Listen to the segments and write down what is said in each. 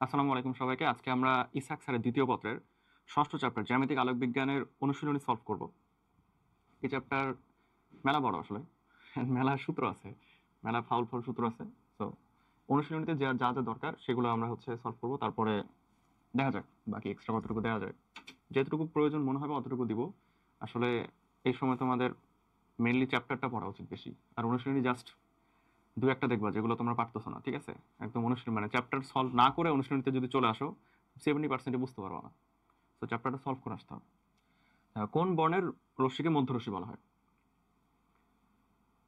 আসসালামু আলাইকুম সবাইকে। আজকে আমরা ইসহাক স্যারের দ্বিতীয় পত্রের ষষ্ঠ চ্যাপ্টার জ্যামিতিক আলোক বিজ্ঞানের অনুশীলনী সলভ করব। এই চ্যাপ্টার মেলা বড় আসলে, মেলা সূত্র আছে, মেলা ফাউল ফাউল সূত্র আছে। তো অনুশীলনীতে যা যা যা দরকার সেগুলো আমরা সলভ করব, তারপরে দেখা যাক বাকি এক্সট্রা কতটুকু দেওয়া যায়। যেটুকু প্রয়োজন মনে হবে অতটুকু দিব। আসলে এই সময় তোমাদের মেনলি চ্যাপ্টারটা পড়া উচিত বেশি, আর অনুশীলনী জাস্ট দু একটা দেখবা যেগুলো তোমরা পারতেছো না, ঠিক আছে? একদম অনুশীলন মানে চ্যাপ্টার সলভ না করে অনুশীলনীতে যদি চলে আসো 70% বুঝতে পারবো না। তো চ্যাপ্টারটা সলভ করে আসতে হবে। কোন বর্ণের রশ্মিকে মধ্যরশ্মি বলা হয়?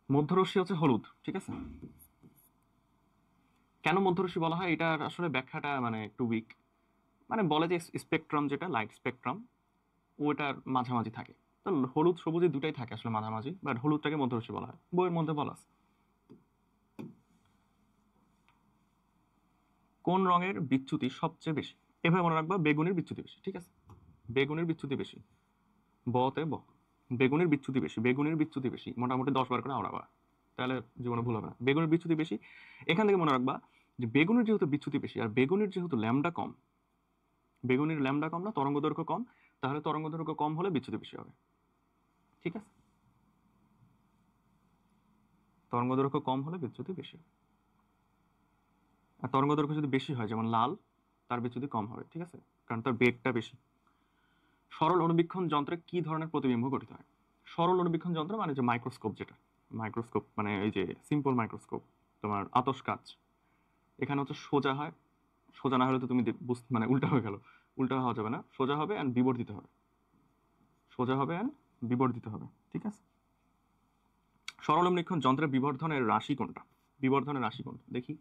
মধ্যরশ্মি হচ্ছে হলুদ, ঠিক আছে? কেন মধ্যরশ্মি বলা হয় এটার আসলে ব্যাখ্যাটা মানে একটু উইক। মানে বলে যে স্পেকট্রাম, যেটা লাইট স্পেকট্রাম, ওটার মাঝামাঝি থাকে। তো হলুদ সবুজে দুটাই থাকে আসলে মাঝামাঝি, বাট হলুদটাকে মধ্যরশ্মি বলা হয়, বইয়ের মধ্যে বলা আছে। কোন রঙের বিচ্যুতি সবচেয়ে বেশি? এভাবে মনে রাখবা, বেগুনের বিচ্যুতি বেশি, ঠিক আছে? বেগুনের বিচ্যুতি বেশি। বতে ব, বেগুনের বিচ্যুতি বেশি, বেগুনের বিচ্যুতি বেশি, মোটামুটি 10 বার করে আওড়াবা, তাহলে জীবনে ভুল হবে না। বেগুনের বিচ্যুতি বেশি। এখান থেকে মনে রাখবা যে বেগুনের যেহেতু বিচ্যুতি বেশি আর বেগুনের যেহেতু ল্যামডা কম, বেগুনের ল্যামডা কম না, তরঙ্গ দৈর্ঘ্য কম, তাহলে তরঙ্গ দৈর্ঘ্য কম হলে বিচ্যুতি বেশি হবে, ঠিক আছে? তরঙ্গ দৈর্ঘ্য কম হলে বিচ্যুতি বেশি হবে। আর তরঙ্গ দৈর্ঘ্য যদি বেশি হয়, যেমন লাল, তার বিচ্যুতি কম হবে, ঠিক আছে? কারণ তার বেগটা বেশি। সরল অনুবীক্ষণ যন্ত্রে কি ধরনের প্রতিবিম্ব গঠিত হয়? সরল অনুবীক্ষণ যন্ত্র মানে যে মাইক্রোস্কোপ, যেটা মাইক্রোস্কোপ মানে এই যে সিম্পল মাইক্রোস্কোপ, তোমার আতস কাচ, এখানে হচ্ছে সোজা হয়। সোজা না হলে তো তুমি মানে উল্টা হয়ে গেল। উল্টা হওয়া যাবে না, সোজা হবে অ্যান্ড বিবর্ধিত হবে। সোজা হবে অ্যান্ড বিবর্ধিত হবে, ঠিক আছে? সরল অনুবীক্ষণ যন্ত্রের বিবর্ধনের রাশি কোনটা? বিবর্ধনের রাশি কোনটা দেখি।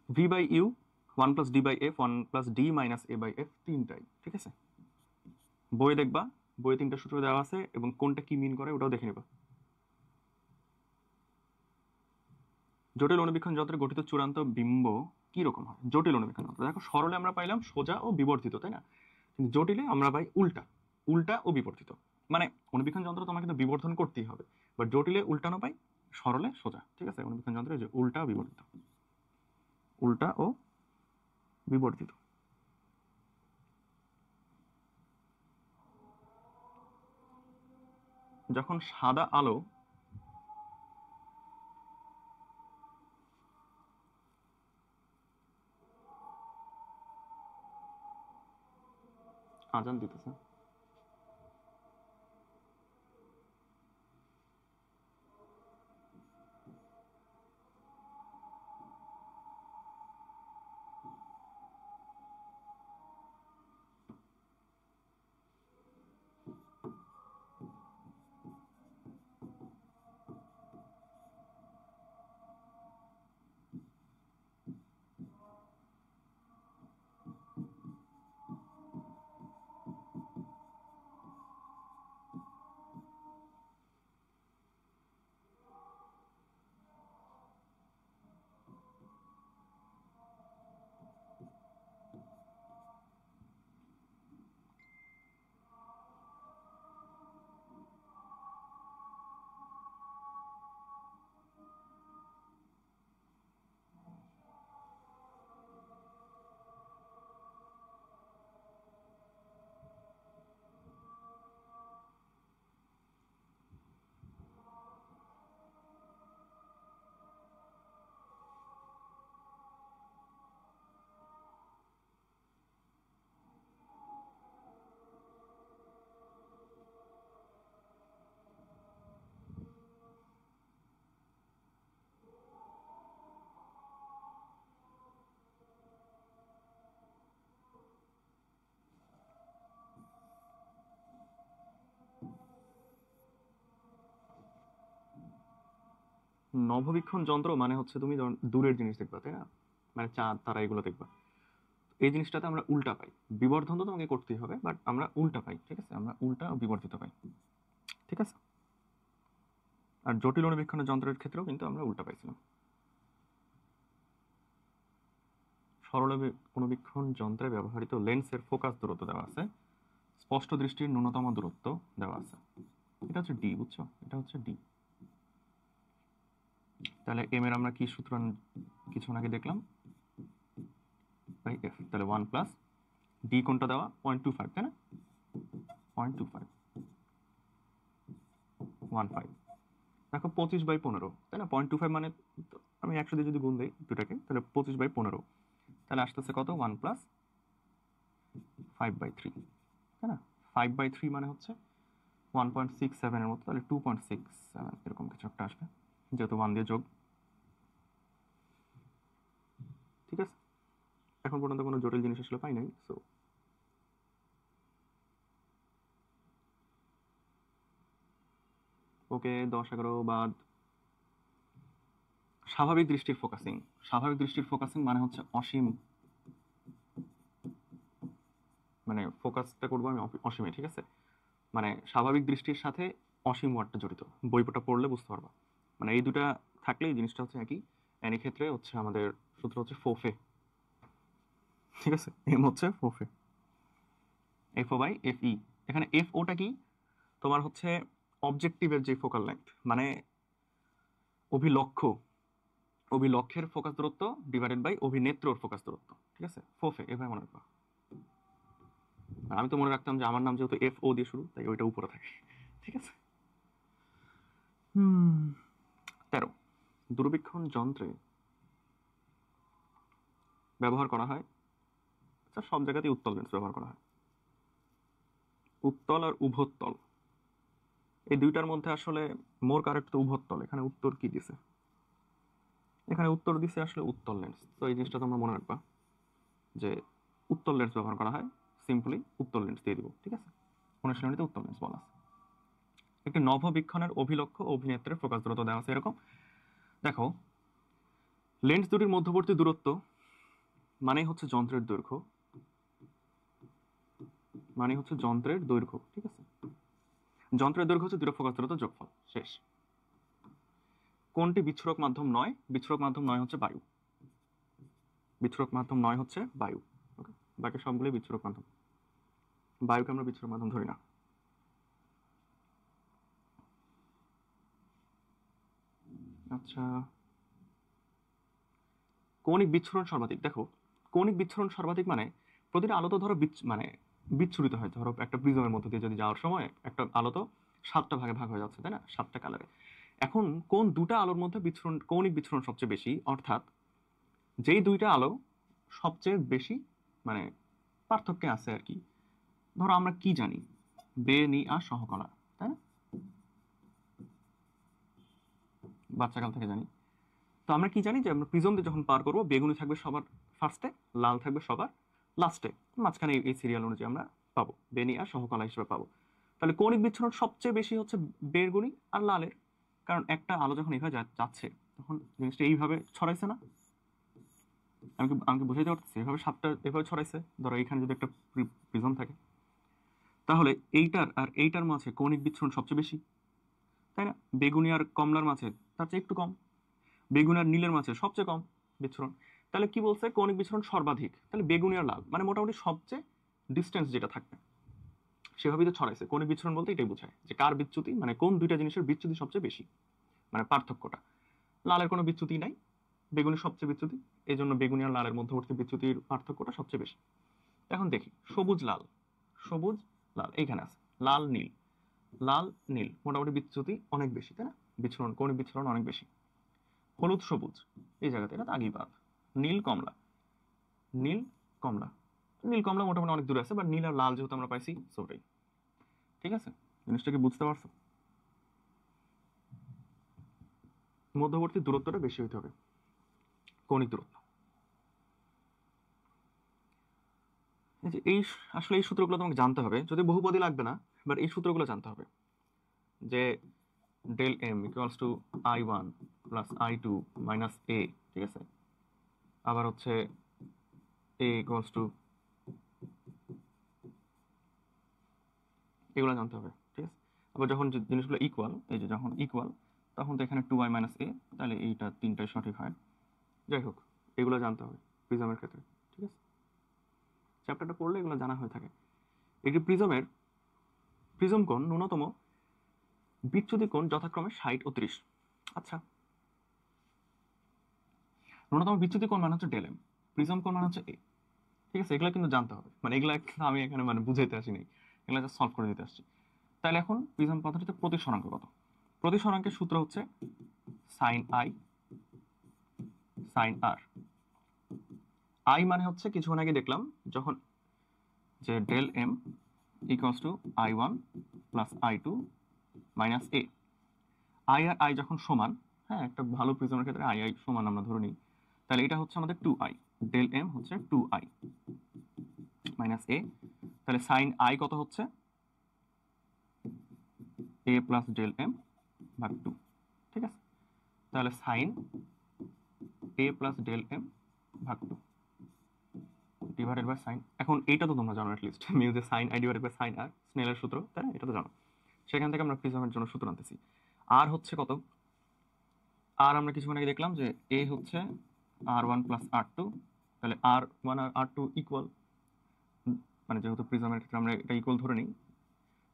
V by you, 1 + d/f, 1 + d - a/f, তিনটাই, ঠিক আছে? বই দেখবা, বইয়ে তিনটা সূত্র দেওয়া আছে এবং কোনটা কি মিন করে ওটাও দেখে নিবা। জটিল অনুবীক্ষণ যন্ত্রে গঠিত চূড়ান্ত বিম্ব কি রকম হয়? জটিল অনুবীক্ষণ যন্ত্র দেখো, সরলে আমরা পাইলাম সোজা ও বিবর্ধিত, তাই না? কিন্তু জটিলে আমরা পাই উল্টা, উল্টা ও বিবর্ধিত। মানে অনুবীক্ষণ যন্ত্র তোমাকে কিন্তু বিবর্ধন করতেই হবে, বাট জটিলে উল্টানো পাই, সরলে সোজা, ঠিক আছে? অনুবীক্ষণ যন্ত্রে যে উল্টা ও বিবর্ধিত, উল্টা ও বিবর্ধিত। যখন সাদা আলো আজান দিতেছে, নভোবীক্ষণ যন্ত্র মানে হচ্ছে তুমি যখন দূরের জিনিস দেখবা, তাই না? মানে চাঁদ তারা এগুলো দেখবা, এই জিনিসটাতে আমরা উল্টা পাই। বিবর্ধন তো তোমাকে করতেই হবে, বাট আমরা উল্টা পাই, ঠিক আছে? আমরা উল্টা ও বিবর্ধিত পাই, ঠিক আছে? আর জটিল অনুবীক্ষণের যন্ত্রের ক্ষেত্রেও কিন্তু আমরা উল্টা পাইছিলাম। সরল অনুবীক্ষণ যন্ত্রে ব্যবহৃত লেন্সের ফোকাস দূরত্ব দেওয়া আছে, স্পষ্ট দৃষ্টির ন্যূনতম দূরত্ব দেওয়া আছে। এটা হচ্ছে ডি, বুঝছো? এটা হচ্ছে ডি। তাহলে এম এর আমরা কি সূত্র কিছুক্ষণ আগে দেখলাম, বাই এফ। তাহলে 1 প্লাস ডি কোনটা দেওয়া 0.25, তাই না? 0.25 15 দেখো 25/15, তাই না? 0.25 মানে আমি 100 দিয়ে যদি গুণ দিই দুটাকে, তাহলে 25/15, তাহলে আসতেছে কত 1 প্লাস 5/3, তাই না? 5/3 মানে হচ্ছে 1.67 এর মতো, তাহলে 2.67 এরকম কিছু একটা আসবে, যেহেতু 1 দিয়ে যোগ। ঠিক আছে, এখন পর্যন্ত কোনো জটিল জিনিস আসলে পাই নাই। সো ওকে, 10-11 বাদ। স্বাভাবিক দৃষ্টির ফোকাসিং। স্বাভাবিক দৃষ্টির ফোকাসিং মানে হচ্ছে অসীম, মানে ফোকাসটা করবো আমি অসীমে, ঠিক আছে? মানে স্বাভাবিক দৃষ্টির সাথে অসীম ওয়ার্ডটা জড়িত, বইটা পড়লে বুঝতে পারবা। মানে এই দুটা থাকলে এই জিনিসটা হচ্ছে একই। এই ক্ষেত্রে হচ্ছে আমাদের সূত্র হচ্ছে ফোফে, ঠিক আছে? এম হচ্ছে ফোফে, F O by F E. এখানে এফ ওটা কি তোমার হচ্ছে অবজেক্টিভের যে ফোকাল লেন্থ, মানে অভিলক্ষ্য, অভিলক্ষ্যের ফোকাস দূরত্ব ডিভাইডেড বাই অভিনেত্রর ফোকাস দূরত্ব, ঠিক আছে? ফোফে, এভাবে মনে রাখবা। আমি তো মনে রাখতাম যে আমার নাম যেহেতু এফ ও দিয়ে শুরু, তাই ওইটা উপরে থাকে, ঠিক আছে? 13, দূরবীক্ষণ যন্ত্রে ব্যবহার করা হয়, আচ্ছা সব জায়গাতেই উত্তল লেন্স ব্যবহার করা হয়। উত্তল আর উভত্তল, এই দুইটার মধ্যে আসলে মোর কারেক্ট তো উভত্তল। এখানে উত্তর কি দিছে? এখানে উত্তর দিছে আসলে উত্তল লেন্স। তো এই জিনিসটা তোমরা মনে রাখবা যে উত্তল লেন্স ব্যবহার করা হয়, সিম্পলি উত্তল লেন্স দিয়ে দিব, ঠিক আছে? অনুশীলনীতে উত্তল লেন্স বলা আছে। একটি নভোবীক্ষণের অভিলক্ষ্য ও অভিনেত্রের ফোকাস দূরত্ব দেওয়া আছে এরকম। দেখো, লেন্স দুটির মধ্যবর্তী দূরত্ব মানে হচ্ছে যন্ত্রের দৈর্ঘ্য, মানে হচ্ছে যন্ত্রের দৈর্ঘ্য, ঠিক আছে? যন্ত্রের দৈর্ঘ্য হচ্ছে দুটো ফোকাস দূরত্ব যোগফল, শেষ। কোনটি বিচ্ছুরক মাধ্যম নয়? বিচ্ছুরক মাধ্যম নয় হচ্ছে বায়ু। বিচ্ছুরক মাধ্যম নয় হচ্ছে বায়ু। ওকে, বাকি সবগুলোই বিচ্ছুরক মাধ্যম। বায়ুকে আমরা বিচ্ছুরক মাধ্যম ধরি না। আচ্ছা, কৌণিক বিচ্ছুরণ সর্বাধিক। দেখো, কৌণিক বিচ্ছুরণ সর্বাধিক মানে প্রতিটা আলো তো ধরো মানে বিচ্ছুরিত হয়। ধরো একটা প্রিজমের মধ্যে দিয়ে যদি যাওয়ার সময় একটা আলো তো 7টা ভাগে ভাগ হয়ে যাচ্ছে, তাই না? 7টা কালারে। এখন কোন দুটা আলোর মধ্যে বিচ্ছুরণ, কৌণিক বিচ্ছুরণ সবচেয়ে বেশি, অর্থাৎ যেই দুইটা আলো সবচেয়ে বেশি মানে পার্থক্যে আছে আর কি। ধরো আমরা কি জানি, বে নি আর সহকলা, তাই না? বাচ্চাকাল থেকে জানি। তো আমরা কি জানি যে আমরা প্রিজম দিয়ে যখন পার করবো, বেগুনি থাকবে সবার ফার্স্টে, লাল থাকবে সবার লাস্টে, মাঝখানে এই সিরিয়াল অনুযায়ী আমরা পাবো, বেনি আর সহকলা হিসেবে পাবো। তাহলে কৌণিক বিচ্ছুরণ সবচেয়ে বেশি হচ্ছে বেগুনি আর লালের, কারণ একটা আলো যখন এইভাবে যাচ্ছে তখন জিনিসটা এইভাবে ছড়াইছে না? আমাকে বুঝাইতে পারতেছি? এভাবে 7টা এভাবে ছড়াইছে। ধরো এখানে যদি একটা প্রিজম থাকে, তাহলে এইটার আর এইটার মাঝে কৌণিক বিচ্ছুরণ সবচেয়ে বেশি, তাই না? বেগুনি আর কমলার মাঝে তার চেয়ে একটু কম, বেগুনি আর নীলের মাঝে সবচেয়ে কম বিচ্ছুরণ। তাহলে কি বলছে? কৌণিক বিচ্ছুরণ সর্বাধিক। তাহলে বেগুনি আর লাল মানে মোটামুটি সবচেয়ে ডিস্টেন্স যেটা থাকবে সেভাবেই তো ছড়াইছে। কৌণিক বিচ্ছুরণ বলতে এটাই বোঝায় যে কার বিচ্যুতি, মানে কোন দুইটা জিনিসের বিচ্যুতি সবচেয়ে বেশি, মানে পার্থক্যটা। লালের কোনো বিচ্যুতি নাই, বেগুনি সবচেয়ে বিচ্যুতি, এই জন্য বেগুনি আর লালের মধ্যবর্তী বিচ্যুতির পার্থক্যটা সবচেয়ে বেশি। এখন দেখি সবুজ লাল, সবুজ লাল এইখানে আছে, লাল নীল, লাল নীল মোটামুটি বিচ্যুতি অনেক বেশি, তাই না? বিচ্ছুরণ, কৌণিক বিচ্ছুরণ অনেক বেশি। হলুদ সবুজ এই জায়গাতে, এটা তো আগেই বাদ। নীল কমলা, নীল কমলা, নীল কমলা মোটামুটি অনেক দূরে আছে, বাট নীল আর লাল যেহেতু আমরা পাইছি সবটাই ঠিক আছে। জিনিসটা কি বুঝতে পারছো? মধ্যবর্তী দূরত্বটা বেশি হইতে হবে, কৌণিক দূরত্ব। এই আসলে এই সূত্রগুলো তোমাকে জানতে হবে, যদি বহুপদী লাগবে না, বাট এই সূত্রগুলো জানতে হবে যে del M equals to I1 plus I2 minus A, ঠিক আছে? আবার হচ্ছে এ ইকুয়ালস টু, এগুলো জানতে হবে, ঠিক আছে? আবার যখন জিনিসগুলো ইকুয়াল, এই যে যখন ইকুয়াল, তখন তো এখানে 2y মাইনাস এ, তাহলে এইটা তিনটাই সঠিক হয়। যাই হোক, এগুলো জানতে হবে প্রিজমের ক্ষেত্রে, ঠিক আছে? চ্যাপ্টারটা পড়লে এগুলো জানা হয়ে থাকে। একটি প্রিজমের প্রিজম কোণ ন্যূনতম বিচ্যুতি কোণ যথাক্রমে 60 ও 30। আচ্ছা, ন্যূনতম বিচ্যুতি কোণ মানে হচ্ছে ডেল এম, প্রিজম কোণ মানে হচ্ছে এ। ঠিক আছে, এগুলো কিন্তু জানতে হবে, মানে এগুলা আমি এখানে মানে বুঝাইতে আসিনি, এগুলো জাস্ট সলভ করে দিতে আসছি। তাহলে এখন প্রিজম পদ্ধতিতে প্রতিসরাঙ্ক কত? প্রতিসরাঙ্কের সূত্র হচ্ছে sine I sine R. I মানে হচ্ছে কিছুক্ষণ আগে দেখলাম যখন যে del M equals to I1 plus I2 minus A. I আর আই যখন সমান, হ্যাঁ একটা ভালো প্রিজমের ক্ষেত্রে আই আই সমান আমরা ধরে নিই, তাহলে এটা হচ্ছে আমাদের 2i, ডেল এম হচ্ছে 2i মাইনাস এ। তাহলে সাইন আই কত হচ্ছে এ প্লাস ডেল এম ভাগ 2। ঠিক আছে, তাহলে sign A plus del M ভাগ 2 ডিভাইডেড বাই সাইন। এখন এইটা তো তোমরা জানো অ্যাটলিস্ট, মিউ যে sine I divided by sine r, স্নেলের সূত্র, তাই না? এটা তো জানো। সেখান থেকে আমরা প্রিজমের জন্য সূত্র আনতেছি। আর হচ্ছে কত? আর আমরা কিছুক্ষণ আগে দেখলাম যে এ হচ্ছে R1 প্লাস R2, তাহলে R1 আর R2 ইকুয়াল, মানে যেহেতু প্রিজমের ক্ষেত্রে আমরা এটা ইকুয়াল ধরে নিই,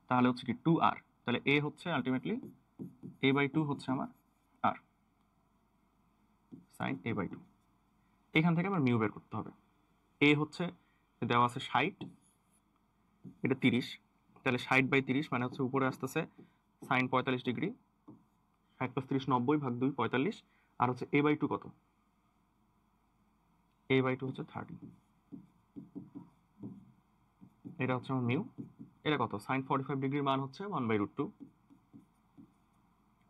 তাহলে হচ্ছে কি 2R, তাহলে এ হচ্ছে আলটিমেটলি a/2 হচ্ছে আমার আর সাইন a/2। এখান থেকে আমার মিউ বের করতে হবে। এ হচ্ছে দেওয়া আছে 60, এটা 30, তাহলে 60/30 মানে হচ্ছে উপরে আসতেছে সাইন 45 ডিগ্রি, 60 + 30 90 ভাগ 2 45, আর হচ্ছে a/2 কত? a/2 হচ্ছে 30, এটা হচ্ছে আমার মিউ। এটা কত? সাইন 45 ডিগ্রির মান হচ্ছে 1/√2,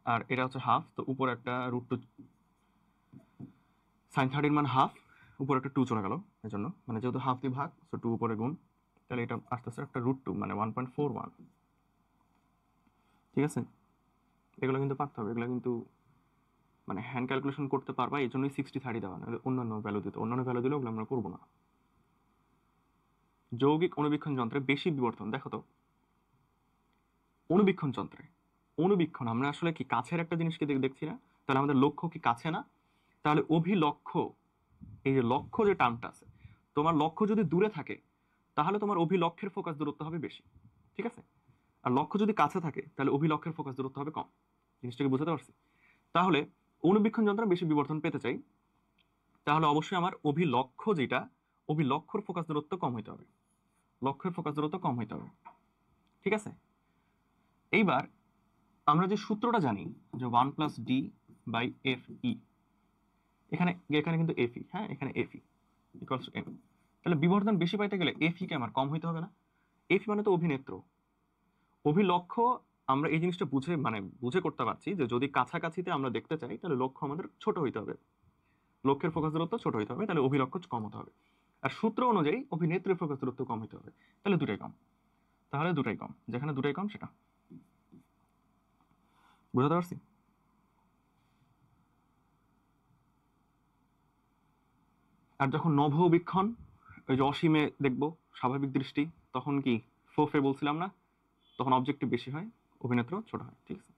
আর এটা হচ্ছে হাফ, তো উপরে একটা √2, সাইন 30 মান হাফ, উপরে একটা 2 চলে গেল, এর জন্য মানে যেহেতু হাফ দিয়ে ভাগ, তো 2 উপরে গুণ, তাহলে এটা আসতেছে একটা √2 মানে 1.41। ঠিক আছে, এগুলো কিন্তু পারতে হবে, এগুলো কিন্তু মানে হ্যান্ড ক্যালকুলেশন করতে পারবা, এই জন্যই 60/30 দেওয়া, নাহলে অন্যান্য ভ্যালু দিতে, অন্যান্য ভ্যালু দিলে ওগুলো আমরা করবো না। যৌগিক অনুবীক্ষণ যন্ত্রে বেশি বিবর্তন, দেখো তো অনুবীক্ষণ যন্ত্রে, অনুবীক্ষণ আমরা আসলে কি কাছের একটা জিনিসকে দেখছি না? তাহলে আমাদের লক্ষ্য কি কাছে না? তাহলে অভিলক্ষ্য, এই যে লক্ষ্য যে টার্মটা আছে, তোমার লক্ষ্য যদি দূরে থাকে তাহলে তোমার অভিলক্ষ্যের ফোকাস দূরত্ব হবে বেশি। ঠিক আছে, আর লক্ষ্য যদি কাছে থাকে তাহলে অভিলক্ষ্যের ফোকাস দূরত্ব হবে কম। জিনিসটাকে বুঝতে পারছি? তাহলে অনুবীক্ষণ যন্ত্র বেশি বিবর্তন পেতে চাই, তাহলে অবশ্যই আমার অভিলক্ষ্য যেটা, অভিলক্ষ্যর ফোকাস দূরত্ব কম হইতে হবে, লক্ষ্যের ফোকাস দূরত্ব কম হইতে হবে। ঠিক আছে, এইবার আমরা যে সূত্রটা জানি যে 1 + d/fe, এখানে এখানে কিন্তু fe, হ্যাঁ এখানে fe ইকুয়ালস টু m, তাহলে বিবর্তন বেশি পাইতে গেলে fe কে আমার কম হইতে হবে না? fe মানে তো অভিনেত্র, অভিলক্ষ্য। আমরা এই জিনিসটা বুঝে মানে বুঝে করতে পারছি যে যদি কাছাকাছিতে আমরা দেখতে চাই তাহলে লক্ষ্য আমাদের ছোট হইতে হবে, লক্ষ্যের ফোকাস দূরত্ব ছোট হইতে হবে, তাহলে অভিলক্ষ্য কম হতে হবে। আর সূত্র অনুযায়ী অভিনেত্রীর ফোকাস দূরত্ব কম হইতে হবে, তাহলে দুটাই কম, তাহলে দুটাই কম, যেখানে দুটাই কম সেটা। বুঝতে পারছি? আর যখন নভোবীক্ষণ, ওই যে অসীমে দেখবো স্বাভাবিক দৃষ্টি, তখন কি ফোফে বলছিলাম না, তখন অবজেক্টিভ বেশি হয়, অভিনেত্র ছোট হয়। ঠিক আছে,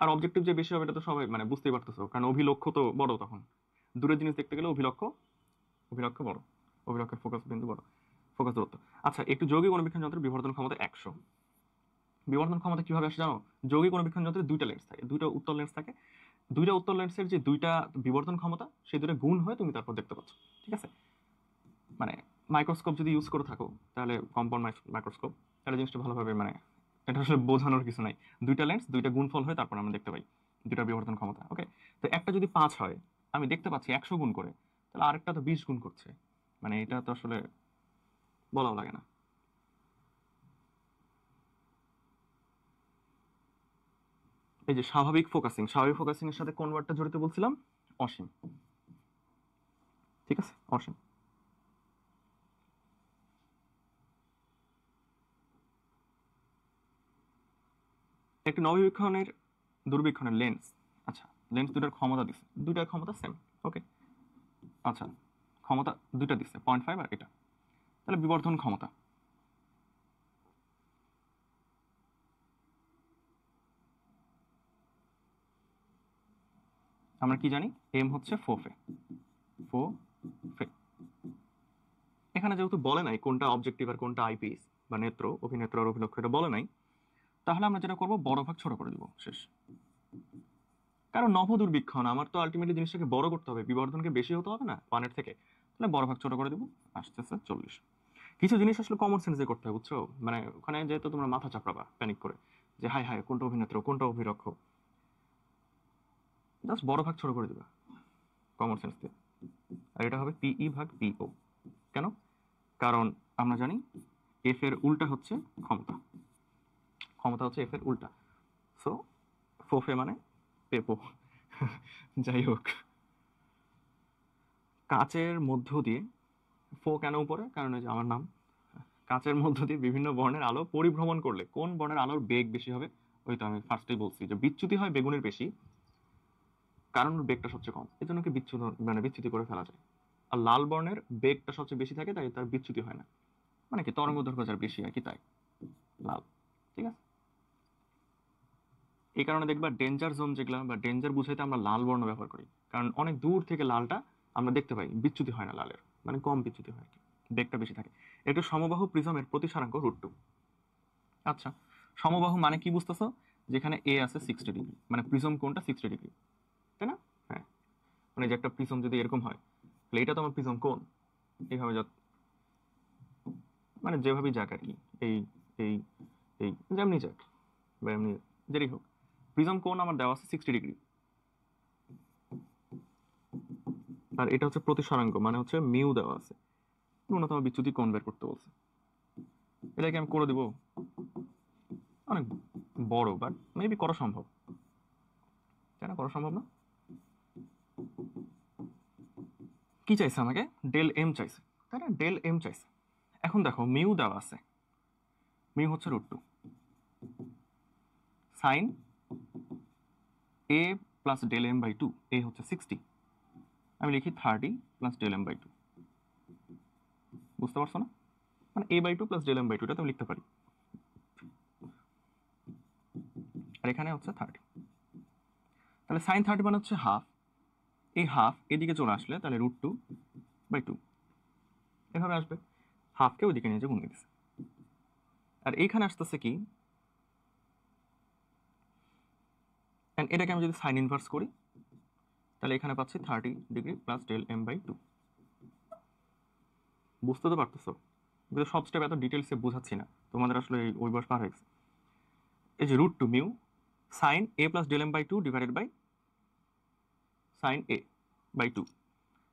আর অবজেক্টিভ যে বেশি হবে এটা তো সবাই মানে বুঝতেই পারতেছো, কারণ অভিলক্ষ্য তো বড়, তখন দূরের জিনিস দেখতে গেলে অভিলক্ষ্য, অভিলক্ষ্য বড়, অভিলক্ষের ফোকাস বিন্দু বড়, ফোকাস দূরত্ব। আচ্ছা, একটু যৌগিক অনুবীক্ষণ যন্ত্রের বিবর্তন ক্ষমতা 100। বিবর্তন ক্ষমতা কিভাবে আসে জানো? যৌগিক অনুবীক্ষণ যন্ত্রে দুইটা লেন্স থাকে, দুইটা উত্তল লেন্স থাকে, দুইটা উত্তল লেন্সের যে দুইটা বিবর্তন ক্ষমতা সেই দুটো গুণ হয়ে তুমি তারপর দেখতে পাচ্ছ। ঠিক আছে, মানে মাইক্রোস্কোপ যদি ইউজ করে থাকো, তাহলে কম্পাউন্ড মাইক্রোস্কোপ, তাহলে জিনিসটা ভালোভাবে মানে এটা আসলে বোঝানোর কিছু নাই, দুইটা লেন্স দুইটা গুণফল হয়ে তারপর আমরা দেখতে পাই দুইটা বিবর্তন ক্ষমতা। ওকে, তো একটা যদি 5 হয়, আমি দেখতে পাচ্ছি 100 গুণ করে, তাহলে আরেকটা তো 20 গুণ করছে, মানে এটা তো আসলে বলাও লাগে না। এই যে স্বাভাবিক ফোকাসিং, স্বাভাবিক ফোকাসিং এর সাথে কোন ওয়ার্ডটা জড়িত বলছিলাম? অসীম। ঠিক আছে, অসীম। একটি নবীক্ষণের দূরবীক্ষণের লেন্স, আচ্ছা লেন্স দুটার ক্ষমতা দিছে, দুইটার ক্ষমতা সেম। ওকে, আচ্ছা ক্ষমতা দুইটা দিছে 0.5 আর এটা, তাহলে বিবর্ধন ক্ষমতা আমরা কি জানি? এম হচ্ছে ফোফে, ফোফে। এখানে যেহেতু বলে নাই কোনটা অবজেক্টিভ আর কোনটা আইপিস বা নেত্র, অভিনেত্র আর অভিলক্ষ্য, এটা বলে নাই, তাহলে আমরা যেটা করবো বড় ভাগ ছোট করে দিব, শেষ। কারণ নভোদূরবীক্ষণ, আমার তো আলটিমেটলি জিনিসটাকে বড় করতে হবে, বিবর্ধনকে বেশি হতে হবে না 1 এর থেকে, তাহলে বড় ভাগ ছোট করে দেবো, আসতেছে 40। কিছু জিনিস আসলে কমন সেন্সে করতে হবে, বুঝছো? মানে ওখানে যেহেতু তোমরা মাথা চাপড়াবা প্যানিক করে যে হাই হাই কোনটা অভিনেত্র কোনটা অভিরক্ষ, জাস্ট বড় ভাগ ছোট করে দিবা কমন সেন্স দিয়ে। আর এটা হবে পিই ভাগ পিও। কেন? কারণ আমরা জানি এফ এর উল্টা হচ্ছে ক্ষমতা, ক্ষমতা হচ্ছে এফ এর উল্টা। সো ফোফে মানে পেপো। যাই হোক, কাচের মধ্য দিয়ে, ফো কেন উপরে, কারণ ওই যে আমার নাম, কাচের মধ্য দিয়ে বিভিন্ন বর্ণের আলো পরিভ্রমণ করলে কোন বর্ণের আলোর বেগ বেশি হবে? ওই তো আমি ফার্স্টেই বলছি যে বিচ্যুতি হয় বেগুনের বেশি, কারণ ওর বেগটা সবচেয়ে কম, এই জন্য কি বিচ্যুত মানে বিচ্যুতি করে ফেলা যায়। আর লাল বর্ণের বেগটা সবচেয়ে বেশি থাকে, তাই তার বিচ্যুতি হয় না, মানে কি তরঙ্গ দৈর্ঘ্য যার বেশি আর কি, তাই লাল। ঠিক আছে, এই কারণে দেখবা ডেঞ্জার জোন যেগুলো বা ডেঞ্জার বুঝাইতে আমরা লাল বর্ণ ব্যবহার করি, কারণ অনেক দূর থেকে লালটা আমরা দেখতে পাই, বিচ্যুতি হয় না লালের, মানে কম বিচ্যুতি হয় আর কি, বেগটা বেশি থাকে। একটু সমবাহু প্রিজমের প্রতিসারাঙ্ক √2। আচ্ছা, সমবাহু মানে কি বুঝতেছো? যেখানে এ আছে 60 ডিগ্রি, মানে প্রিজম কোনটা 60 ডিগ্রি, তাই না? হ্যাঁ, মানে যে একটা প্রিজম যদি এরকম হয়, তাহলে এটা তো আমার প্রিজম কোণ, এইভাবে মানে যেভাবেই যাক আর কি, এই এই এই যেমনি যাক বা এমনি যেটাই হোক, প্রিজম কোণ আমার দেওয়া আছে 60 ডিগ্রি। আর এটা হচ্ছে প্রতিসরাঙ্ক, মানে হচ্ছে মিউ দেওয়া আছে, ন্যূনতম বিচ্যুতি কোণ বের করতে বলছে। এটাকে আমি করে দিব অনেক বড়, বাট মেবি করা সম্ভব, তাই না? করা সম্ভব না? কি চাইছে আমাকে? ডেল এম চাইছে, তাই না? ডেল এম চাইছে। এখন দেখো মিউ দেওয়া আছে, মিউ হচ্ছে √2, sine A plus del M by 2, A হচ্ছে 60, আমি লিখি 30 প্লাস ডেল এম বাই 2। বুঝতে পারছো না? মানে a by 2 plus del M by 2, এটা তো লিখতে পারি, আর এখানে হচ্ছে 30। তাহলে সাইন 30 মানে হচ্ছে হাফ, এই হাফ এদিকে চলে আসলে তাহলে √2/2 এভাবে আসবে, হাফকে ওইদিকে নিয়ে যে গুণ দিতেছে। আর এইখানে আসতেছে কি, এটাকে আমি যদি সাইন ইনভার্স করি, তাহলে এখানে পাচ্ছি 30 degree plus del M by 2। বুঝতে তো পারতেছো? কিন্তু সব স্টেপ এত ডিটেলসে বোঝাচ্ছি না, তোমাদের আসলে ওই বয়স পার হয়ে গেছে। এই যে √2 mu sine A plus del M by 2 divided by sine A by 2,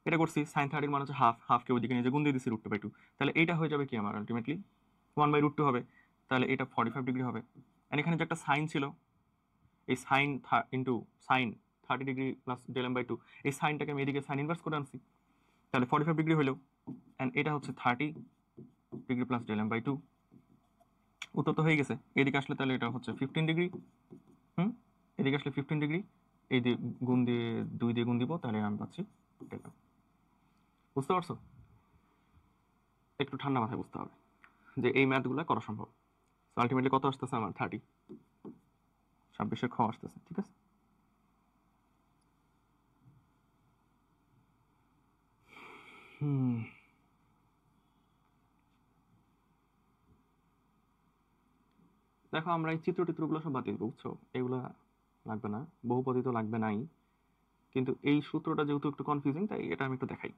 এটা করছি। সাইন 30 মানে হচ্ছে হাফ, হাফকে ওইদিকে নিয়ে যে গুণ দিয়ে দিচ্ছি √2/2, তাহলে এইটা হয়ে যাবে কি আমার আলটিমেটলি 1/√2 হবে, তাহলে এটা 45 ডিগ্রি হবে। আর এখানে যে একটা সাইন ছিল, এই sine into sine 30 degree plus del M by 2, এই সাইনটাকে আমি এদিকে সাইন ইনভার্স করে আনছি, তাহলে 45 ডিগ্রি হলো, অ্যান্ড এটা হচ্ছে 30 degree plus del M by 2। উত্তর তো হয়ে গেছে। এদিকে আসলে তাহলে এটা হচ্ছে 15 ডিগ্রি, এদিকে আসলে 15 ডিগ্রি, এই দিয়ে গুণ দিয়ে 2 দিয়ে গুণ দিব, তাহলে আমি পাচ্ছি ডেল এম। বুঝতে পারছো? একটু ঠান্ডা মাথায় বুঝতে হবে যে এই ম্যাথগুলো করা সম্ভব। আলটিমেটলি কত আসতেছে আমার? 30, 26-এর খ আসতেছে। ঠিক আছে, দেখো আমরা এই চিত্রগুলো সব বাতিল, বুঝছো? এগুলা লাগবে না, বহুপদী তো লাগবে নাই, কিন্তু এই সূত্রটা যেহেতু একটু কনফিউজিং, তাই এটা আমি একটু দেখাই।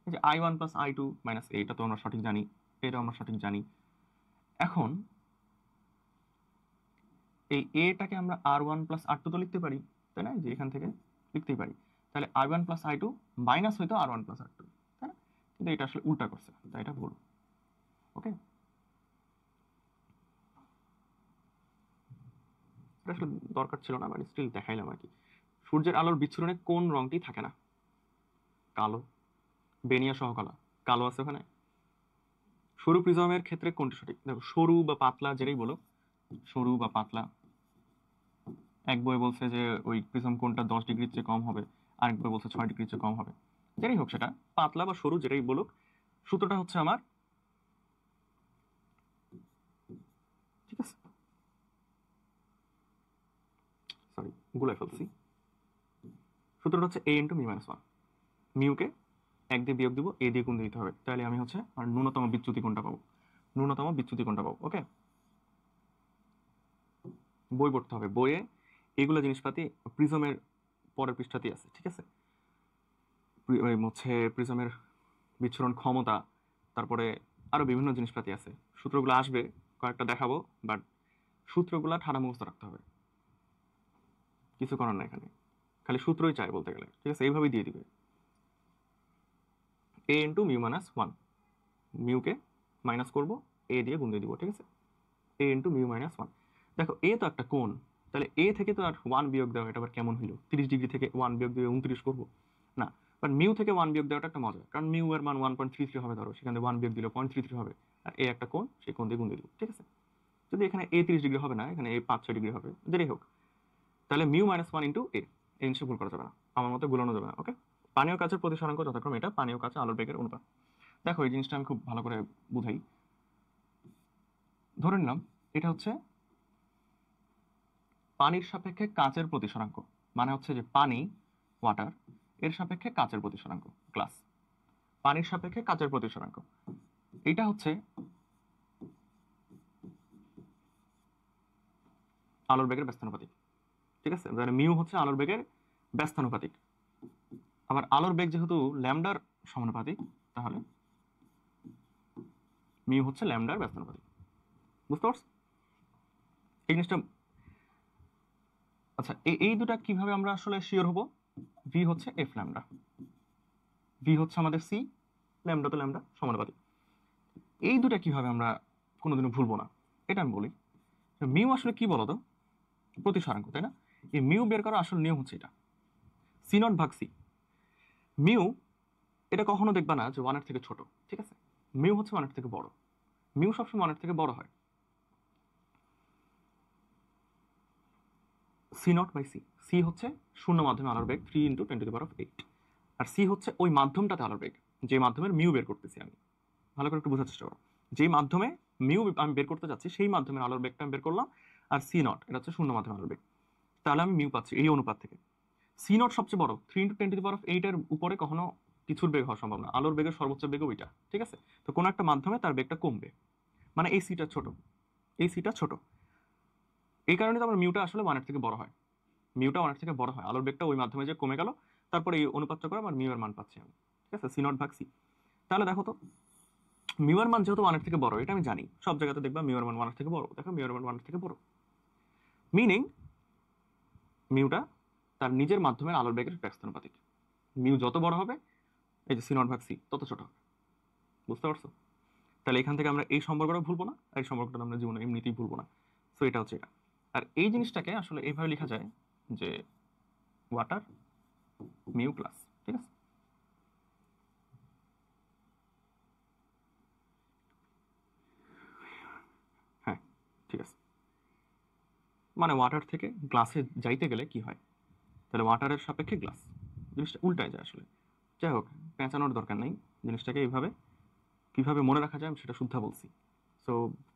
এই যে I1 প্লাস I2 মাইনাস এটা তো আমরা সঠিক জানি, এটা আমরা সঠিক জানি। এখন এই এটাকে আমরা R1 প্লাস R2 তো লিখতে পারি, তাই না? যে এখান থেকে লিখতেই পারি, তাহলে I1 প্লাস I2 মাইনাস হইতো R1 প্লাস R2, তাই না? কিন্তু এটা আসলে উল্টা করছে, তাই এটা ভুল। ওকে, এটা আসলে দরকার ছিল না, বাট স্টিল দেখাইলাম আর কি। সূর্যের আলোর বিচ্ছুরণে কোন রংটি থাকে না? কালো, বেনিয়া সহ কালো, কালো আছে ওখানে। সরু প্রিজমের ক্ষেত্রে কোনটি সঠিক? দেখো সরু বা পাতলা যেটাই বলো, সরু বা পাতলা, এক বই বলছে যে ওই প্রিজম কোনটা 10 ডিগ্রির চেয়ে কম হবে, আরেক বই বলছে 6 ডিগ্রির চেয়ে কম হবে। যেটাই হোক, সেটা পাতলা বা সরু যেটাই বলুক, সূত্রটা হচ্ছে আমার, ঠিক আছে, সরি গুলাই ফেলছি, সূত্রটা হচ্ছে a ইন্টু মিউ মাইনাস 1। মিউকে 1 দিয়ে বিয়োগ দিব, a দিয়ে গুণ দিতে হবে, তাহলে আমি হচ্ছে আর ন্যূনতম বিচ্যুতি কোণটা পাবো, ন্যূনতম বিচ্যুতি কোণটা পাবো। ওকে, বই পড়তে হবে, বইয়ে এগুলো জিনিসপাতি প্রিজমের পরের পৃষ্ঠাতেই আছে, ঠিক আছে? হচ্ছে প্রিজমের বিচ্ছুরণ ক্ষমতা, তারপরে আরো বিভিন্ন জিনিসপাতি আছে। সূত্রগুলো আসবে, কয়েকটা দেখাবো, বাট সূত্রগুলো ঠাড়া মুখস্থ রাখতে হবে, কিছু করার না এখানে, খালি সূত্রই চাই বলতে গেলে, ঠিক আছে? এইভাবেই দিয়ে দিবে a into mu minus one, মিউকে মাইনাস করবো, এ দিয়ে গুণ দিয়ে দিব, ঠিক আছে? a into mu minus one. দেখো এ তো একটা কোণ, তাহলে এ থেকে তো আর ওয়ান বিয়োগ দেওয়া, এটা আবার কেমন হইলো? 30 ডিগ্রি থেকে ওয়ান বিয়োগ দিয়ে 29 করবো না, বাট মিউ থেকে ওয়ান বিয়োগ দেওয়াটা একটা মজা, কারণ মিউ এর মান 1.33 হবে, ধরো সেখানে ওয়ান বিয়োগ দিলে 0.33 হবে, আর এ একটা কোণ, সেই কোণ দিয়ে গুণ দিয়ে দিব, ঠিক আছে? যদি এখানে এ 30 ডিগ্রি হবে না, এখানে এ 5-6 ডিগ্রি হবে, যেটাই হোক, তাহলে মিউ মাইনাস ওয়ান ইন্টু এ, এই জিনিসটা ভুল করা যাবে না, আমার মতে ভুলানো যাবে না, ওকে? পানীয় কাচের প্রতিসরাঙ্ক যথাক্রমে এটা, পানীয় কাচে আলোর বেগের অনুপাত। দেখো এই জিনিসটা আমি খুব ভালো করে বুঝাই। ধরে নিলাম এটা হচ্ছে পানির সাপেক্ষে কাচের প্রতিসরাঙ্ক, মানে হচ্ছে যে পানি, ওয়াটার, এর সাপেক্ষে কাচের প্রতিসরাঙ্ক, গ্লাস, পানির সাপেক্ষে কাচের প্রতিসরাঙ্ক, এটা হচ্ছে আলোর বেগের ব্যস্তানুপাতিক, ঠিক আছে? মিউ হচ্ছে আলোর বেগের ব্যস্তানুপাতিক, আবার আলোর বেগ যেহেতু ল্যামডার সমানুপাতিক, তাহলে মিউ হচ্ছে ল্যামডার ব্যস্তানুপাতিক। বুঝতে পারছো এই জিনিসটা? আচ্ছা, এই দুটা কিভাবে আমরা আসলে শিওর হব? ভি হচ্ছে এফ ল্যামডা, ভি হচ্ছে আমাদের সি, ল্যামডা তো ল্যামডা সমানুপাতিক। এই দুটা কিভাবে আমরা কোনোদিনও ভুলবো না, এটা আমি বলি। মিউ আসলে কি বলতো? প্রতিসরাঙ্ক, তাই না? এই মিউ বের করার আসল নিয়ম হচ্ছে এটা, সি নট ভাগ সি। মিউ এটা কখনো দেখবা না যে ওয়ানের থেকে ছোট, ঠিক আছে? মিউ হচ্ছে ওয়ানের থেকে বড়, মিউ সবসময় ওয়ানের থেকে বড় হয়। C not by C, C হচ্ছে শূন্য মাধ্যমে আলোর বেগ 3 × 10⁸, আর সি হচ্ছে ওই মাধ্যমটাতে আলোর বেগ, যে মাধ্যমের মিউ বের করতেছি আমি। ভালো করে একটু বোঝার চেষ্টা করো, যেই মাধ্যমে মিউ আমি বের করতে যাচ্ছি সেই মাধ্যমের আলোর বেগটা আমি বের করলাম, আর সি নট এটা হচ্ছে শূন্য মাধ্যমে আলোর বেগ, তাহলে আমি মিউ পাচ্ছি এই অনুপাত থেকে। সি নট সবচেয়ে বড়, 3 × 10⁸ এর উপরে কখনো কিছুর বেগ হওয়া সম্ভব না, আলোর বেগের সর্বোচ্চ বেগ ওইটা, ঠিক আছে? তো কোনো একটা মাধ্যমে তার বেগটা কমবে, মানে এই সিটা ছোট, এই সিটা ছোট, এই কারণে তো আমার মিউটা আসলে ওয়ানের থেকে বড় হয়, মিউটা ওয়ানের থেকে বড় হয়, আলোর বেগটা ওই মাধ্যমে যে কমে গেল, তারপরে এই অনুপাতটা করে আমার মিউ এর মান পাচ্ছি আমি, ঠিক আছে? সি নট ভাগ সি। তাহলে দেখো তো, মিউ এর মান যেহেতু ওয়ানের থেকে বড়, এটা আমি জানি, সব জায়গাতে দেখবা মিউ এর মান ওয়ানের থেকে বড়, দেখো মিউ এর মান ওয়ানের থেকে বড়, মিনিং মিউটা তার নিজের মাধ্যমের আলোর বেগের ব্যস্তানুপাতিক। মিউ যত বড় হবে, এই যে সি নট ভাগ সি তত ছোট হবে। বুঝতে পারছো? তাহলে এখান থেকে আমরা এই সম্পর্কটা ভুলবো না, এই সম্পর্কটা আমরা জীবনে এমনিতেই ভুলবো না। সো এটা হচ্ছে এটা। আর এই জিনিসটাকে আসলে এইভাবে লেখা যায় যে ওয়াটার মিউ প্লাস, ঠিক আছে? হ্যাঁ, ঠিক আছে। মানে ওয়াটার থেকে গ্লাসে যাইতে গেলে কি হয়, তাহলে ওয়াটারের সাপেক্ষে গ্লাস, জিনিসটা উল্টায় যায় আসলে। যাই হোক, পেঁচানোর দরকার নেই, জিনিসটাকে এইভাবে কিভাবে মনে রাখা যায় আমি সেটা শুদ্ধা বলছি, সো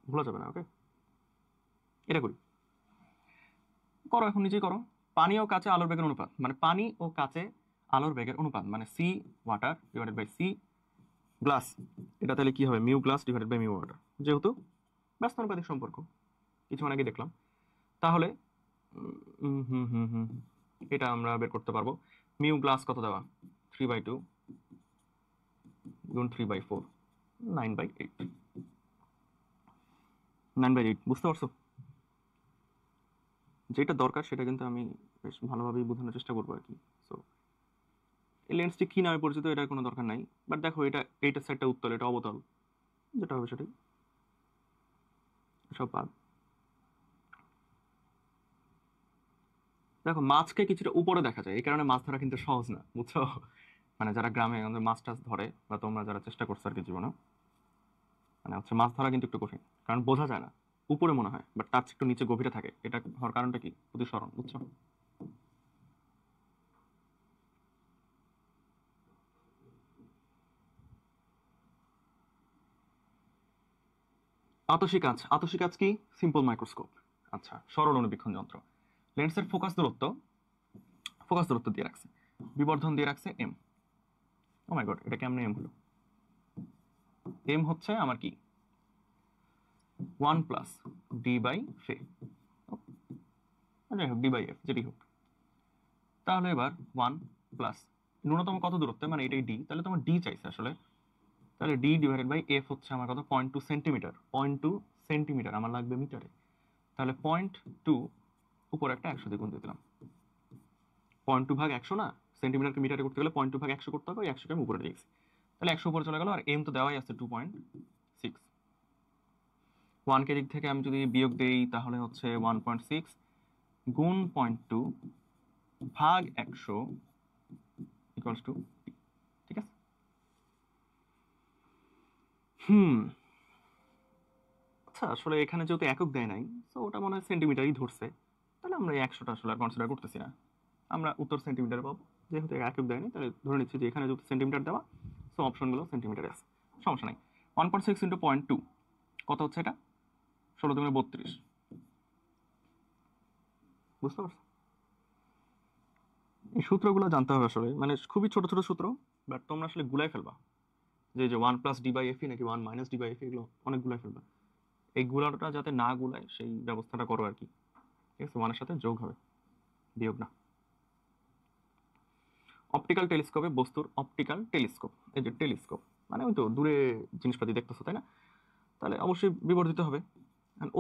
ভুলা যাবে না, ওকে? এটা করি, করো এখন নিজেই করো। পানি ও কাচে আলোর বেগের অনুপাত, মানে পানি ও কাচে আলোর বেগের অনুপাত, মানে C water divided by C glass, এটা তাহলে কি হবে? Mu glass divided by mu water, যেহেতু ব্যস্তানুপাতিক সম্পর্ক কিছুক্ষণ আগে দেখলাম। তাহলে এটা আমরা বের করতে পারবো। মিউ গ্লাস কত দেওয়া? 3/2 গুণ 3/4, 9/8, 9/8। বুঝতে পারছো? যেটা দরকার সেটা কিন্তু আমি বেশ ভালোভাবেই বোঝানোর চেষ্টা করবো আর কি। সো এই লেন্সটি কি নামে পরিচিত এটার কোনো দরকার নাই, বাট দেখো এইটা সাইডটা উত্তল, এটা অবতল, যেটা হবে সেটাই, সব বাদ। দেখো মাছকে কিছুটা উপরে দেখা যায়, এই কারণে মাছ ধরা কিন্তু সহজ না, বুঝছো? মানে যারা গ্রামে আমাদের মাছ টাছ ধরে, বা তোমরা যারা চেষ্টা করছো আর কি জীবনে, মানে হচ্ছে মাছ ধরা কিন্তু একটু কঠিন, কারণ বোঝা যায় না, উপরে মনে হয় বাট তার চেয়ে একটু নিচে গভীরে থাকে। এটা হওয়ার কারণটা কি? প্রতিসরণ, বুঝছো? আতসী কাঁচ, আতসী কাঁচ কি? Simple microscope. আচ্ছা, সরল অনুবীক্ষণ যন্ত্র। লেন্সের ফোকাস দূরত্ব দিয়ে রাখছে, বিবর্ধন দিয়ে রাখছে এম। ও মাই গড, এটা কেমনে এম হলো? এম হচ্ছে আমার কি? 1 + d/φ। যাই হোক ডি বাই এফ যেটি হোক। তাহলে এবার 1 প্লাস ন্যূনতম কত দূরত্বে, মানে এটাই ডি, তাহলে তোমার ডি চাইছে আসলে, তাহলে ডি ডিভাইডেড বাই এফ হচ্ছে আমার কত 0.2 সেন্টিমিটার, 0.2 সেন্টিমিটার আমার লাগবে মিটারে, তাহলে 0.2 উপর একটা 100 দিয়ে গুণ দিয়ে দিলাম। 0.2 ভাগ 100 না, সেন্টিমিটারকে মিটারে করতে গেলে 0.2 ভাগ 100 করতে হবে, ওই 100কে আমি উপরে দিয়েছি, তাহলে 100 উপরে চলে গেল, আর এম তো দেওয়াই আছে 2.6। 1 কে দিক থেকে আমি যদি বিয়োগ দেই তাহলে হচ্ছে 1.6 গুণ 0.2 ভাগ 100 ইকুয়ালস টু, ঠিক আছে। আচ্ছা আসলে এখানে যেহেতু একক দেয় নাই, তো ওটা মনে হয় সেন্টিমিটারই ধরছে, তাহলে আমরা এই 100টা আসলে আর কনসিডার করতেছি না, আমরা উত্তর সেন্টিমিটার পাবো, যেহেতু একক দেয়নি তাহলে ধরে নিচ্ছি যে এখানে যেহেতু সেন্টিমিটার দেওয়া, সো অপশনগুলো সেন্টিমিটারে আছে, সমস্যা নাই। 1.6 ইন্টু 0.2 কত হচ্ছে এটা, 16×32, বুঝতে পারছো? এই সূত্রগুলো জানতে হবে আসলে, মানে খুবই ছোট ছোট সূত্র, বাট তোমরা আসলে গুলাই ফেলবা, যে 1 প্লাস ডি বাই এফ নাকি 1 মাইনাস ডি বাই এফ, এগুলো অনেক গুলাই ফেলবা, এই গুলাটা যাতে না গুলায় সেই ব্যবস্থাটা করো আর কি, ঠিক আছে, ওয়ানের সাথে যোগ হবে, বিয়োগ না। অপটিক্যাল টেলিস্কোপে বস্তুর, অপটিক্যাল টেলিস্কোপ, এই যে টেলিস্কোপ মানে ওই তো দূরে জিনিসপাতি দেখতেছো তাই না, তাহলে অবশ্যই বিবর্ধিত হবে।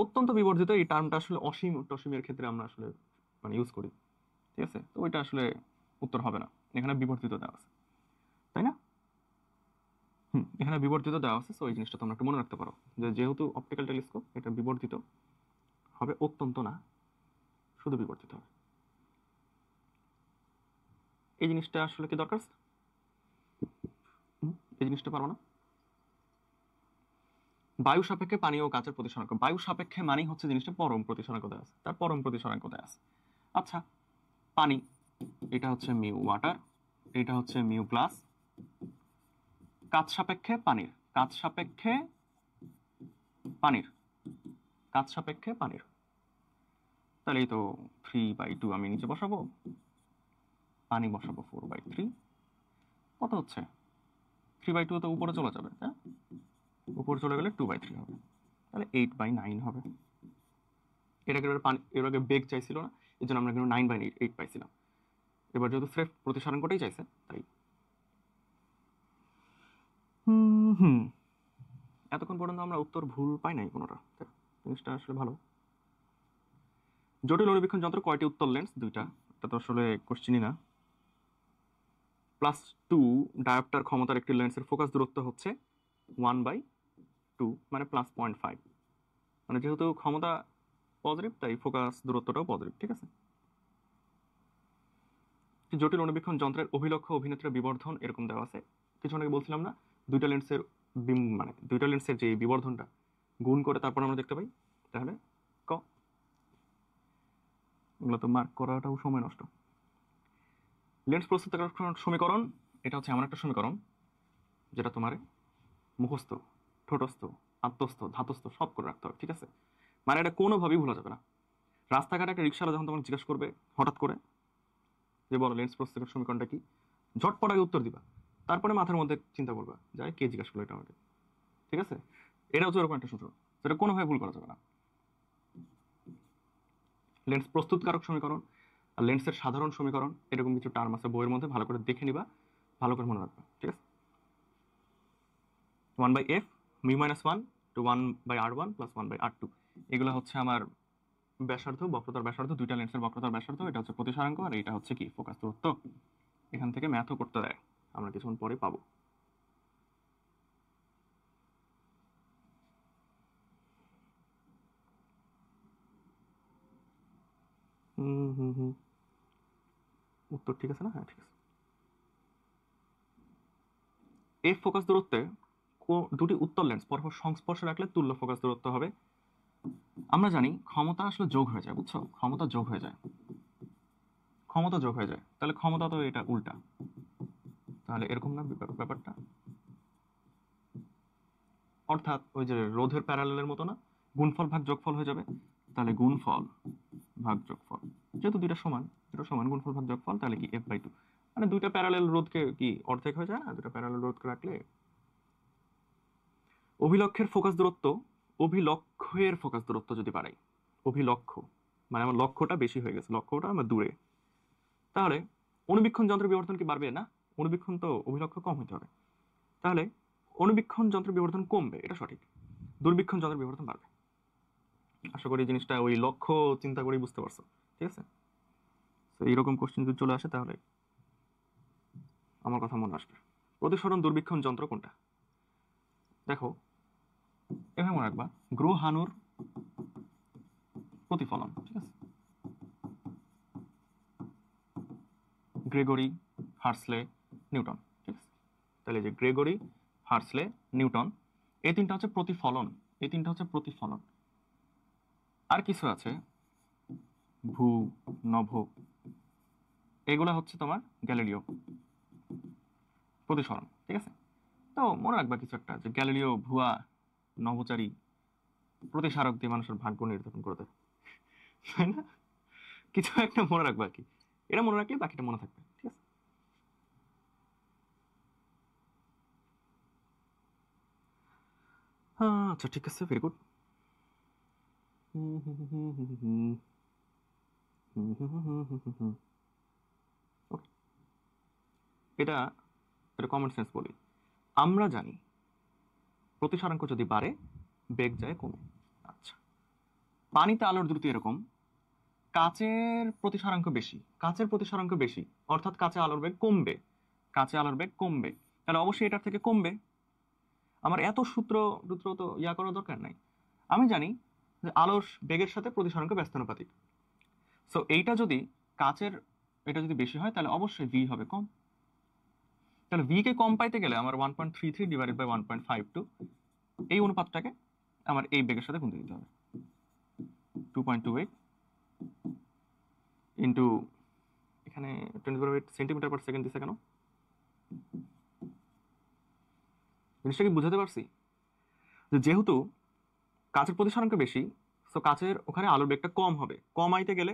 অত্যন্ত বিবর্ধিত এই টার্মটা আসলে অসীম টসীমের ক্ষেত্রে আমরা আসলে মানে ইউজ করি, ঠিক আছে, তো ওইটা আসলে উত্তর হবে না, এখানে বিবর্ধিত দেওয়া আছে, তাই না? এখানে বিবর্ধিত দেওয়া আছে, সো এই জিনিসটা তোমরা একটু মনে রাখতে পারো, যে যেহেতু অপটিক্যাল টেলিস্কোপ এটা বিবর্ধিত হবে, অত্যন্ত না, শুধু বিবর্ধিত হবে। এই জিনিসটা আসলে কি দরকার, এই জিনিসটা পারবো না। বায়ু সাপেক্ষে পানি ও কাচের প্রতিসরাঙ্ক, বায়ু সাপেক্ষে মানি হচ্ছে জিনিসটা পরম প্রতিসরাঙ্ক দেওয়া আছে, তার পরম প্রতিসরাঙ্ক দেওয়া আছে। আচ্ছা পানি, এটা হচ্ছে মিউ ওয়াটার, এটা হচ্ছে মিউ প্লাস, কাচ সাপেক্ষে পানির, কাচ সাপেক্ষে পানির, কাচ সাপেক্ষে পানির, তাহলে এই তো 3/2 আমি নিচে বসাবো, পানি বসাবো 4/3, কত হচ্ছে 3/2 তো উপরে চলে যাবে, হ্যাঁ উপরে চলে গেলে 2/3 হবে, তাহলে 8/9 হবে। এটাকে এবার পানি, এর আগে বেগ চাইছিল না, এই জন্য আমরা কিন্তু 9/8 পাইছিলাম, এবার যেহেতু স্রেফ প্রতিসরাঙ্কটাই চাইছে তাই। হুম এতক্ষণ পর্যন্ত আমরা উত্তর ভুল পাই নাই কোনোটা, জিনিসটা আসলে ভালো। জটিল অণুবীক্ষণ যন্ত্র কয়টি উত্তল লেন্স, দুইটা, এটা তো আসলে কোশ্চেনই না। +2 ডায়োপ্টার ক্ষমতার একটি লেন্সের ফোকাস দূরত্ব হচ্ছে 1/2 মানে +0.5, মানে যেহেতু ক্ষমতা পজিটিভ তাই ফোকাস দূরত্বটাও পজিটিভ, ঠিক আছে। জটিল অণুবীক্ষণ যন্ত্রের অভিলক্ষ্য অভিনেত্রীর বিবর্ধন এরকম দেওয়া আছে, কিছু আগে বলছিলাম না, দুইটা লেন্সের মানে দুইটা লেন্সের যে বিবর্ধনটা গুণ করে তারপর আমরা দেখতে পাই, তাহলে ক, এগুলো তো মার্ক করাটাও সময় নষ্ট। লেন্স প্রস্তুতকরণ সমীকরণ, এটা হচ্ছে এমন একটা সমীকরণ যেটা তোমার মুখস্থ, ঠোঁটস্থ, আত্মস্থ, ধাতস্থ সব করে রাখতে হবে, ঠিক আছে, মানে এটা কোনোভাবেই ভোলা যাবে না। রাস্তাঘাটে একটা রিক্সাওয়ালা যখন তোমাকে জিজ্ঞেস করবে হঠাৎ করে যে বলো লেন্স প্রস্তুতকরণ সমীকরণটা কি, ঝটপট আগে উত্তর দিবা, তারপরে মাথার মধ্যে চিন্তা করবা যে কে জিজ্ঞাসা করলো এটা আমাকে, ঠিক আছে, এটা হচ্ছে এরকম একটা সূত্র, যেটা কোনোভাবে ভুল করা যাবে না। লেন্স প্রস্তুতকারক সমীকরণ আর লেন্সের সাধারণ সমীকরণ, এরকম কিছু টার্ম আছে বইয়ের মধ্যে, ভালো করে দেখে নিবা, ভালো করে মনে রাখবা, ঠিক আছে। 1/f μ-1 to 1/r1 + 1/r2, এগুলো হচ্ছে আমার ব্যাসার্ধ, বক্রতার ব্যাসার্ধ, দুইটা লেন্সের বক্রতার ব্যাসার্ধ, এটা হচ্ছে প্রতিসরাঙ্ক, আর এটা হচ্ছে কি ফোকাস দূরত্ব। এখান থেকে ম্যাথও করতে দেয়, আমরা কিছুক্ষণ পরে পাবো। উত্তর ঠিক আছে না, হ্যাঁ ঠিক আছে। এফ ফোকাস দূরত্বে দুটি উত্তল লেন্স পরপর সংস্পর্শে রাখলে তুল্য ফোকাস দূরত্ব হবে। আমরা জানি ক্ষমতা আসলে যোগ হয়ে যায়, বুঝছো, ক্ষমতা যোগ হয়ে যায়, ক্ষমতা যোগ হয়ে যায়, তাহলে ক্ষমতা তো এটা উল্টা, তাহলে এরকম না ব্যাপারটা, অর্থাৎ ওই যে রোধের প্যারালেলের মতো না, গুণফল ভাগ যোগফল হয়ে যাবে, তাহলে গুণফল ভাগ যোগফল, যেহেতু দুইটা সমান, দুটো সমান, গুণফল ভাগ যোগফল, তাহলে কি f/2, মানে দুইটা প্যারালেল রোধকে কি অর্ধেক হয়ে যায় না, দুটো প্যারালেল রোধকে রাখলে। অভিলক্ষের ফোকাস দূরত্ব, অভিলক্ষের ফোকাস দূরত্ব যদি বাড়াই, অভিলক্ষ্য মানে আমার লক্ষ্যটা বেশি হয়ে গেছে, লক্ষ্যটা আমার দূরে। তাহলে অণুবীক্ষণ যন্ত্রের বিবর্ধন কি বাড়বে? না, অণুবীক্ষণ তো অভিলক্ষ্য কম হতে হবে। তাহলে অণুবীক্ষণ যন্ত্রের বিবর্ধন কমবে, এটা সঠিক। দূরবীক্ষণ যন্ত্রের বিবর্ধন বাড়বে। আশা করি জিনিসটা ওই লক্ষ্য চিন্তা করে বুঝতে পারছো। ঠিক আছে, তো এইরকম কোশ্চেন যদি চলে আসে তাহলে আমার কথা মনে আসবে। প্রতিসরণ দূরবীক্ষণ যন্ত্র কোনটা? দেখো, এভাবে মনে রাখবা, গ্রহাণুর প্রতিফলন। ঠিক আছে, গ্রেগরি, হার্সলে, নিউটন। ঠিক আছে, তাহলে যে গ্রেগরি, হার্সলে, নিউটন, এই তিনটা হচ্ছে প্রতিফলন। এই তিনটা হচ্ছে প্রতিফলন। আর কিছু আছে ভূ, নভ, এগুলা হচ্ছে তোমার গ্যালিলিও প্রতিসরণ। ঠিক আছে, তো মনে রাখবা কিছু একটা, যে গ্যালিলিও ভুয়া নভোচারী প্রতিসারক দিয়ে মানুষের ভাগ্য নির্ধারণ করে দেয়, তাই না? কিছু একটা মনে রাখবা কি, এটা মনে রাখলে বাকিটা মনে থাকবে। ঠিক আছে, আচ্ছা ঠিক আছে, ভেরি গুড। এটা এটা কমন সেন্স বলি। আমরা জানি প্রতিসরাঙ্ক যদি বাড়ে বেগ যায় কমে। আচ্ছা, পানিতে আলোর দ্রুতি এরকম, কাচের প্রতিসরাঙ্ক বেশি, কাচের প্রতিসরাঙ্ক বেশি, অর্থাৎ কাঁচে আলোর বেগ কমবে, কাঁচে আলোর বেগ কমবে, তাহলে অবশ্যই এটার থেকে কমবে। আমার এত সূত্র টুত্র তো ইয়া করার দরকার নাই। আমি জানি যে আলোর বেগের সাথে প্রতিসরাঙ্ক ব্যস্তানুপাতিক। সো এইটা যদি কাচের, এটা যদি বেশি হয় তাহলে অবশ্যই ভি হবে কম। তাহলে ভি কে কম পাইতে গেলে আমার 1.33 ডিভাইডেড বাই 1.52, এই অনুপাতটাকে আমার এই বেগের সাথে গুণ দিতে হবে। 2.28 ইন্টু, এখানে 10 সেন্টিমিটার পার সেকেন্ড দিছে কেন? জিনিসটা কি বুঝাতে পারছি? যে যেহেতু কাচের প্রতিসরাঙ্ক বেশি, সো কাচের ওখানে আলোর বেগটা কম হবে। কম আইতে গেলে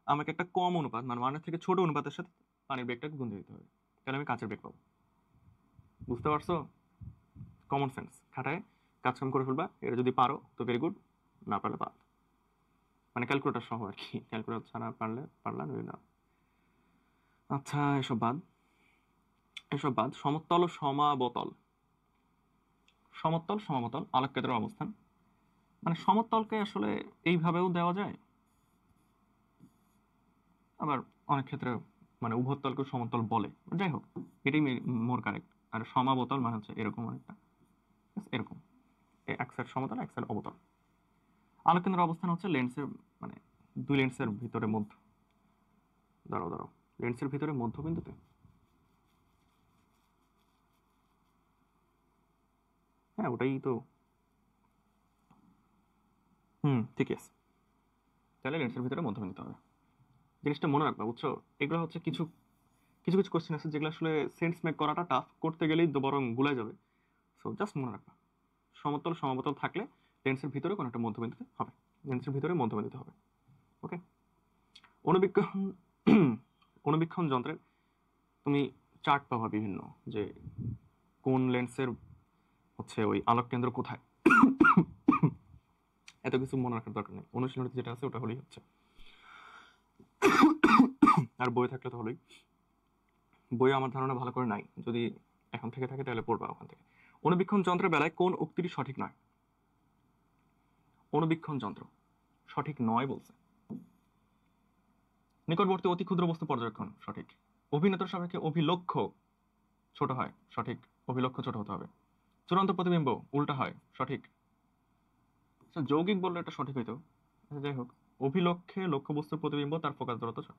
আমাকে একটা কম অনুপাত, মানে ওয়ানের থেকে ছোট অনুপাতের সাথে পানির বেগটাকে গুণ দিতে হবে, তাহলে আমি কাচের বেগ পাবো। বুঝতে পারছো? কমন সেন্স খাটায় কাজ কাম করে ফেলবা। এটা যদি পারো তো ভেরি গুড, না পারলে বাদ, মানে ক্যালকুলেটার সহ আর কি, ক্যালকুলেটার ছাড়া পারলে পারলাম না। আচ্ছা, এসব বাদ, এসব বাদ। সমতল ও সমাবতল, সমতল সমাবতল আলোক কেন্দ্রের অবস্থান, মানে সমতলকে আসলে এইভাবেও দেওয়া যায়, আবার অনেক ক্ষেত্রে মানে উভয়তলকে সমতল বলে। যাই হোক, এটাই মোর কারেক্ট। আর সমাবতল মানে হচ্ছে এরকম অনেকটা, এরকম এক সাইড সমতল এক সাইড অবতল। আলোক কেন্দ্রের অবস্থান হচ্ছে লেন্সের, মানে দুই লেন্সের ভিতরে মধ্য, দাঁড়াও দাঁড়াও, লেন্সের ভিতরে মধ্যবিন্দুতে। হ্যাঁ ওটাই তো, ঠিকই আছে। তাহলে লেন্সের ভিতরে মধ্যবিন্দুতে হবে। জিনিসটা মনে রাখবা, বুঝছো? এগুলো হচ্ছে কিছু কিছু কিছু কোশ্চেন আছে যেগুলো আসলে সেন্স মেক করাটা টাফ, করতে গেলেই তো বরং গুলাই যাবে। সো জাস্ট মনে রাখবা, সমতল সমাবতল থাকলে লেন্সের ভিতরে কোনো একটা মধ্যবিন্দুতে হবে, লেন্সের ভিতরে মধ্যবিন্দুতে হবে। ওকে, অণুবীক্ষণ অণুবীক্ষণ যন্ত্রের তুমি চার্ট পাবা বিভিন্ন, যে কোন লেন্সের হচ্ছে ওই আলোক কেন্দ্র কোথায়। এত কিছু মনে রাখার দরকার নেই, অনুশীলনীতে যেটা আছে ওটা হলেই হচ্ছে। আর বই থাকলে তো হলোই। বই আমার ধারণা ভালো করে নাই, যদি এখন থেকে থাকে তাহলে পড়বা ওখান থেকে। অণুবীক্ষণ যন্ত্রের বেলায় কোন উক্তিটি সঠিক নয়? অণুবীক্ষণ যন্ত্র সঠিক নয় বলছে। নিকটবর্তী অতি ক্ষুদ্র বস্তু পর্যবেক্ষণ সঠিক। অভিনেতার সাপেক্ষে অভিলক্ষ্য ছোট হয় সঠিক, অভিলক্ষ্য ছোট হতে হবে। চূড়ান্ত প্রতিবিম্ব উল্টা হয় সঠিক। আচ্ছা, যৌগিক বললে এটা সঠিক হইতো। আচ্ছা, যাই হোক, অভিলক্ষে লক্ষ্যবস্তুর প্রতিবিম্ব তার ফোকাস দূরত্ব।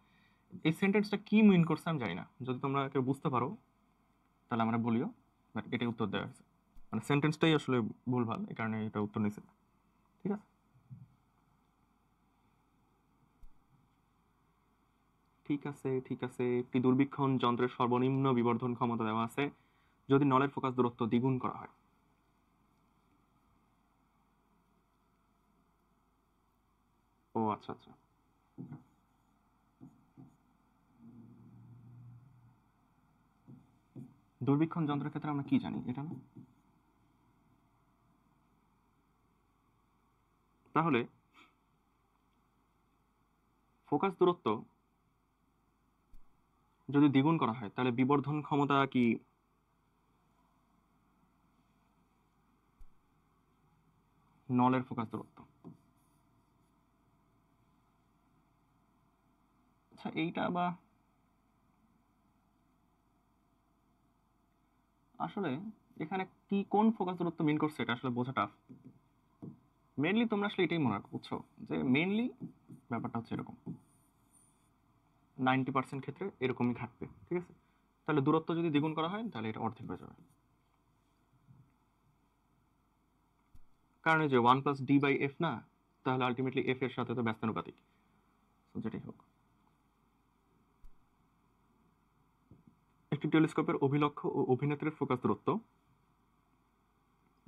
এই সেন্টেন্সটা কি মিন করছে আমি জানি না, যদি তোমরা কেউ বুঝতে পারো তাহলে আমরা বলিও, বাট এটাই উত্তর দেওয়া হয়েছে। মানে সেন্টেন্সটাই আসলে ভুলভাল, এই কারণে এটা উত্তর নিছে। ঠিক আছে, ঠিক আছে, ঠিক আছে। একটি দূরবীক্ষণ যন্ত্রের সর্বনিম্ন বিবর্ধন ক্ষমতা দেওয়া আছে যদি নলের ফোকাস দূরত্ব দ্বিগুণ করা হয়। ও আচ্ছা আচ্ছা, দূরবীক্ষণ যন্ত্রের ক্ষেত্রে আমরা কি জানি এটা না? তাহলে ফোকাস দূরত্ব যদি দ্বিগুণ করা হয় তাহলে বিবর্ধন ক্ষমতা কি নলের ফোকাস দূরত্ব। আচ্ছা এইটা বা আসলে এখানে কি কোন ফোকাস দূরত্ব মিন করছে এটা আসলে বোঝা টাফ। মেইনলি তোমরা আসলে এটাই মনে রাখো, বুঝছো, যে মেইনলি ব্যাপারটা হচ্ছে এরকম 90% ক্ষেত্রে এরকমই থাকবে, ঠিক আছে। তাহলে দূরত্ব যদি দ্বিগুণ করা হয় তাহলে এটা অর্ধেক হয়ে যাবে, কারণ এই যে 1+d/f না, তাহলে আলটিমেটলি এফ এর সাথে তো ব্যস্তানুপাতিক, যেটাই হোক। একটি টেলিস্কোপের অভিলক্ষ্য ও অভিনেত্রীর ফোকাস দূরত্ব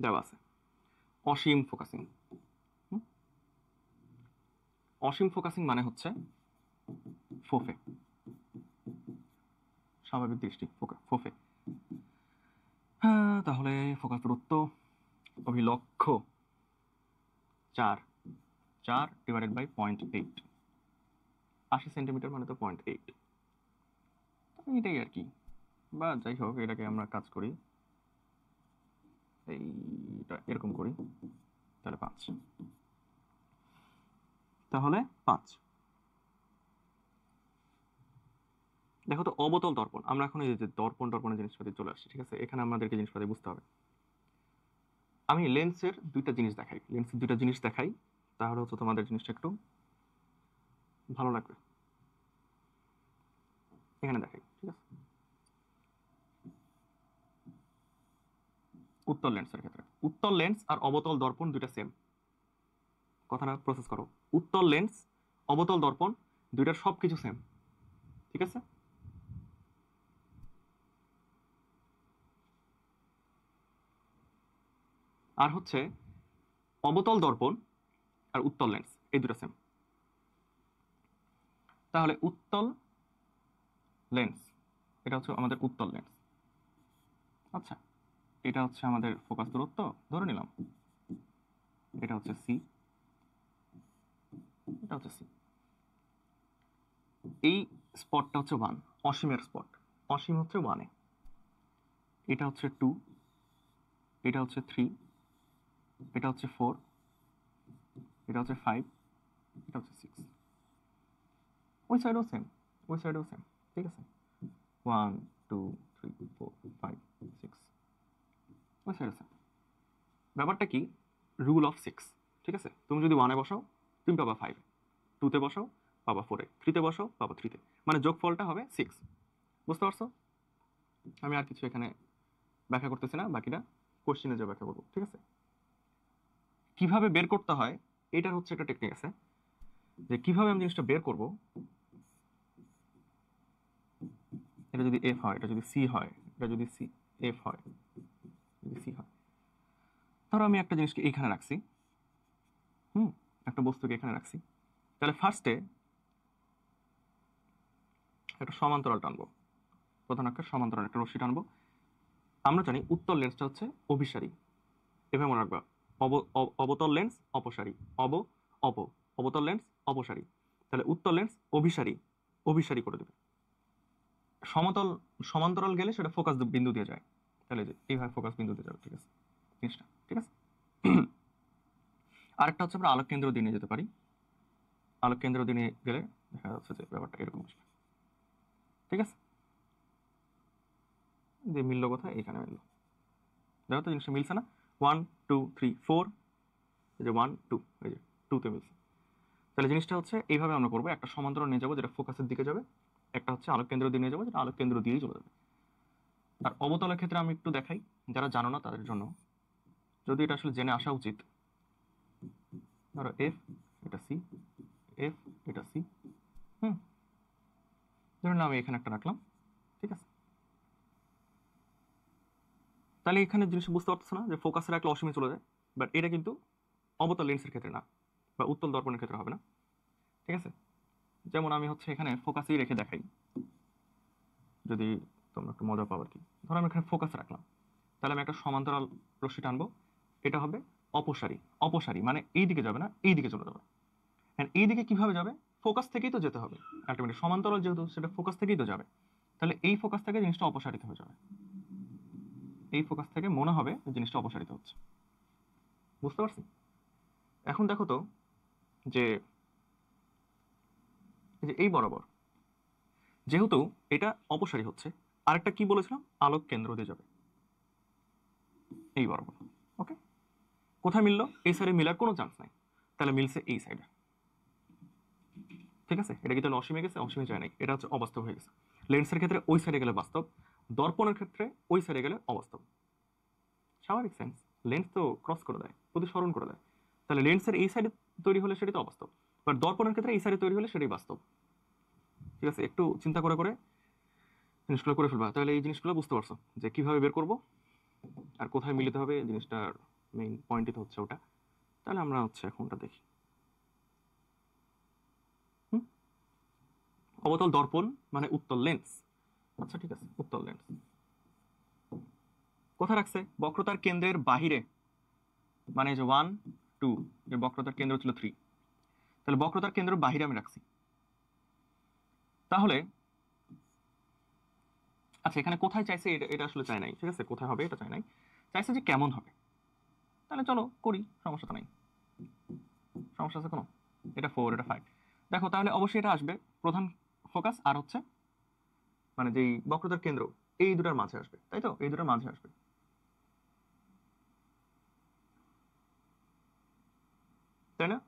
দেওয়া আছে। অসীম ফোকাসিং। অসীম ফোকাসিং মানে হচ্ছে ফোফে, স্বাভাবিক দৃষ্টি ফোফে। হ্যাঁ, তাহলে ফোকাস দূরত্ব অভিলক্ষ্য 4/0.8, 80 সেন্টিমিটার মানে তো 0.8, এইটাই আর কি। বা যাই হোক, এটাকে আমরা কাজ করি এইটা এরকম করি, তাহলে 5, তাহলে 5। দেখো তো অবতল দর্পণ, আমরা এখন এই যে দর্পণের জিনিসপাতি চলে আসছি, ঠিক আছে। এখানে আমাদেরকে জিনিসপাতি বুঝতে হবে। আমি লেন্সের দুইটা জিনিস দেখাই, তাহলে হচ্ছে তোমাদের জিনিসটা একটু ভালো লাগবে। এখানে দেখাই, ঠিক আছে। উত্তল লেন্সের ক্ষেত্রে উত্তল লেন্স আর অবতল দর্পণ দুইটা সেম। কথাটা প্রসেস করো। উত্তল লেন্স, অবতল দর্পণ দুইটার সবকিছু সেম, ঠিক আছে। আর হচ্ছে অবতল দর্পণ আর উত্তল লেন্স এই দুটো সেম। তাহলে উত্তল লেন্স, এটা হচ্ছে আমাদের উত্তল লেন্স। আচ্ছা, এটা হচ্ছে আমাদের ফোকাস দূরত্ব ধরে নিলাম, এটা হচ্ছে সি, এটা হচ্ছে সি। এই স্পটটা হচ্ছে 1, অসীমের স্পট। অসীম হচ্ছে 1-এ, এটা হচ্ছে 2, এটা হচ্ছে 3, এটা হচ্ছে 4, এটা হচ্ছে 5, এটা হচ্ছে 6। ওই সাইডও সেম, ওই সাইডও সেম, ঠিক আছে। 1 2 3 4 5 6, ওই সাইডও সেম। ব্যাপারটা কি, রুল অফ 6, ঠিক আছে। তুমি যদি 1-এ বসাও তুমি পাবা 5, 2-তে বসাও পাবা 4-এ, 3-তে বসাও পাবা 3-তে, মানে যোগফলটা হবে 6। বুঝতে পারছো? আমি আর কিছু এখানে ব্যাখ্যা করতেছি না, বাকিটা কোশ্চেনে যে ব্যাখ্যা করবো, ঠিক আছে। কিভাবে বের করতে হয় এটার হচ্ছে একটা টেকনিক আছে, যে কিভাবে আমি জিনিসটা বের করব। এটা যদি এফ হয়, এটা যদি সি হয়, এটা যদি সি এফ হয়, যদি সি হয়, ধরো আমি একটা জিনিসকে এইখানে রাখছি, একটা বস্তুকে এখানে রাখছি, তাহলে ফার্স্টে একটা সমান্তরাল টানবো, প্রধান অক্ষের সমান্তরাল একটা রশ্মি টানবো। আমরা জানি উত্তল লেন্সটা হচ্ছে অভিসারী, এভাবে মনে রাখবা। অবতল লেন্স অপসারী, অবতল লেন্স অপসারী, তাহলে উত্তল লেন্স অভিসারী, অভিসারী করে দেবে। সমান্তরাল গেলে সেটা ফোকাস বিন্দু দিয়ে যায়, তাহলে যে এইভাবে ফোকাস বিন্দু দিয়ে যাবে, ঠিক আছে জিনিসটা, ঠিক আছে। আরেকটা হচ্ছে আমরা আলোক কেন্দ্র দিয়ে নিয়ে যেতে পারি। আলোক কেন্দ্র দিয়ে নিয়ে গেলে দেখা যাচ্ছে যে ব্যাপারটা এরকম আসবে, ঠিক আছে। যে মিললো কোথায়, এখানে মিললো, দেখো তো জিনিসটা মিলছে না। 1 2 3 4, এই যে 1 2, এই যে 2-তে মিলছে। তাহলে জিনিসটা হচ্ছে এইভাবে আমরা করবো, একটা সমান্তরাল নিয়ে যাবো যেটা ফোকাসের দিকে যাবে, একটা হচ্ছে আলোক কেন্দ্র দিয়ে নিয়ে যাবো যেটা আলোক কেন্দ্র দিয়েই চলে যাবে। আর অবতলের ক্ষেত্রে আমি একটু দেখাই যারা জানো না তাদের জন্য, যদি এটা আসলে জেনে আসা উচিত। ধরো এফ, এটা সি, এফ, এটা সি, ধরুন আমি এখানে একটা রাখলাম, ঠিক আছে। তাহলে এখানে জিনিস বুঝতে পারছো না যে ফোকাসে রাখলে অসীমে চলে যায়, বাট এটা কিন্তু অবতল লেন্সের ক্ষেত্রে না, বা উত্তল দর্পণের ক্ষেত্রে হবে না, ঠিক আছে। যেমন আমি হচ্ছে এখানে ফোকাসেই রেখে দেখাই, যদি তোমরা একটু মজা পাও আর কি। ধরো আমি এখানে ফোকাস রাখলাম, তাহলে আমি একটা সমান্তরাল রশ্মি টানবো, এটা হবে অপসারী। অপসারী মানে এই দিকে যাবে না, এই দিকে চলে যাবে। এই দিকে কিভাবে যাবে, ফোকাস থেকেই তো যেতে হবে আলটিমেটলি, সমান্তরাল যেহেতু সেটা ফোকাস থেকেই তো যাবে, তাহলে এই ফোকাস থেকে জিনিসটা অপসারিত হয়ে যাবে, এই ফোকাস থেকে মনে হবে জিনিসটা অপসারিত হচ্ছে। বুঝতে পারছি? এখন দেখো তো যে এই বরাবর যেহেতু এটা অপসারী হচ্ছে, আরেকটা কি বলেছিলাম, আলোক কেন্দ্র দিয়ে যাবে এই বরাবর। ওকে, কোথায় মিললো? এই সাইডে মিলার কোনো চান্স নাই, তাহলে মিলছে এই সাইডে। ঠিক আছে, এটা কি তাহলে অসীমে গেছে? অসীমে যায় নাই, এটা হচ্ছে অবাস্তব হয়ে গেছে। লেন্সের ক্ষেত্রে ওই সাইডে গেলে বাস্তব, দর্পণের ক্ষেত্রে ওই সাইডে গেলে অবাস্তব। স্বাভাবিক সেন্স, লেন্স তো ক্রস করে দেয়, প্রতিসরণ করে দেয়, তাহলে লেন্সের এই সাইডে তৈরি হলে সেটাই তো অবাস্তব, বাট দর্পণের ক্ষেত্রে এই সাইডে তৈরি হলে সেটাই বাস্তব। ঠিক আছে, একটু চিন্তা করে করে জিনিসগুলো করে ফেলবা, তাহলে এই জিনিসগুলো বুঝতে পারছো যে কিভাবে বের করব আর কোথায় মিলিতে হবে, জিনিসটার মেইন পয়েন্টই তো হচ্ছে ওটা। তাহলে আমরা হচ্ছে এখন ওটা দেখি। অবতল দর্পণ মানে উত্তল লেন্স। আচ্ছা ঠিক আছে, উত্তল লেন্স কোথায় রাখছে? বক্রতার কেন্দ্রের বাহিরে, মানে যে 1 2, এর বক্রতার কেন্দ্র ছিল 3, তাহলে বক্রতার কেন্দ্রের বাহিরে আমি রাখছি। তাহলে আচ্ছা, এখানে কোথায় চাইছে এটা, এটা আসলে চাই নাই। ঠিক আছে, কোথায় হবে এটা চাই নাই, চাইছে যে কেমন হবে। তাহলে চলো করি, সমস্যা তো নাই। সমস্যা আছে কোনো? এটা 4, এটা 5। দেখো তাহলে অবশ্যই এটা আসবে প্রধান ফোকাস আর হচ্ছে মানে যেই বক্রতার কেন্দ্র, এই দুটার মাঝে আসবে, তাই তো? এই দুটার মাঝে আসবে, তাই না?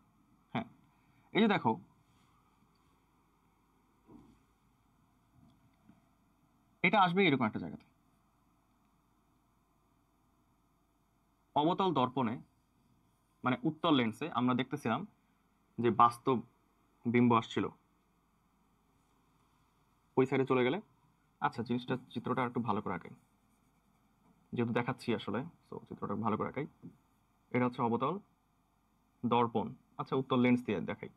হ্যাঁ, এই যে দেখো এটা আসবে এরকম একটা জায়গাতে। অবতল দর্পণে মানে উত্তল লেন্সে আমরা দেখতেছিলাম যে বাস্তব বিম্ব আসছিল ওই সাইডে চলে গেলে। আচ্ছা, জিনিসটা চিত্রটা একটু ভালো করে আঁকাই, যেহেতু দেখাচ্ছি আসলে, তো চিত্রটা ভালো করে আঁকাই। এটা হচ্ছে অবতল দর্পণ। আচ্ছা, উত্তল লেন্স দিয়ে দেখাই,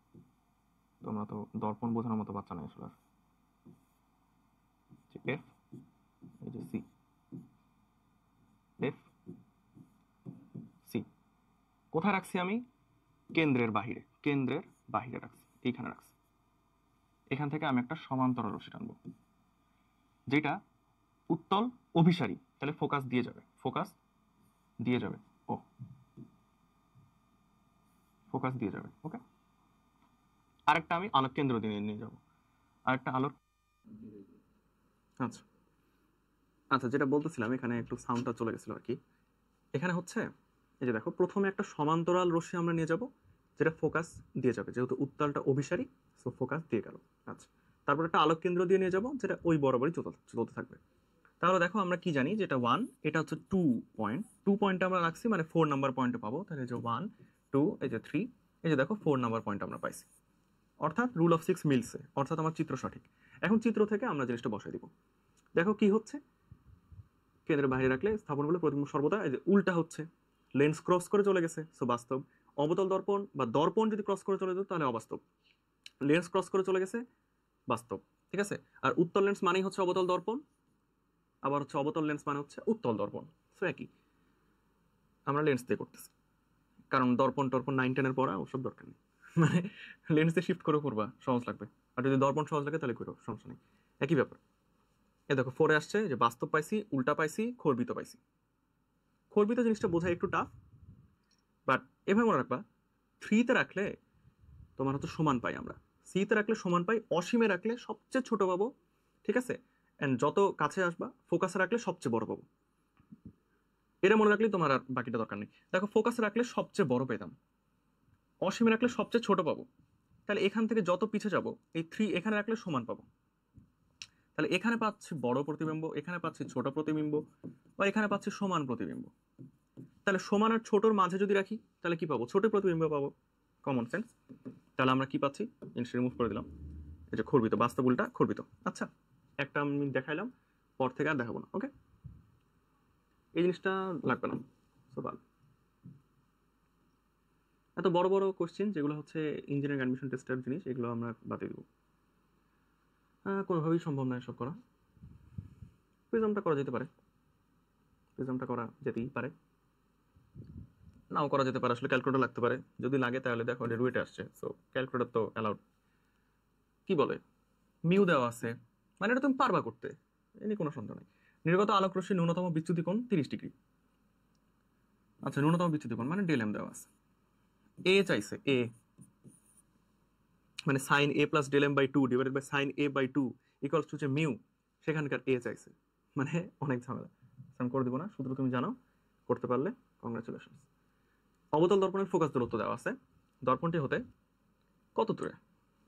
তোমরা তো দর্পণ বোঝানোর মতো বাচ্চা নাই আসলে। এফ, এই যে সি, এফ সি কোথায় রাখছি আমি? কেন্দ্রের বাহিরে, কেন্দ্রের বাহিরে রাখছি, এইখানে রাখছি। এখান থেকে আমি একটা সমান্তরাল রশ্মি টানবো যেটা উত্তল অভিসারী, তাহলে ফোকাস দিয়ে যাবে, ফোকাস দিয়ে যাবে, ও ফোকাস দিয়ে যাবে। ওকে, আরেকটা আমি আলোক কেন্দ্র দিয়ে নিয়ে যাবো, আরেকটা আলোক। আচ্ছা আচ্ছা, যেটা বলতেছিলাম, এখানে একটু সাউন্ডটা চলে গেছিল আর কি। এখানে হচ্ছে এই যে দেখো, প্রথমে একটা সমান্তরাল রশ্মি আমরা নিয়ে যাব যেটা ফোকাস দিয়ে যাবে, যেহেতু উত্তালটা অভিসারী, সো ফোকাস দিয়ে গেল। আচ্ছা, তারপর একটা আলোক কেন্দ্র দিয়ে নিয়ে যাব যেটা ওই বরাবরই চলতে থাকবে। তাহলে দেখো আমরা কি জানি, যেটা 1, এটা হচ্ছে 2 পয়েন্ট, 2 পয়েন্টে আমরা রাখছি মানে 4 নাম্বার পয়েন্টে পাবো। তাহলে যে 1 2, এই যে 3, এই যে দেখো 4 নাম্বার পয়েন্ট আমরা পাইছি, অর্থাৎ রুল অফ 6 মিলছে, অর্থাৎ আমার চিত্র সঠিক। এখন চিত্র থেকে আমরা জিনিসটা বসাই দিব। দেখো কি হচ্ছে, কেন্দ্রের বাইরে রাখলে স্থাপন করলে প্রতিবিম্ব সর্বদা এই যে উল্টা হচ্ছে, লেন্স ক্রস করে চলে গেছে, সো বাস্তব। অবতল দর্পণ বা দর্পণ যদি ক্রস করে চলে যেত তাহলে অবাস্তব, লেন্স ক্রস করে চলে গেছে, বাস্তব। ঠিক আছে, আর উত্তল লেন্স মানেই হচ্ছে অবতল দর্পণ, আবার হচ্ছে অবতল লেন্স মানে হচ্ছে উত্তল দর্পণ, সো একই। আমরা লেন্স দিয়ে করতেছি, কারণ দর্পণ টর্পণ 9 10-এর পড়া ওসব দরকার নেই, মানে লেন্স দিয়ে শিফট করে করবা, সহজ লাগবে। আর যদি দর্পণ সহজ লাগে তাহলে করো, সমস্যা নেই, একই ব্যাপার। এ দেখো 4-এ আসছে যে বাস্তব পাইছি, উল্টা পাইছি, খর্বিত পাইছি। খর্বিত জিনিসটা বোঝা একটু টাফ, বাট এভাবে মনে রাখবা, 3-তে রাখলে তোমার হচ্ছে সমান পাই আমরা, সিতে রাখলে সমান পাই, অসীমে রাখলে সবচেয়ে ছোট পাবো। ঠিক আছে, এন্ড যত কাছে আসবা ফোকাসে রাখলে সবচেয়ে বড় পাবো। এটা মনে রাখলেই তোমার আর বাকিটা দরকার নেই। দেখো ফোকাসে রাখলে সবচেয়ে বড় পেতাম, অসীমে রাখলে সবচেয়ে ছোট পাবো। তাহলে এখান থেকে যত পিছিয়ে যাব, এই 3 এখানে রাখলে সমান পাবো। তাহলে এখানে পাচ্ছি বড় প্রতিবিম্ব, এখানে পাচ্ছি ছোট প্রতিবিম্ব, বা এখানে পাচ্ছি সমান প্রতিবিম্ব। তাহলে সমান আর ছোটর মাঝে যদি রাখি তাহলে কি পাবো? ছোট প্রতিবিম্ব পাবো, কমন সেন্স। তাহলে আমরা কি পাচ্ছি? জিনিসটা রিমুভ করে দিলাম, এই যে খর্বিত, বাস্তব উল্টা খর্বিত। আচ্ছা, একটা আমি দেখাইলাম, পর থেকে আর দেখাবো না। ওকে, এই জিনিসটা লাগবে না। সো ভালো, এত বড় বড় কোশ্চেন যেগুলো হচ্ছে ইঞ্জিনিয়ারিং অ্যাডমিশন টেস্টের জিনিস, এগুলো আমরা বাদ দিব, কোনোভাবেই সম্ভব নয় সব করা। প্রিজমটা করা যেতে পারে, প্রিজমটা করা যেতেই পারে, নাও করা যেতে পারে, আসলে ক্যালকুলেটর লাগতে পারে। যদি লাগে তাহলে দেখো এটা রুয়েটে আসছে, সো ক্যালকুলেটর তো অ্যালাউড। কি বলে মিউ দেওয়া আছে, মানে এটা তুমি পারবা করতে, এ নিয়ে কোনো সন্দেহ নেই। নির্গত আলোক রশ্মির ন্যূনতম বিচ্যুতি কোণ 30 ডিগ্রি। আচ্ছা, ন্যূনতম বিচ্যুতি কোণ মানে ডেল এম দেওয়া আছে। এ চাইছে, এ মানে sine A plus del M by 2 divided by sine A by 2 equals to যে মিউ, সেখানকার এ চাইছে, মানে অনেক ঝামেলা। আমি করে দেবো না, সূত্র তুমি জানো, করতে পারলে কংগ্রাচুলেশন। অবতল দর্পণের ফোকাস দূরত্ব দেওয়া আছে, দর্পণটি হতে কত দূরে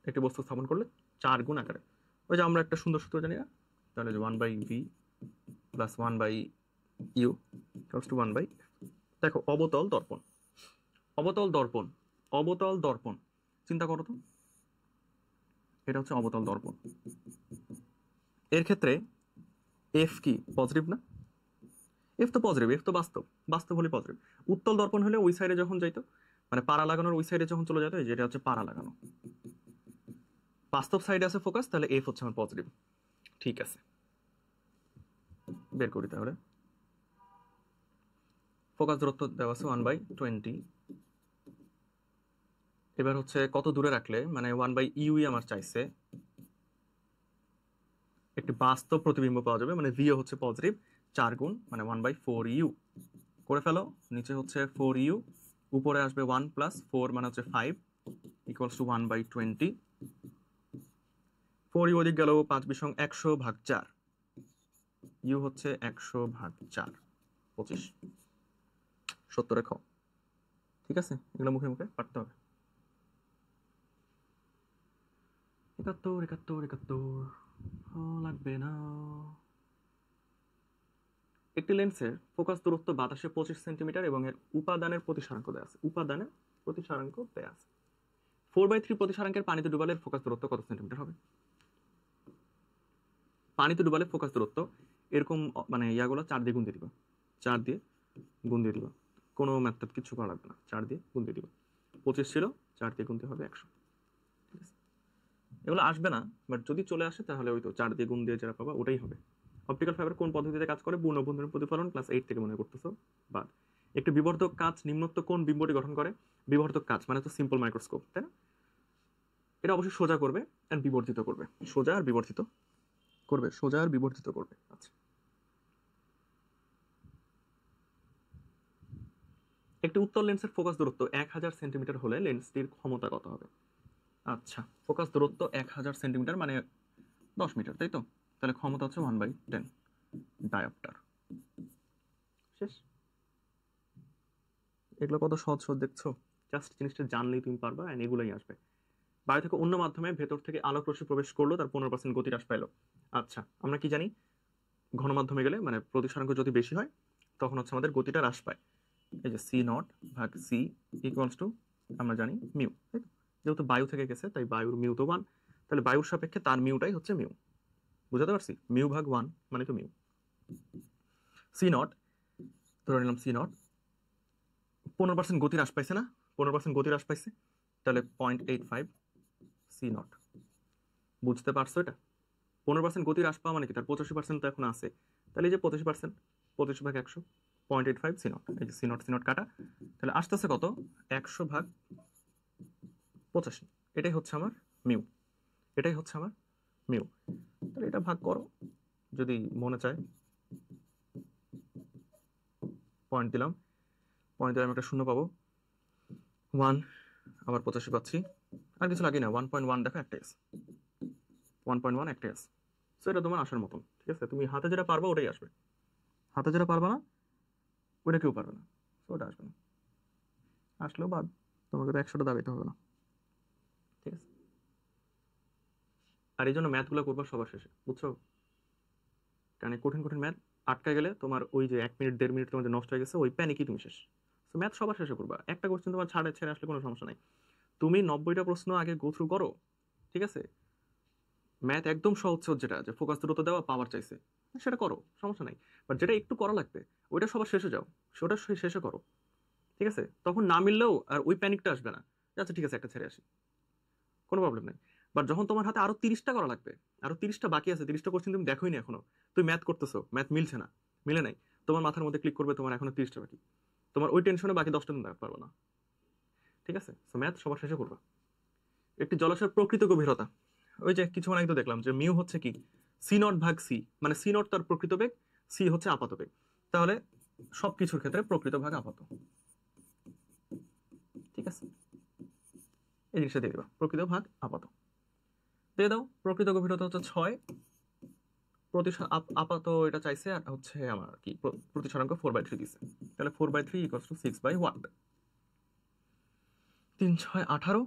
একটি বস্তু স্থাপন করলে 4 গুণ আকারে, ওই যে আমরা একটা সুন্দর সূত্র জানি না, তাহলে যে 1/v plus 1/u equals to 1/, দেখো অবতল দর্পণ, অবতল দর্পণ, অবতল দর্পণ, চিন্তা করো তো, এটা হচ্ছে অবতল দর্পণ। এর ক্ষেত্রে এফ কি পজিটিভ না? এফ তো পজিটিভ, এফ তো বাস্তব, বাস্তব হলে পজিটিভ। উত্তল দর্পণ হলে ওই সাইডে যখন যাইতো, মানে পাড়া লাগানোর ওই সাইডে যখন চলে যেত, যেটা হচ্ছে পাড়া লাগানো, বাস্তব সাইডে আছে ফোকাস, তাহলে এফ হচ্ছে আমার পজিটিভ। ঠিক আছে, বের করি তাহলে। ফোকাস দূরত্ব দেওয়া আছে 1/20। এবার হচ্ছে কত দূরে রাখলে, মানে 1/u আমার চাইছে, একটি বাস্তব প্রতিবিম্ব পাওয়া যাবে, মানে ভিও হচ্ছে পজিটিভ 4 গুণ, মানে 1/4u করে ফেলো। নিচে হচ্ছে 4u, উপরে আসবে 1 প্লাস 4 মানে হচ্ছে 5 ইকুয়ালস টু 1/20। 4u ওদিক গেল 5 বিশং 100/4, ইউ হচ্ছে 100/4, 25, 70 রেখো। ঠিক আছে, এগুলো মুখে মুখে পারতে হবে। 71 71 71 লাগবে না। একটি লেন্সের ফোকাস দূরত্ব বাতাসে 25 সেন্টিমিটার এবং এর উপাদানের প্রতিসারাঙ্ক দেওয়া আছে, উপাদানের প্রতিসারাঙ্ক দেওয়া আছে। 4/3 প্রতিসারাঙ্কের পানিতে ডুবালে ফোকাস দূরত্ব কত সেন্টিমিটার হবে? পানিতে ডুবালে ফোকাস দূরত্ব এরকম, মানে ইয়াগুলো 4 দিয়ে গুণ দিয়ে দিবা, 4 দিয়ে গুণ দিয়ে দিবা, কোনো ম্যাথ কিছু করা লাগবে না, 4 দিয়ে গুণ দিয়ে দিবা। 25 ছিল, 4 দিয়ে গুনতে হবে 100। ঠিক আছে, এগুলো আসবে না, বাট যদি চলে আসে তাহলে ওই তো 4 দিয়ে গুণ দিয়ে যেটা পাবা ওটাই হবে। অপটিক্যাল ফাইবার কোন পদ্ধতিতে কাজ করে? পূর্ণ অভ্যন্তরীণ প্রতিফলন, ক্লাস 8 থেকে মনে করতেছো। বাদ। একটি বিবর্ধক কাচ নিম্নোক্ত কোন বিম্বটি গঠন করে? বিবর্ধক কাচ মানে তো সিম্পল মাইক্রোস্কোপ, তাই না? এটা অবশ্যই সোজা করবে এন্ড বিবর্ধিত করবে, সোজা আর বিবর্ধিত করবে, সোজা আর বিবর্ধিত করবে। আচ্ছা, একটি উত্তল লেন্সের ফোকাস দূরত্ব 1000 সেন্টিমিটার হলে লেন্সটির ক্ষমতা কত হবে? আচ্ছা, ফোকাস দূরত্ব 1000 সেন্টিমিটার মানে 10 মিটার, তাই তো? তাহলে ক্ষমতা হচ্ছে 1/10 ডায়োপ্টার। শেষ। এগুলো কত সহজ সহজ দেখছো, জাস্ট জিনিসটা জানলেই তুমি পারবা, এন্ড এগুলোই আসবে। বাইরে থেকে অন্য মাধ্যমে ভেতর থেকে আলোক রশ্মি প্রবেশ করলো, তার 15% গতি হ্রাস পাইলো। আচ্ছা, আমরা কি জানি? ঘন মাধ্যমে গেলে মানে প্রতিসারাঙ্ক যদি বেশি হয় তখন হচ্ছে আমাদের গতিটা হ্রাস পায়। এই যে c0/c ইকুয়ালস টু আমরা জানি মিউ, তাই তো? যেহেতু বায়ু থেকে গেছে তাই বায়ুর মিউ তো 1, তাহলে বায়ুর সাপেক্ষে তার মিউটাই হচ্ছে মিউ। বুঝাতে পারছি? মিউ ভাগ 1 মানে তো মিউ। c0 ধরে নিলাম, c0 15% গতি হ্রাস পাইছে না? 15% গতি হ্রাস পাইছে, তাহলে 0.85 c0। বুঝতে পারছো এটা? 15% গতি হ্রাস পাওয়া মানে কি, তার 85% তো এখন আছে, তাহলে এই যে 25%, 25/100, 0.85 c0। এই যে c0 কাটা, তাহলে আসতেছে কত? 100/85, এটাই হচ্ছে আমার মিউ, এটাই হচ্ছে আমার মিউ। তাহলে এটা ভাগ করো যদি মনে চায়, পয়েন্ট দিলাম, পয়েন্ট দিলাম, একটা শূন্য পাবো, 1 আবার 85 পাচ্ছি, আর কিছু লাগে না। 1.1 দেখো একটাই আছে, 1.1 একটাই আছে। সো এটা তোমার আসার মতন। ঠিক আছে, তুমি হাতে যেটা পারবা ওটাই আসবে, হাতে যেটা পারবা না ওটা কেউ পারবে না, সো ওটা আসবে না। আসলেও বাদ, তোমাকে তো 100টা দাবিতে হবে না। ঠিক আছে, আর এই জন্য ম্যাথগুলো করবা সবার শেষে, বুঝছো? কারণ কঠিন কঠিন ম্যাথ আটকা গেলে তোমার ওই যে 1 মিনিট 1.5 মিনিট তোমার যে নষ্ট হয়ে গেছে, ওই প্যানিকই তুমি শেষ। তো ম্যাথ সবার শেষে করবা, একটা কোশ্চেন তোমার ছাড়ে ছেড়ে আসলে কোনো সমস্যা নাই। তুমি 90টা প্রশ্ন আগে গো থ্রু করো, ঠিক আছে? ম্যাথ একদম সহজ সহজ, যেটা যে ফোকাস দূরত্ব দেওয়া পাওয়ার চাইছে, সেটা করো, সমস্যা নাই। বাট যেটা একটু করা লাগবে ওইটা সবার শেষে যাও, সেটা শেষে করো। ঠিক আছে, তখন না মিললেও আর ওই প্যানিকটা আসবে না, আচ্ছা ঠিক আছে একটা ছেড়ে আসি, কোনো প্রবলেম নাই। বাট যখন তোমার হাতে আরো 30টা করা লাগবে, আরো 30টা বাকি আছে, 30টা কোশ্চেন তুমি দেখোই না এখনো, তুমি ম্যাথ করতেছো, ম্যাথ মিলছে না, মিলে নাই, তোমার মাথার মধ্যে ক্লিক করবে তোমার এখনো 30টা বাকি, তোমার ওই টেনশনে বাকি 10টা তুমি পারবো না। ঠিক আছে, সো ম্যাথ সবার শেষে করবা। একটি জলাশয়ের প্রকৃত গভীরতা, ওই যে কিছুক্ষণ আগে তো দেখলাম যে মিউ হচ্ছে কি সি নট ভাগ সি, মানে সি নট তার প্রকৃত বেগ, সি হচ্ছে আপাত বেগ। তাহলে সবকিছুর ক্ষেত্রে প্রকৃত ভাগ আপাত, ঠিক আছে? এই জিনিসটা দিয়ে দিবা, প্রকৃত ভাগ আপাত দিয়ে দাও। প্রকৃত গভীরতা হচ্ছে 6, আপাত এটা চাইছে, আর হচ্ছে আমার কি প্রতিসরাঙ্ক 4/3 দিছে। তাহলে 4/3 ইকুয়ালস টু 6/1। 3 6 18,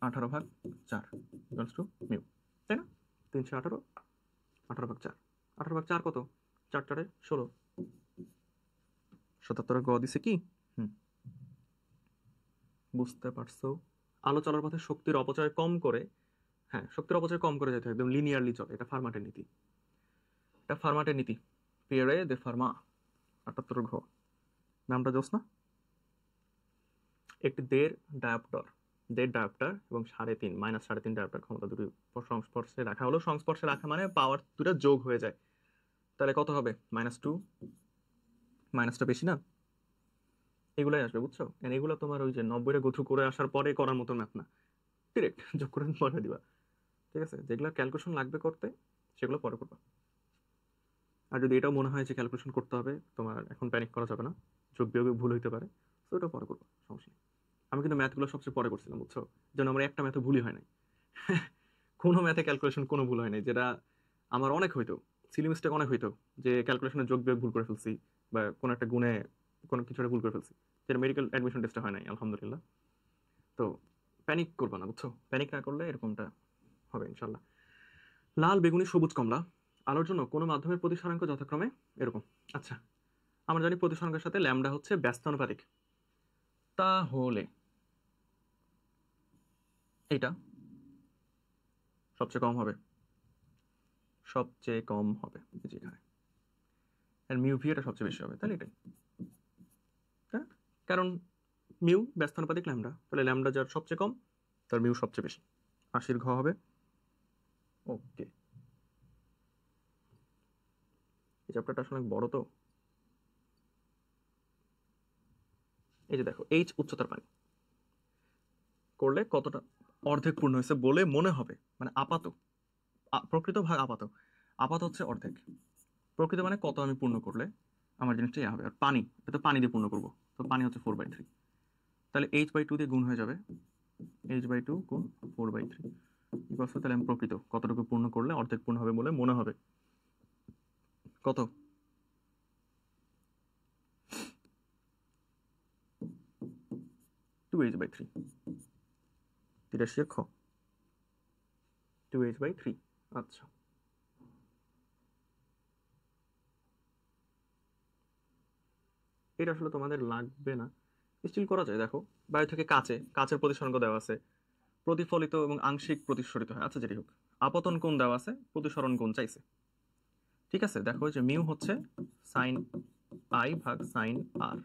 18 ভাগ 4 ইকুয়ালস টু মিউ, তাই না? 3 6 18, 18 ভাগ 4, 18 ভাগ 4 কত? 4 4 16, 77 গ দিছে কি? বুঝতে পারছো? আলো চলার পথে শক্তির অপচয় কম করে, হ্যাঁ শক্তির অপচয় কম করে যেতে হয়, একদম লিনিয়ারলি চলে, এটা ফার্মাটের নীতি, এটা ফার্মাটের নীতি, পিয়েরে দে ফার্মা। 78 ঘ নামটা জোস না? একটি দেড় ডায়োপ্টার এবং 3.5 -3.5 ডায়োপ্টার ক্ষমতা দুটি সংস্পর্শে রাখা হলো। সংস্পর্শে রাখা মানে পাওয়ার দুটা যোগ হয়ে যায়, তাহলে কত হবে? -2, মাইনাসটা বেশি না, এগুলাই আসবে, বুঝছো? এগুলো তোমার ওই যে 90-টা গোথ্রু করে আসার পরে করার মতো ম্যাথ না, ডিরেক্ট যোগ করে মনে দিবা, ঠিক আছে? যেগুলো ক্যালকুলেশন লাগবে করতে সেগুলো পরে করবা। আর যদি এটাও মনে হয় যে ক্যালকুলেশন করতে হবে, তোমার এখন প্যানিক করা যাবে না, যোগ বিয়োগে ভুল হইতে পারে, তো এটা পরে করবো, সমস্যা নেই। আমি কিন্তু ম্যাথগুলো সবচেয়ে পরে করছিলাম, বুঝছো? যেন আমার একটা ম্যাথে ভুলই হয় নাই। কোনো ম্যাথে ক্যালকুলেশন কোনো ভুল হয় নাই, যেটা আমার অনেক হইতো, সিলি মিস্টেক অনেক হইতো, যে ক্যালকুলেশনে যোগ বিয়োগ ভুল করে ফেলছি, বা কোনো একটা গুণে কোনো কিছু ভুল করে ফেলছি, যেটা মেডিকেল অ্যাডমিশন টেস্টে হয় নাই আলহামদুলিল্লাহ। তো প্যানিক করবা না, বুঝছো? প্যানিক না করলে এরকমটা হবে ইনশাল্লাহ। লাল, বেগুনি, সবুজ, কমলা আলোর জন্য কোনো মাধ্যমের প্রতিসরাঙ্ক যথাক্রমে এরকম। আচ্ছা, আমরা জানি প্রতিসরাঙ্কের সাথে ল্যামডা হচ্ছে ব্যস্তানুপাতিক, তাহলে এটা সবচেয়ে কম হবে, সবচেয়ে কম হবে যেখানে, আর মিউ ভি এটা সবচেয়ে বেশি হবে, তাহলে এটাই, হ্যাঁ? কারণ মিউ ব্যস্তানুপাতিক ল্যামডা, তাহলে ল্যামডা যার সবচেয়ে কম তার মিউ সবচেয়ে বেশি। 80 ঘ হবে। ওকে, এই চ্যাপ্টারটা আসলে অনেক বড় তো। এই যে দেখো, এইচ উচ্চতার পানি করলে কতটা অর্ধেক পূর্ণ হয়েছে বলে মনে হবে, মানে আপাত, প্রকৃত ভাগ আপাত, আপাত হচ্ছে অর্ধেক, প্রকৃত মানে কত আমি পূর্ণ করলে আমার জিনিসটা ইয়ে হবে। আর পানি, এটা তো পানি দিয়ে পূর্ণ করবো, তো পানি হচ্ছে 4/3, তাহলে h/2 দিয়ে গুণ হয়ে যাবে, h/2 গুণ 4/3 ইকুয়ালস, তাহলে আমি প্রকৃত কতটুকু পূর্ণ করলে অর্ধেক পূর্ণ হবে বলে মনে হবে, কত? 2h/3, 83 খ, 2h/3। আচ্ছা, এটা আসলে তোমাদের লাগবে না, স্টিল করা যায়। দেখো, বায়ু থেকে কাচের প্রতিসরাঙ্ক দেওয়া আছে, প্রতিফলিত এবং আংশিক প্রতিসরিত হয়। আচ্ছা, যেটি হোক, আপতন কোণ দেওয়া আছে, প্রতিসরণ কোণ চাইছে, ঠিক আছে? দেখো যে মিউ হচ্ছে সাইন আই ভাগ সাইন আর,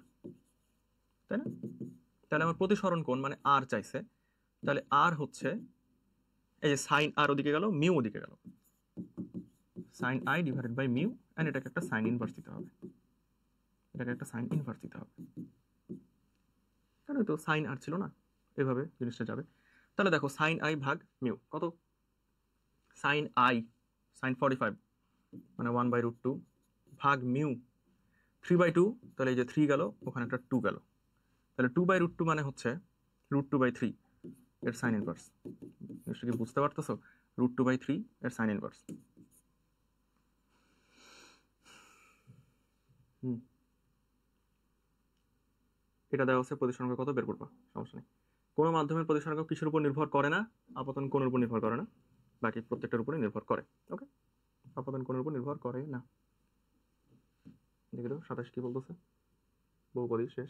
তাই না? তাহলে আমার প্রতিসরণ কোণ মানে আর চাইছে, তাহলে আর হচ্ছে এই যে সাইন আর ওদিকে গেল, মিউ ওদিকে গেল, sine I divided by mu, and এটাকে একটা সাইন ইনভার্স দিতে হবে, এটাকে একটা সাইন ইনভার্স দিতে হবে, কারণ তো সাইন আর ছিল না, এভাবে জিনিসটা যাবে। তাহলে দেখো, সাইন আই ভাগ মিউ কত? সাইন আই, সাইন 45 মানে 1/√2 ভাগ মিউ 3/2, তাহলে এই যে 3 গেল, ওখানে একটা 2 গেল, তাহলে 2/√2 মানে হচ্ছে √2/3 এর সাইন ইনভার্স। নিশ্চয়ই কি বুঝতে পারতেছো? √2/3 এর সাইন ইনভার্স। এটা দেওয়া হচ্ছে, প্রতিসরাঙ্ক কত বের করবা, সমস্যা নেই। কোনো মাধ্যমের প্রতিসরাঙ্ক কিসের উপর নির্ভর করে না? আপতন কোণের উপর নির্ভর করে না, বাকি প্রত্যেকটার উপরে নির্ভর করে। ওকে, আপতন কোণের উপর নির্ভর করে না। দেখে দাও 27 কি বলতেছে, বহুপদী শেষ।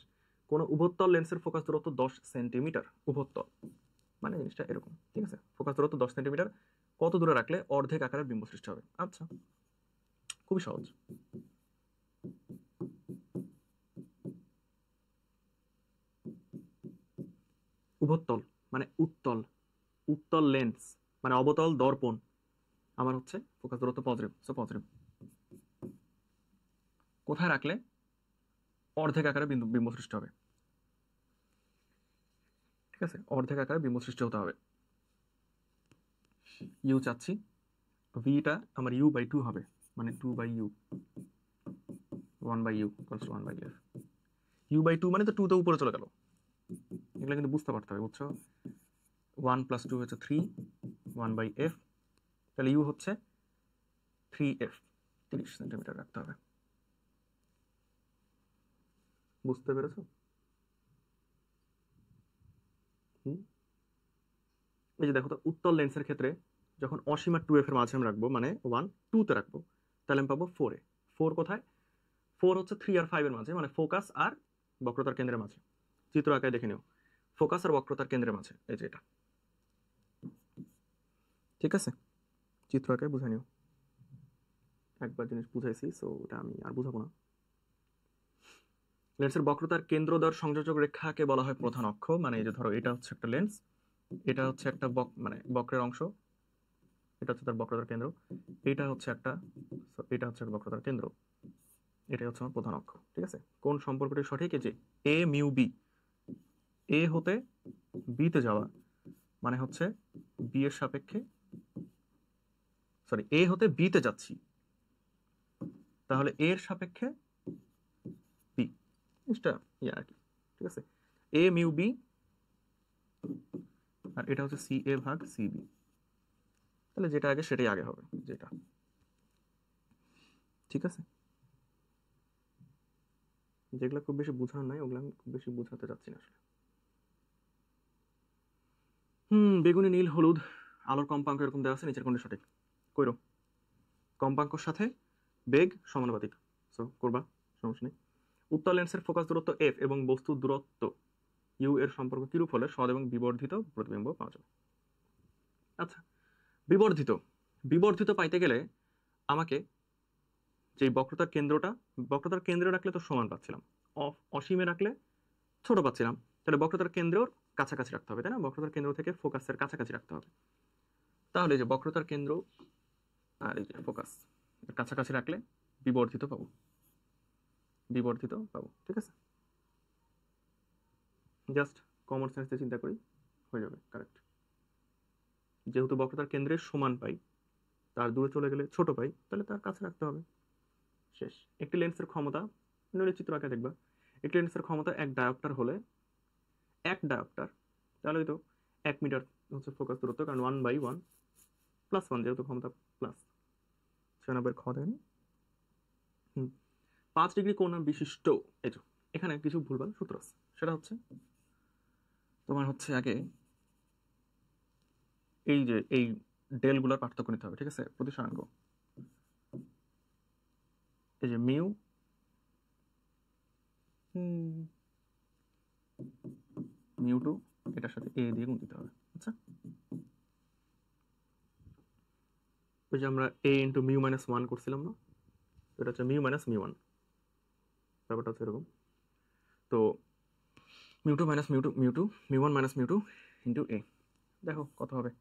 কোন উভত্তল লেন্সের ফোকাস দূরত্ব 10 সেন্টিমিটার, উভত্তল মানে জিনিসটা এরকম, ঠিক আছে? ফোকাস দূরত্ব 10 সেন্টিমিটার, কত দূরে রাখলে অর্ধেক আকারের বিম্ব সৃষ্টি হবে? আচ্ছা, খুবই সহজ। উভত্তল মানে উত্তল, উত্তল লেন্স মানে অবতল দর্পণ, আমার হচ্ছে ফোকাস দূরত্ব পজিটিভ, সো পজিটিভ। কোথায় রাখলে অর্ধেক আকারে বিম্ব সৃষ্টি হবে? ঠিক আছে, অর্ধেক আকারে বিম্ব সৃষ্টি হতে হবে। ইউ চাচ্ছি, ভিটা আমার u/2 হবে, মানে 2/u, 1/u equals to 1/f। u/2 মানে তো 2 তো উপরে চলে গেল, এগুলো কিন্তু বুঝতে পারতে হবে, বুঝছো? 1 + 2 হচ্ছে 3, 1/f, তাহলে u হচ্ছে 3f, 30 সেন্টিমিটার রাখতে হবে। বুঝতে পেরেছো? এই যে দেখো তো, উত্তল লেন্সের ক্ষেত্রে যখন অসীম আর 2f এর মাঝে আমি রাখবো, মানে 1 2 তে রাখবো, তাহলে আমি পাবো 4a। 4 কোথায়? 4 হচ্ছে 3 আর 5 এর মাঝে, মানে ফোকাস আর বক্রতার কেন্দ্রের মাঝে। চিত্র আঁকায় দেখে নিও, ফোকাস আর বক্রতার কেন্দ্রের মাঝে, এই যে এটা। ঠিক আছে, চিত্র আঁকায় বুঝে নিও। একবার জিনিস বুঝাইছি, সো এটা আমি আর বুঝাবো না। লেন্সের বক্রতার কেন্দ্রদ্বয় সংযোজক রেখাকে বলা হয় প্রধান অক্ষ। মানে এই যে ধরো, এটা হচ্ছে একটা লেন্স, এটা হচ্ছে একটা মানে বক্রের অংশ, এটা হচ্ছে তার বক্রতার কেন্দ্র, এটা হচ্ছে একটা, এটা হচ্ছে বক্রতার কেন্দ্র, এটাই হচ্ছে আমার প্রধান অক্ষ। ঠিক আছে, কোন সম্পর্কটি সঠিক? এই যে a মিউ b, এ হতে বিতে যাওয়া মানে হচ্ছে বি এর সাপেক্ষে, সরি, এ হতে বিতে যাচ্ছি, তাহলে এর সাপেক্ষে বি, জিনিসটা ইয়া আর কি। ঠিক আছে, a মিউ b, আর এটা হচ্ছে সি এ ভাগ সি বি, তাহলে যেটা আগে সেটাই আগে হবে, যেটা। ঠিক আছে, যেগুলো খুব বেশি বোঝানো নাই ওগুলো আমি খুব বেশি বোঝাতে চাচ্ছি না আসলে। বেগুনি, নীল, হলুদ আলোর কম্পাঙ্ক এরকম দেওয়া আছে, নিচের কোনটা সঠিক? কইরো। কম্পাঙ্কর সাথে বেগ সমানুপাতিক, সো করবা, সমস্যা নেই। উত্তল লেন্সের ফোকাস দূরত্ব f এবং বস্তুর দূরত্ব u এর সম্পর্ক কিরূপ হলে সৎ এবং বিবর্ধিত প্রতিবিম্ব পাওয়া যাবে? আচ্ছা, বিবর্ধিত বিবর্ধিত পাইতে গেলে আমাকে যে বক্রতার কেন্দ্রটা, বক্রতার কেন্দ্রে রাখলে তো সমান পাচ্ছিলাম, অসীমে রাখলে ছোট পাচ্ছিলাম, তাহলে বক্রতার কেন্দ্রের কাছাকাছি রাখতে হবে, তাই না? বক্রতার কেন্দ্র থেকে ফোকাসের কাছাকাছি রাখতে হবে। তাহলে যে বক্রতার কেন্দ্র আর এই যে ফোকাস এর কাছাকাছি রাখলে বিবর্ধিত পাবো, বিবর্ধিত পাবো। ঠিক আছে, জাস্ট কমন সেন্স দিয়ে চিন্তা করি, হয়ে যাবে কারেক্ট। যেহেতু বক্রতার কেন্দ্রের সমান পাই, তার দূরে চলে গেলে ছোট পাই, তাহলে তার কাছে রাখতে হবে, শেষ। একটি লেন্সের ক্ষমতা, নইলে চিত্র আঁকে দেখবা, একটি লেন্সের ক্ষমতা 1 ডায়োপ্টার হলে, 1 ডায়োপ্টার, তাহলে তো 1 মিটার হচ্ছে ফোকাস দূরত্ব, কারণ 1/1 + 1, যেহেতু ক্ষমতা প্লাস। 96 খ দেখেন। 5 ডিগ্রি কোণ বিশিষ্ট, এই যে এখানে কিছু ভুলভাল সূত্র আছে, সেটা হচ্ছে তোমার হচ্ছে আগে এই যে এই ডেলগুলোর পার্থক্য নিতে হবে। ঠিক আছে, প্রতিসরাঙ্ক, এই যে মিউ, মিউ2, এটার সাথে a দিয়ে গুণ দিতে হবে। আচ্ছা, ওই যে আমরা a × μ-1 করছিলাম না, এটা হচ্ছে μ-μ1, ব্যাপারটা হচ্ছে এরকম। তো μ2 - μ2, μ1 - μ2 × a, দেখো কত হবে,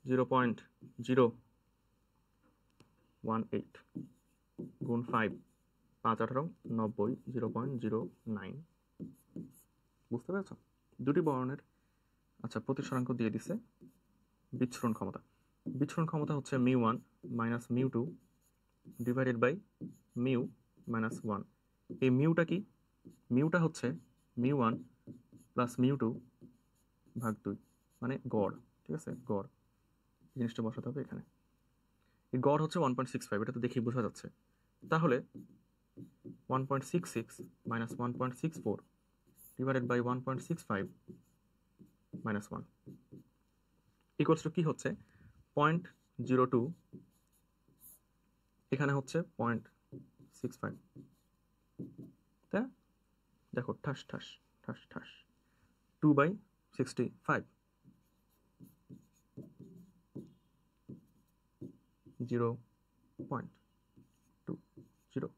0.018 গুণ 5, 5 18 90, 0.09, বুঝতে পেরেছ? দুটি বর্ণের আচ্ছা প্রতিসরাঙ্ক দিয়ে দিছে। বিচ্ছুরণ ক্ষমতা, বিচ্ছুরণ ক্ষমতা হচ্ছে μ1 - μ2 ডিভাইডেড বাই μ-1। এই মিউটা কি? মিউটা হচ্ছে μ1 + μ2 ভাগ 2, মানে গড়। ঠিক আছে, গড়, জিনিসটা বসাতে হবে এখানে। এই গড় হচ্ছে 1.65, এটা তো দেখেই বোঝা যাচ্ছে। তাহলে 1.66 - 1.64 ডিভাইডেড বাই 1.65 - 1 ইকুয়ালস টু কি হচ্ছে 0.02, এখানে হচ্ছে 0.65, তাই না? দেখো, ঠাস ঠাস ঠাস ঠাস, 2/65, 0.20, 318, 0.03।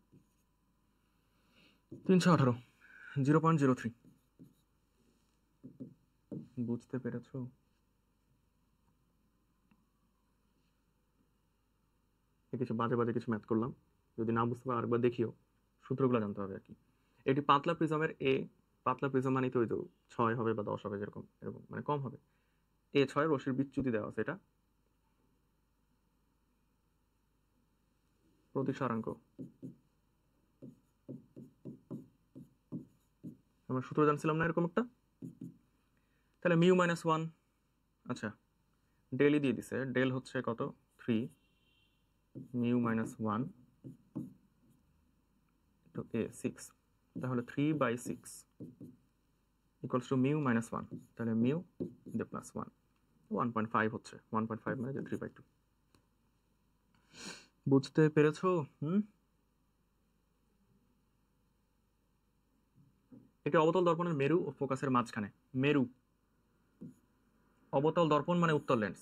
বুঝতে পেরেছো? কিছু বাজে বাজে কিছু ম্যাথ করলাম, যদি না বুঝতে পারো আরেকবার দেখিও, সূত্রগুলো জানতে হবে আর কি। এটি পাতলা প্রিজমের এ, পাতলা প্রিজম মানে তো ওই তো 6 হবে বা 10 হবে, যেরকম এরকম, মানে কম হবে। A6 রশ্মির বিচ্যুতি দেওয়া আছে, এটা প্রতিসরাঙ্ক আমরা সূত্র জানছিলাম না এরকম একটা, তাহলে মিউ মাইনাস ওয়ান, আচ্ছা ডেলই দিয়ে দিছে, ডেল হচ্ছে কত 3 মিউ মাইনাস ওয়ান টু এ 6, তাহলে 3/6 equals to mu minus one, তাহলে মিউ দিয়ে প্লাস ওয়ান 1.5 হচ্ছে, 1.5 মানে 3/2। বুঝতে পেরেছো? একটি অবতল দর্পণের মেরু ও ফোকাসের মাঝখানে, মেরু অবতল দর্পণ মানে উত্তল লেন্স,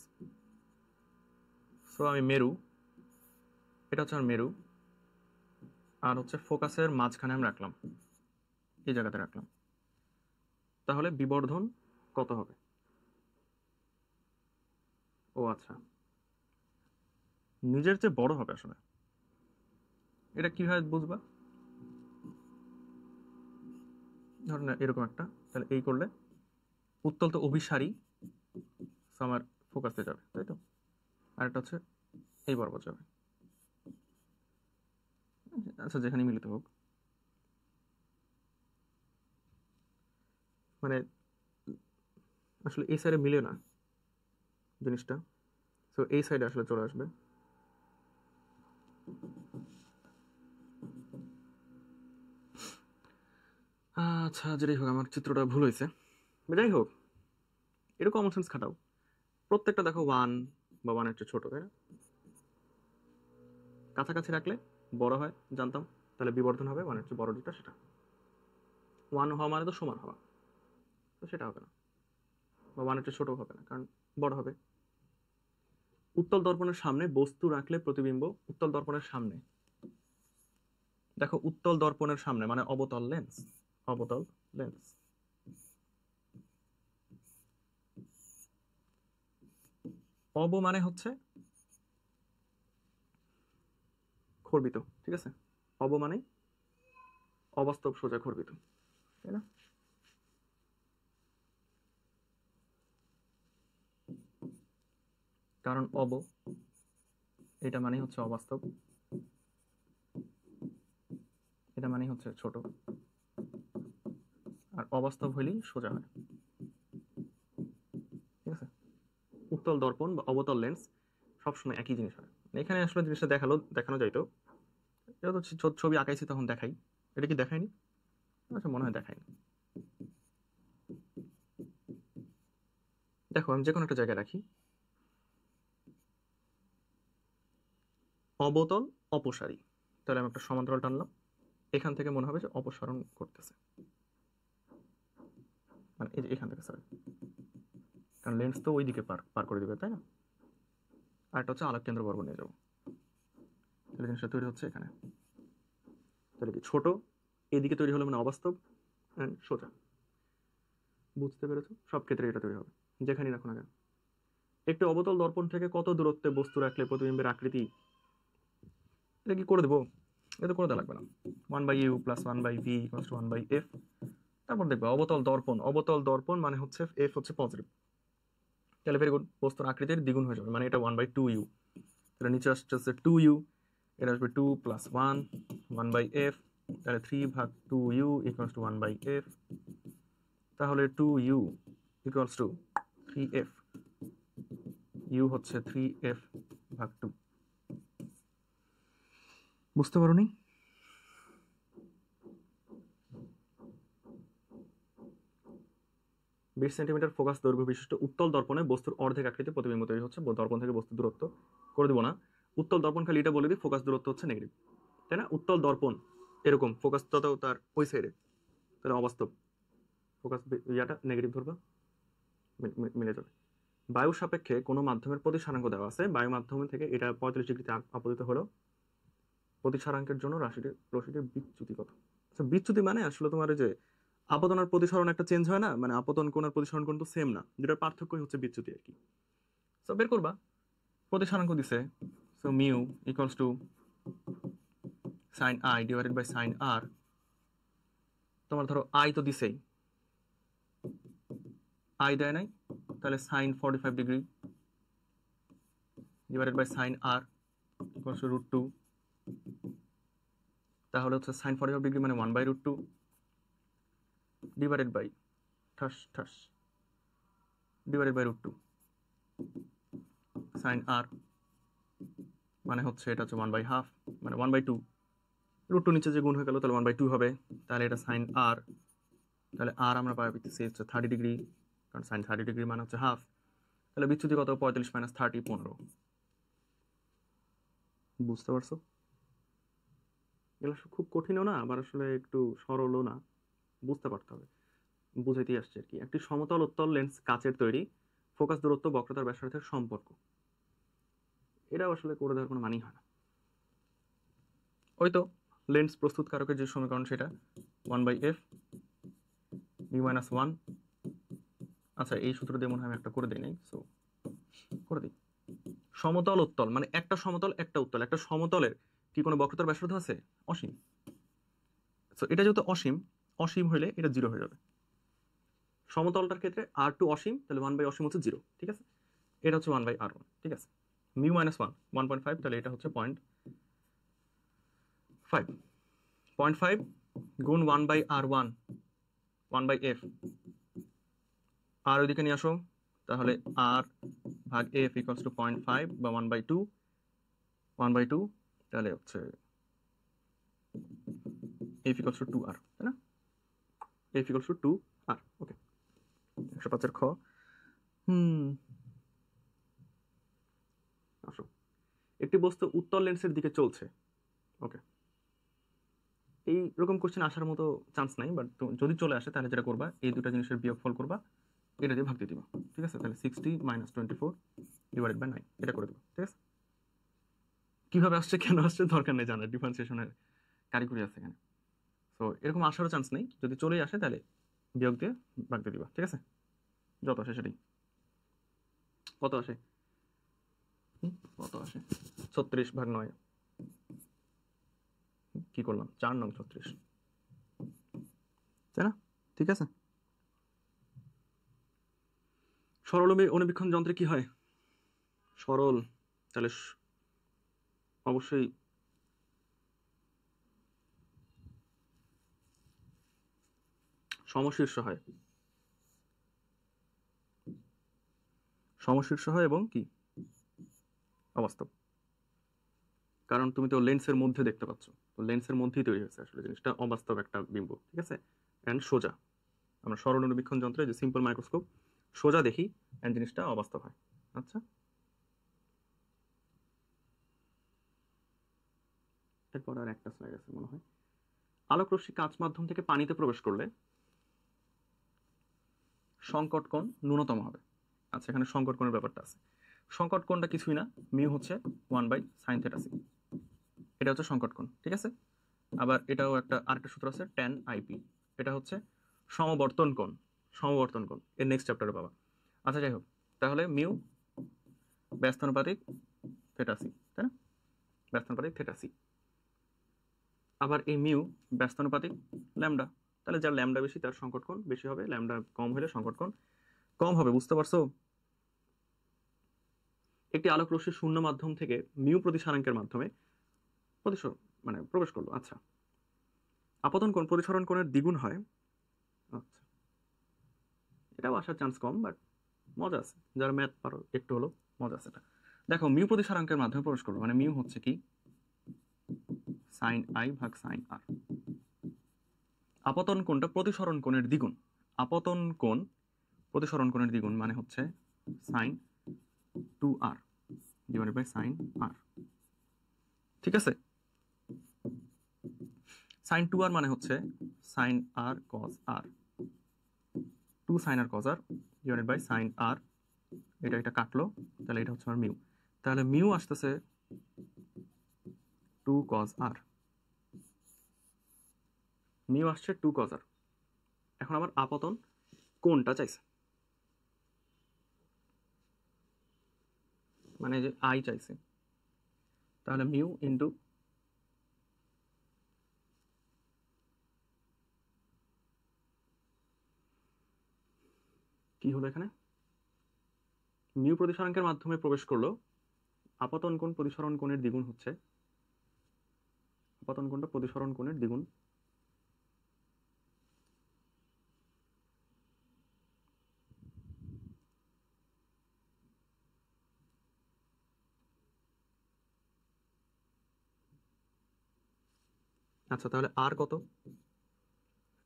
সো আমি মেরু, এটা হচ্ছে আমার মেরু, আর হচ্ছে ফোকাসের মাঝখানে আমি রাখলাম, এই জায়গাতে রাখলাম, তাহলে বিবর্ধন কত হবে? ও আচ্ছা, নিজের চেয়ে বড় হবে আসলে। এটা কিভাবে বুঝবা? ধর না এরকম একটা, তাহলে এই করলে উত্তল তো অভিসারী, আমার ফোকাসে যাবে, তাই তো, আর একটা হচ্ছে এই বরাবর যাবে, আচ্ছা যেখানে মিলিত হোক, মানে আসলে এই সাইডে মিলে না জিনিসটা, তো এই সাইডে আসলে চলে আসবে। আচ্ছা যেটাই হোক, আমার চিত্রটা ভুল হয়েছে, যাই হোক এরকম কমন সেন্স খাটাও, প্রত্যেকটা দেখো ওয়ান বা ওয়ানের চেয়ে ছোট, তাই না? কাছাকাছি রাখলে বড় হয় জানতাম, তাহলে বিবর্ধন হবে ওয়ানের চেয়ে বড় যেটা সেটা, ওয়ান হওয়া মানে তো সমান হওয়া, তো সেটা হবে না, বা ওয়ানের চেয়ে ছোট হবে না, কারণ বড় হবে। উত্তল দর্পণের সামনে বস্তু রাখলে প্রতিবিম্ব, উত্তল দর্পণের সামনে দেখো, উত্তল দর্পণের সামনে মানে অবতল লেন্স, অবতল লেন্স, অব মানে হচ্ছে খর্বিত, ঠিক আছে, অব মানে অবাস্তব সোজা খর্বিত, তাই না? কারণ অব এটা মানে হচ্ছে অবাস্তব, এটা মানে হচ্ছে ছোট, আর অবাস্তব হইলেই সোজা হয়, ঠিক আছে। উত্তল দর্পণ বা অবতল লেন্স সবসময় একই জিনিস হয়, এখানে আসলে জিনিসটা দেখানো যাইতো, এটা তো ছবি আঁকাইছি তখন দেখাই, এটা কি দেখায়নি? আচ্ছা মনে হয় দেখায়নি। দেখো আমি যে কোনো একটা জায়গায় রাখি, অবতল অপসারী, তাহলে আমি একটা সমান্তরাল টানলাম, এখান থেকে মনে হবে যে অপসারণ করতেছে, মানে এই যে এখান থেকে সরি, কারণ লেন্স তো ওই দিকে পার করে দিবে, তাই না? আর একটা হচ্ছে আলোক কেন্দ্র বর্গ নিয়ে যাবো, তাহলে জিনিসটা তৈরি হচ্ছে এখানে, তাহলে কি ছোট এদিকে তৈরি হলো মানে অবাস্তব এন্ড সোজা, বুঝতে পেরেছো? সব ক্ষেত্রে এটা তৈরি হবে যেখানেই রাখো না কেন। একটি অবতল দর্পণ থেকে কত দূরত্বে বস্তু রাখলে প্রতিবিম্বের আকৃতি, এটা কি করে দেবো? এটা করে দেওয়া লাগবে না, 1/u + 1/v = 1/f, তারপর দেখবে অবতল দর্পণ মানে হচ্ছে এফ হচ্ছে পজিটিভ, তাহলে ভেরি গুড, বস্তুর আকৃতির দ্বিগুণ হয়ে যাবে, মানে এটা 1/2u, তাহলে নিচে আসছে 2u, এটা আসবে 2 + 1 1/f, তাহলে 3/2u = 1/f, তাহলে 2u = 3f, u হচ্ছে 3f/2, বুঝতে পারোনি? বিশ সেন্টিমিটার ফোকাস দৈর্ঘ্য বিশিষ্ট উত্তল দর্পণে বস্তুর অর্ধেক আকৃতি প্রতিবিম্ব তৈরি হচ্ছে, দর্পণ থেকে বস্তু দূরত্ব করে দিব না, উত্তল দর্পণ খালি এটা বলে দিই, ফোকাস দূরত্ব হচ্ছে নেগেটিভ, তাই না? উত্তল দর্পণ এরকম ফোকাস তো তার ওই সাইডে, তাহলে অবাস্তব, ফোকাস ইয়াটা নেগেটিভ ধরবা, মিলে যাবে। বায়ু সাপেক্ষে কোনো মাধ্যমের প্রতিসরাঙ্ক দেওয়া আছে, বায়ু মাধ্যম থেকে এটা 45 ডিগ্রিতে আপতিত হলো, প্রতিসরাঙ্কের জন্য রশিটির বিচ্যুতি কত? আচ্ছা বিচ্যুতি মানে আসলে তোমার এই যে আপতন আর প্রতিসরণ একটা চেঞ্জ হয় না, মানে আপতন কোণ আর প্রতিসরণ কোণ তো সেম না, যেটার পার্থক্যই হচ্ছে বিচ্যুতি আর কি। সো বের করবা, প্রতিসরাঙ্ক দিছে, so mu = sin i / sin r, তোমার ধরো আই তো দিছেই, আই দেয় নাই, তাহলে sin 45 ডিগ্রি / sin r = √2, তাহলে হচ্ছে সাইন 45 ডিগ্রি মানে 1/√2 ডিভাইডেড বাই ঠাস ঠাস ডিভাইডেড বাই √2 সাইন আর মানে হচ্ছে এটা হচ্ছে 1/2 মানে 1/2 √2 নিচে যে গুণ হয়ে গেল তাহলে 1/2 হবে। তাহলে এটা সাইন আর, তাহলে আর আমরা পাইতেছি হচ্ছে 30 ডিগ্রি, কারণ সাইন 30 ডিগ্রি মানে হচ্ছে হাফ। তাহলে বিচ্যুতি কত? 45 - 30 15। বুঝতে পারছো? এগুলো খুব কঠিনও না, আবার আসলে একটু সরলও না, বুঝতে পারতে হবে। বুঝাইতেই আসছে আর কি। একটি সমতল উত্তল লেন্স কাচের তৈরি, ফোকাস দূরত্ব বক্রতার ব্যাসার্ধের সম্পর্ক, এটা আসলে করে দেওয়ার কোনো মানেই হয় না। ওই তো লেন্স প্রস্তুতকারকের যে সমীকরণ সেটা 1/f u-1। আচ্ছা এই সূত্র দিয়ে মনে হয় আমি একটা করে দিই নাই, সো করে দিই। সমতল উত্তল মানে একটা সমতল একটা উত্তল, একটা সমতলের কি কোনো বক্রতার ব্যাসার্ধ আছে? অসীম। সো এটা যেহেতু অসীম, অসীম হলে এটা 0 হয়ে যাবে। সমতলটার ক্ষেত্রে r2 অসীম, তাহলে 1/, অসীম হচ্ছে 0, ঠিক আছে? এটা হচ্ছে 1/r1, ঠিক আছে? মিউ মাইনাস 1 1.5, তাহলে এটা হচ্ছে 0.5 0.5 গুণ 1/r1 1/f, আর ওইদিকে নিয়ে আসো, তাহলে r ভাগ f ইকুয়ালস টু 0.5 বা 1/2 1/2, তাহলে হচ্ছে f ইকুয়ালস টু 2r, তাই না? f equals to 2r। ওকে, 105 খ। আসো, একটি বস্তু উত্তল লেন্সের দিকে চলছে। ওকে, এইরকম কোশ্চেন আসার মতো চান্স নাই, বাট যদি চলে আসে তাহলে যেটা করবা, এই দুটো জিনিসের বিয়োগফল করবা, এটা দিয়ে ভাগ দিয়ে দিবা, ঠিক আছে? তাহলে 60 - 24 ডিভাইডেড বাই 9, এটা করে দেবো, ঠিক আছে? কিভাবে আসছে কেন আসছে দরকার নেই জানার, ডিফারেন্সিয়েশনের কারিগরি আছে এখানে। তো এরকম আসারও চান্স নেই, যদি চলেই আসে তাহলে বিয়োগ দিয়ে ভাগ দিয়ে দিবা, ঠিক আছে? যত আসে সেটাই। কত আসে? কত আসে? 36/9। কি করলাম? 4 নং 36, তাই না? ঠিক আছে। সরল অনুবীক্ষণ যন্ত্রে কি হয়? সরল, তাহলে অবশ্যই সমশীর্ষ হয়, সমশীর্ষ হয় এবং কি অবাস্তব, কারণ তুমি তো লেন্সের মধ্যে দেখতে পাচ্ছ, তো লেন্সের মধ্যেই তৈরি হয়েছে আসলে জিনিসটা, অবাস্তব একটা বিম্ব, ঠিক আছে? এন্ড সোজা, আমরা সরল অনুবীক্ষণ যন্ত্রে যে সিম্পল মাইক্রোস্কোপ সোজা দেখি এন্ড জিনিসটা অবাস্তব হয়। আচ্ছা, এরপর আর একটা স্লাইড আছে মনে হয়। আলোক রশ্মি কাঁচ মাধ্যম থেকে পানিতে প্রবেশ করলে সংকট কোণ ন্যূনতম হবে। আচ্ছা, এখানে সংকট কোণের ব্যাপারটা আছে। সংকট কোণটা কিছুই না, মিউ হচ্ছে 1/sin θc, এটা হচ্ছে সংকট কোণ, ঠিক আছে? আবার এটাও একটা আরেকটা সূত্র আছে tan IP, এটা হচ্ছে সমবর্তন কোণ, সমবর্তন কোণ এর নেক্সট চ্যাপ্টারে পাবা। আচ্ছা যাই হোক, তাহলে মিউ ব্যস্তানুপাতিক θc, তাই না? ব্যস্তানুপাতিক θc। আবার এই মিউ ব্যস্তানুপাতিক ল্যামডা, তাহলে যার ল্যামডা বেশি তার সংকট কোণ বেশি হবে, ল্যামডা কম হলে সংকট কোণ কম হবে। বুঝতে পারছো? একটি আলোক রশ্মি শূন্য মাধ্যম থেকে মিউ প্রতিসারাঙ্কের মাধ্যমে মানে প্রবেশ করলো। আচ্ছা, আপতন কোণ প্রতিসরণ কোণের দ্বিগুণ হয়। আচ্ছা, এটাও আসার চান্স কম, বাট মজা আছে, যারা ম্যাথ পারো একটু হলো মজা আছে এটা। দেখো, মিউ প্রতিসারাঙ্কের মাধ্যমে প্রবেশ করলো মানে মিউ হচ্ছে কি সাইন আই ভাগ সাইন আর। আপতন কোণটা প্রতিসরণ কোণের দ্বিগুণ, আপতন কোণ প্রতিসরণ কোণের দ্বিগুণ মানে হচ্ছে sine 2r divided by sine r, ঠিক আছে? সাইন 2r মানে হচ্ছে sine r cos r, 2 sine r cos r divided by sine r, এটা কাটলো, তাহলে এটা হচ্ছে আমার মিউ। তাহলে মিউ আসতেছে 2 কজ আর, মিউ আসছে 2 কজ আর। এখন আমার আপতন কোণটা চাইছে, মানে যে আই চাইছে, তাহলে মিউ ইন্টু কি হলো এখানে, মিউ প্রতিসরাঙ্কের মাধ্যমে প্রবেশ করলো, আপতন কোণ প্রতিসরণ কোণের দ্বিগুণ হচ্ছে আপতন কোণটা প্রতিসরণ কোণের দ্বিগুণ। আচ্ছা তাহলে আর কত?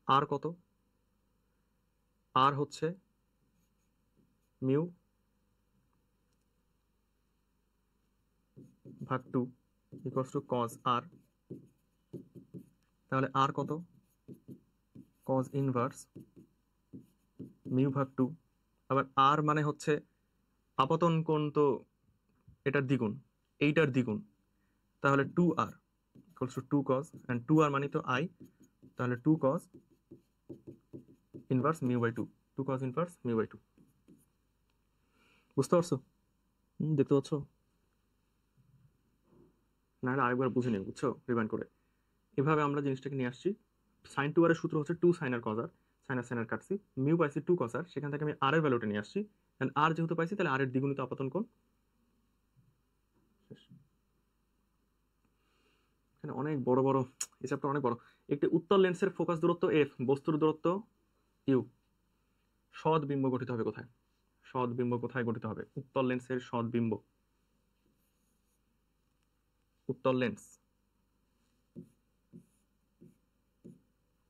আর কত? আর হচ্ছে মিউ ভাগ 2 ইকুয়ালস টু কজ আর। তাহলে আর কত? কজ ইনভার্স মিউ ভাগ 2। আবার আর মানে হচ্ছে আপতন কোণ, তো এটার দ্বিগুণ, এইটার দ্বিগুণ। তাহলে 2r equals to 2 cause, and 2r মানে তো i, তাহলে 2 cos inverse mu by 2, 2 cos inverse mu by 2। বুঝতে পারছো? দেখতে পাচ্ছ? না হলে আরেকবার বুঝে নিও, বুঝছো, রিমাইন্ড করে। এভাবে আমরা জিনিসটাকে নিয়ে আসছি। সাইন 2r এর সূত্র হচ্ছে 2 সাইন আর কজ আর, সাইন আর সাইন আর কাটছি, মিউ পাইছি 2 কজ আর, সেখান থেকে আমি আর এর ভ্যালুটা নিয়ে আসছি, এন্ড আর যেহেতু পাইছি তাহলে আর এর দ্বিগুণিত আপতন কোণ। এখানে অনেক বড় বড়, এই চ্যাপ্টার অনেক বড়। একটি উত্তল লেন্সের ফোকাস দূরত্ব এফ, বস্তুর দূরত্ব ইউ। সৎ বিম্ব গঠিত হবে কোথায়? সৎ বিম্ব কোথায় গঠিত হবে? উত্তল লেন্সের সৎ বিম্ব, উত্তল লেন্স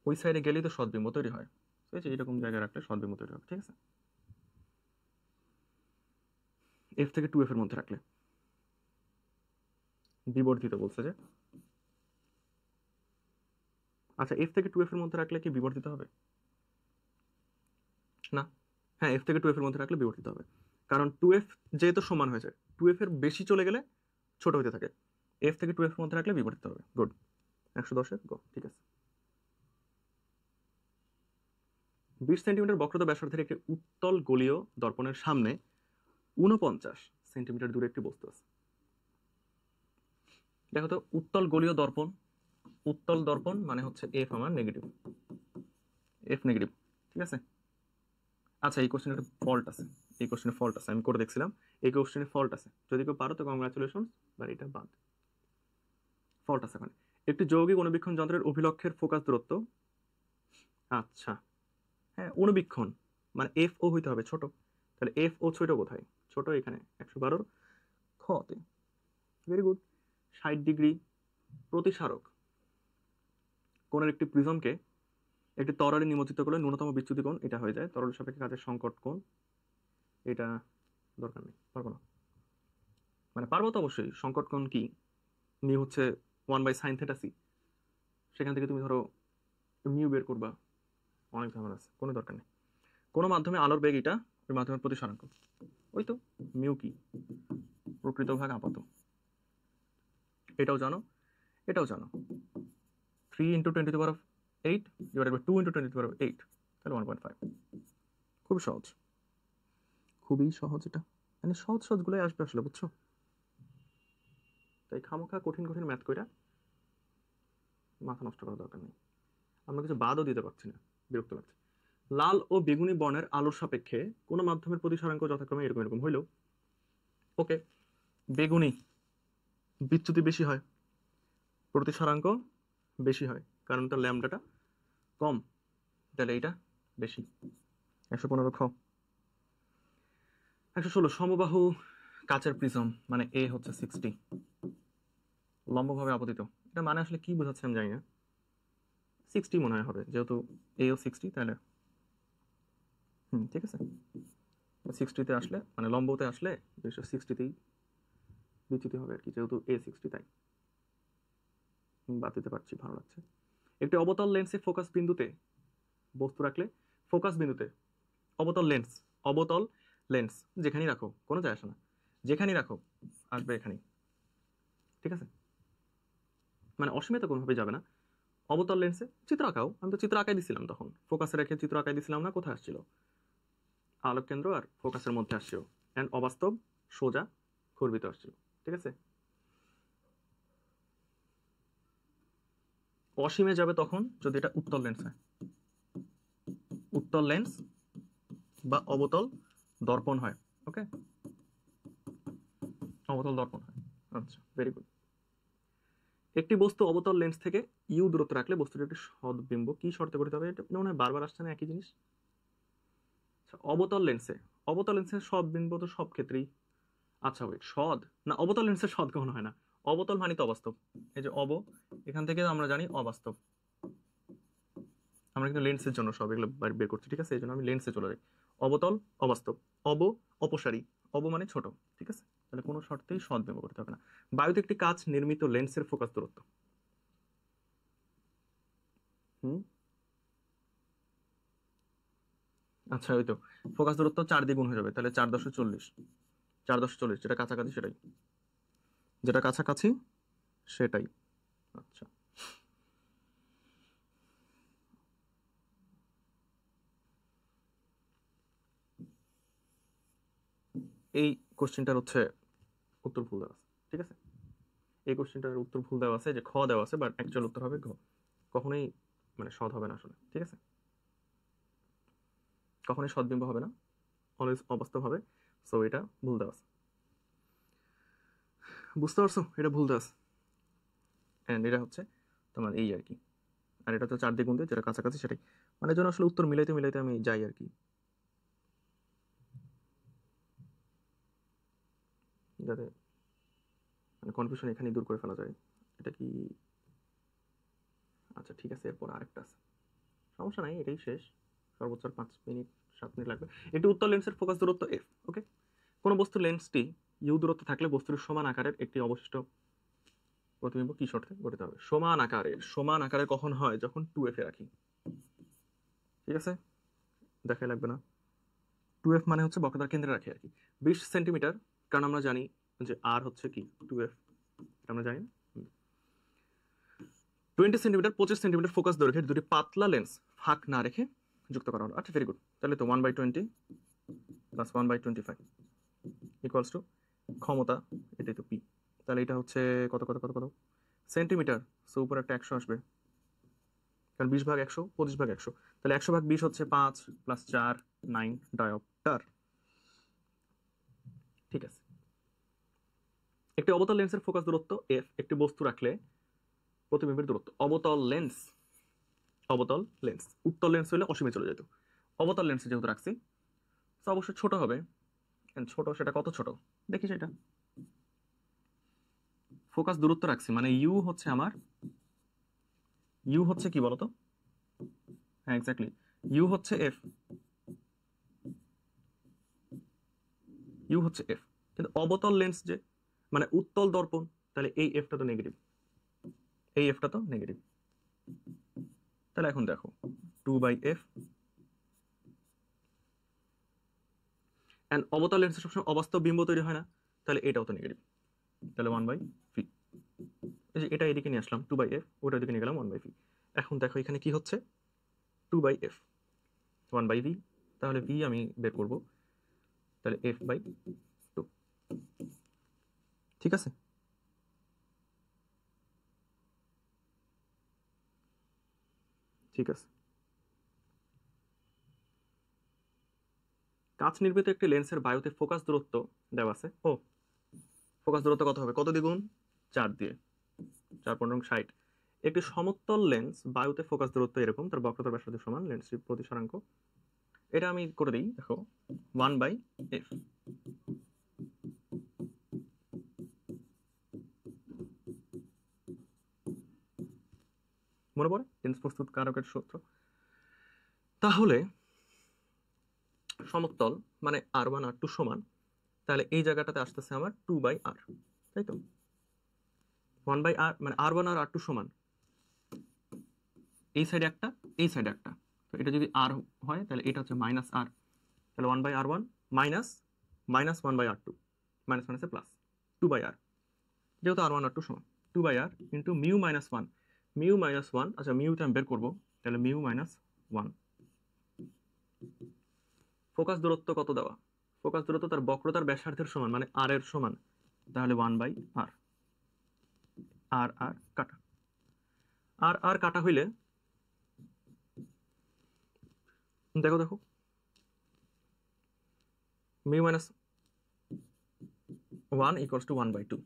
ওই সাইডে গেলেই তো সৎ বিম্ব তৈরি হয়। ঠিক আছে, এরকম জায়গায় রাখলে সৎ বিম্ব তৈরি হবে। ঠিক আছে, এফ থেকে 2f এর মধ্যে রাখলে বিবর্ধিত বলছে যে। আচ্ছা, এফ থেকে 2f এর মধ্যে রাখলে কি বিবর্ধিত হবে? না। হ্যাঁ, এফ থেকে 2f এর মধ্যে রাখলে বিবর্ধিত হবে, কারণ 2f যেহেতু সমান হয়ে যায়, 2f এর বেশি চলে গেলে ছোট হতে থাকে। এফ থেকে 2f এর মধ্যে রাখলে বিবর্ধিত হবে। গুড, 110 গো। ঠিক আছে। 20 সেন্টিমিটার বক্রতা ব্যাসার্ধের একটি উত্তল গোলীয় দর্পণের সামনে 49 সেন্টিমিটার দূরে একটি বস্তু আছে। দেখো তো, উত্তল গোলীয় দর্পণ, উত্তল দর্পণ মানে হচ্ছে এফ আমার নেগেটিভ, এফ নেগেটিভ। ঠিক আছে। আচ্ছা, এই কোশ্চেনে একটা ফল্ট আছে, এই কোশ্চেনে ফল্ট আছে, আমি করে দেখছিলাম, এই কোশ্চেনে ফল্ট আছে। যদি কেউ পারো তো কংগ্রাচুলেশন, বাট এটা বাদ, ফল্ট আছে ওখানে। একটি যৌগিক অনুবীক্ষণ যন্ত্রের অভিলক্ষের ফোকাস দূরত্ব। আচ্ছা, হ্যাঁ, অনুবীক্ষণ মানে এফ ও হইতে হবে ছোট, তাহলে এফ ও ছোট কোথায়? ছোট এখানে 112 খতে। Very good. 60 ডিগ্রি প্রতিসারক কোণের একটি প্রিজমকে একটি তরলে নিমজ্জিত করলে ন্যূনতম বিচ্যুতি কোণ এটা হয়ে যায় তরল সাপেক্ষে কাজের সংকট কোণ। এটা দরকার নেই, পারবো না। মানে পারবো তো অবশ্যই। সংকট কোণ কি? মিউ হচ্ছে 1/sin θ c, সেখান থেকে তুমি ধরো মিউ বের করবা, অনেক ঝামেলা আছে, কোনো দরকার নেই। কোনো মাধ্যমে আলোর বেগ এটা, ওই মাধ্যমের প্রতিসরাঙ্ক, ওই তো মিউ কি, প্রকৃত ভাগ আপাত। এটাও জানো, এটাও জানো। 3 × 10⁸ ডিভাইডেড বাই 2 × 10⁸, তাহলে 1.5। খুবই সহজ, খুবই সহজ। এটা মানে সহজ সহজগুলোই আসবে আসলে, বুঝছো? তাই খামোখা কঠিন কঠিন ম্যাথ কইরা মাথা নষ্ট করার দরকার নেই। আমরা কিছু বাদও দিতে পারছি না, বিরক্ত লাগছে। লাল ও বেগুনি বর্ণের আলোর সাপেক্ষে কোন মাধ্যমের প্রতিসরাঙ্ক যথাক্রমে এরকম এরকম হইল। ওকে, বেগুনি বিচ্যুতি বেশি হয়, প্রতিসরাঙ্ক বেশি হয়, কারণ তার ল্যামডাটা কম, তাহলে এইটা বেশি। 115 খ। 116 সমবাহু কাচের প্রিজম মানে এ হচ্ছে 60, লম্বভাবে আপতিত। এটা মানে আসলে কি বোঝাচ্ছে আমি জানি না, 60 মনে হয় হবে, যেহেতু এও 60, তাহলে ঠিক আছে। 60-তে আসলে মানে লম্বতে আসলে 60-তেই বিচ্যুতি হবে আর কি, যেহেতু এ 60, তাই বাদ দিতে পারছি, ভালো লাগছে। একটি অবতল লেন্সে ফোকাস বিন্দুতে বস্তু রাখলে, ফোকাস বিন্দুতে অবতল লেন্স, অবতল লেন্স যেখানেই রাখো কোনো যায় আসে না, যেখানেই রাখো আসবে এখানেই। ঠিক আছে, মানে অসীমিত কোনোভাবে যাবে না। অবতল লেন্সে চিত্র আঁকাও, আমি তো চিত্র আঁকাই দিছিলাম তখন, ফোকাসে রেখে চিত্র আঁকাই দিছিলাম না? কোথায় আসছিল? আলোক কেন্দ্র আর ফোকাসের মধ্যে আসছিল, এন্ড অবাস্তব সোজা ঘুরবিত আসছিল। ঠিক আছে, অসীমে যাবে তখন যদি এটা উত্তল লেন্স হয়, উত্তল লেন্স বা অবতল দর্পণ হয়। ওকে, অবতল দর্পণ হয়। আচ্ছা, ভেরি গুড। একটি বস্তু অবতল লেন্স থেকে ইউ দূরত্ব রাখলে বস্তুটি একটি সদ্বিম্ব কি শর্তে গঠিত হবে? এটা মনে হয় বারবার আসছে না একই জিনিস। আচ্ছা, অবতল লেন্সের সদ্বিম্ব তো সব ক্ষেত্রেই। আচ্ছা ওয়েট, সদ না, অবতল লেন্সের সদ কখনো হয় না। অবতল মানে তো অবাস্তব। এই যে এখান থেকে আমরা জানি অবাস্তব। আমরা কিন্তু লেন্সের জন্য সব এগুলো বের করছি, ঠিক আছে? এই জন্য আমি লেন্সে চলে যাই। অবতল অবাস্তব, অপসারী, মানে ছোট, ঠিক আছে? তাহলে কোনো শর্তেই সদ ব্যবহার করতে হবে না। বায়ুতে একটি কাঁচ নির্মিত লেন্সের ফোকাস দূরত্ব। হুম, আচ্ছা ওই তো ফোকাস দূরত্ব 4 দিয়ে গুণ হয়ে যাবে, তাহলে 4.40, 4.40 যেটা কাছাকাছি সেটাই, যেটা কাছাকাছি সেটাই। আচ্ছা, এই কোশ্চেনটার হচ্ছে উত্তর ভুল দেওয়া আছে, ঠিক আছে? এই কোশ্চেনটার উত্তর ভুল দেওয়া আছে, যে খ দেওয়া আছে, বাট অ্যাকচুয়াল উত্তর হবে ঘ। কখনোই মানে সৎ হবে না আসলে, ঠিক আছে? কখনোই সদ্বিম্ব হবে না, অলওয়েজ অবাস্তব হবে। সো এটা ভুল দেওয়া আছে, বুঝতে পারছো? এটা ভুল দেওয়া আছে। অ্যান্ড এটা হচ্ছে তোমার এই আর কি, আর এটা তো 4 দিয়ে গুণ দিয়ে যেটা কাছাকাছি সেটাই। মানে এর জন্য আসলে উত্তর মিলাইতে মিলাইতে আমি যাই আর কি, যাতে মানে কনফিউশন এখানেই দূর করে ফেলা যায়। এটা কি? আচ্ছা ঠিক আছে, এরপর আরেকটা আছে, সমস্যা নাই, এটাই শেষ। সর্বোচ্চ 5 মিনিট 7 মিনিট লাগবে। একটি উত্তল লেন্সের ফোকাস দূরত্ব এফ, ওকে? কোনো বস্তুর লেন্সটি ইউ দূরত্ব থাকলে বস্তুর সমান আকারের একটি অবশিষ্ট প্রতিবিম্ব কি শর্তে গঠিত হবে? সমান আকারের কখন হয়? যখন 2f এ রাখি, ঠিক আছে? দেখাই লাগবে না। 2f মানে হচ্ছে বক্রতার কেন্দ্রে রাখি আর কি। 20 সেন্টিমিটার, কারণ আমরা জানি যে আর হচ্ছে কি 2f, এটা আমরা জানি না। 20 সেন্টিমিটার, 25 সেন্টিমিটার ফোকাস দৈর্ঘ্যের দুটি পাতলা লেন্স ফাঁক না রেখে যুক্ত করা হলো। আচ্ছা ভেরি গুড। তাহলে তো 1/20 প্লাস 1/25 ইকুয়ালস টু ক্ষমতা, এটাই তো পি। তাহলে এটা হচ্ছে কত কত কত কত সেন্টিমিটার। সো উপর একটা 100 আসবে, কারণ 20/100, 25/100। তাহলে 100/20 হচ্ছে 5 প্লাস 4 9 ডায়োপ্টার, ঠিক আছে? একটি অবতল লেন্সের ফোকাস দূরত্ব এফ একটি বস্তু রাখলে প্রতিবিম্বের দূরত্ব। অবতল লেন্স উত্তল লেন্স হলে অসীমে চলে যেত। অবতল লেন্সে যেহেতু রাখছি, তো অবশ্যই ছোট হবে। ছোট, সেটা কত ছোট দেখি সেটা। ফোকাস দূরত্ব রাখছি মানে ইউ হচ্ছে কি বলতো? হ্যাঁ এক্স্যাক্টলি, ইউ হচ্ছে এফ, কিন্তু অবতল লেন্স যে মানে উত্তল দর্পণ, তাহলে এই এফটা তো নেগেটিভ, তাহলে এখন দেখো 2/f, এন্ড অবতল লেন্সে সবসময় অবাস্তব বিম্ব তৈরি হয় না, তাহলে এটাও তো নেগেটিভ, তাহলে 1/v। এই যে এটা এদিকে নিয়ে আসলাম 2/f, ওটা এদিকে নিয়ে গেলাম 1/v। এখন দেখো এখানে কি হচ্ছে, 2/f 1/v, তাহলে v আমি বের করব, তাহলে f/2, ঠিক আছে? ঠিক আছে। কাঁচ নির্মিত একটি লেন্সের বায়ুতে ফোকাস দূরত্ব দেওয়া আছে। ফোকাস দূরত্ব কত হবে? কত দ্বিগুণ? 4 দিয়ে, 4×15 = 60। একটি সমতল লেন্স বায়ুতে ফোকাস দূরত্ব এরকম, তার বক্রতার ব্যাসার্ধ সমান, লেন্সটির প্রতিসরাঙ্ক, এটা আমি করে দিই, দেখো 1/f। মনে পড়ে লেন্স প্রস্তুত কারকের সূত্র? তাহলে সমতল মানে r1 r2 সমান, তাহলে এই জায়গাটাতে আসতেছে আমার 2/r, তাই তো? 1/r মানে r1 আর r2 সমান, এই সাইডে একটা, এই সাইডে একটা, তো এটা যদি r হয় তাহলে এটা হচ্ছে -r, তাহলে 1/r1 minus minus 1/r2, minus মাইনাসে প্লাস 2/r, যেহেতু r1 r2 সমান 2/r ইন্টু মিউ -1, মিউ-1। আচ্ছা মিউটা আমি বের করবো, তাহলে মিউ-1। ফোকাস দূরত্ব কত দেওয়া? ফোকাস দূরত্ব তার বক্রতার ব্যাসার্ধের সমান মানে আর এর সমান, তাহলে 1/r। আর আর কাটা, আর আর কাটা হইলে দেখো দেখো মিউ-1 ইকুয়ালস টু 1/2।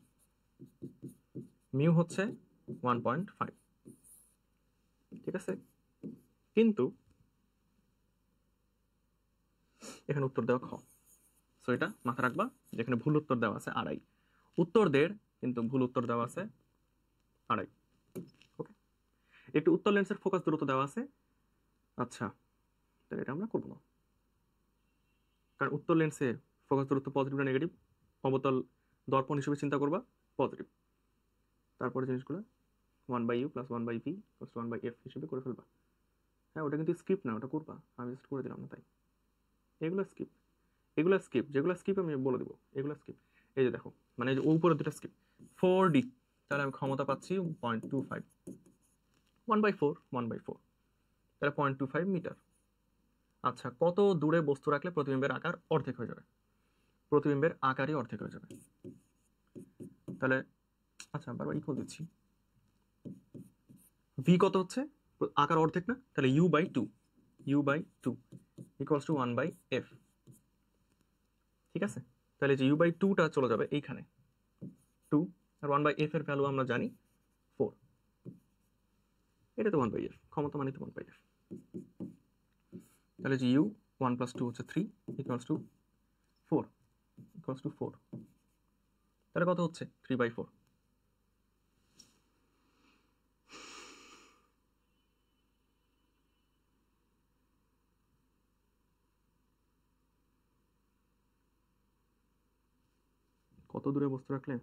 মিউ হচ্ছে 1.5, ঠিক আছে। কিন্তু এখানে উত্তর দেওয়া খ, সো এটা মাথা রাখবা, যেখানে ভুল উত্তর দেওয়া আছে 2.5, উত্তর 1.5 কিন্তু ভুল উত্তর দেওয়া আছে 2.5। ওকে, একটু উত্তর লেন্সের ফোকাস দূরত্ব দেওয়া আছে। আচ্ছা, তাহলে এটা আমরা করবো না, কারণ উত্তর লেন্সে ফোকাস দূরত্ব পজিটিভ না নেগেটিভ, অবতল দর্পণ হিসেবে চিন্তা করবা পজিটিভ। তারপরে জিনিসগুলো 1/u + 1/v = 1/f হিসেবে করে ফেলবা। হ্যাঁ, ওটা কিন্তু স্কিপ না, ওটা করবা, আমি জাস্ট করে দিলাম না তাই। এগুলো স্কিপ, এগুলো স্কিপ, যেগুলো স্কিপ আমি বলে দেবো, এগুলো স্কিপ। এই যে দেখো, মানে এই যে উপরে দুটো স্কিপ। 4D, তাহলে আমি ক্ষমতা পাচ্ছি 0.25, 1/4, 1/4, তাহলে 0.25 মিটার। আচ্ছা, কত দূরে বস্তু রাখলে প্রতিবিম্বের আকার অর্ধেক হয়ে যাবে? প্রতিবিম্বের আকারই অর্ধেক হয়ে যাবে। তাহলে আচ্ছা, বারবার ইকুয়াল দিচ্ছি। ভি কত হচ্ছে? আকার অর্ধেক না, তাহলে u/2, u/2 = 1/f। ঠিক আছে, তাহলে যে u/2টা চলে যাবে এইখানে 2, আর 1/f এর ভ্যালু আমরা জানি 4। এটা তো 1/f, ক্ষমতা মানে তো 1/f। তাহলে যে u 1 + 2 হচ্ছে 3 = 4, = 4। তাহলে কত হচ্ছে? 3/4। কত দূরে বস্তু রাখলে?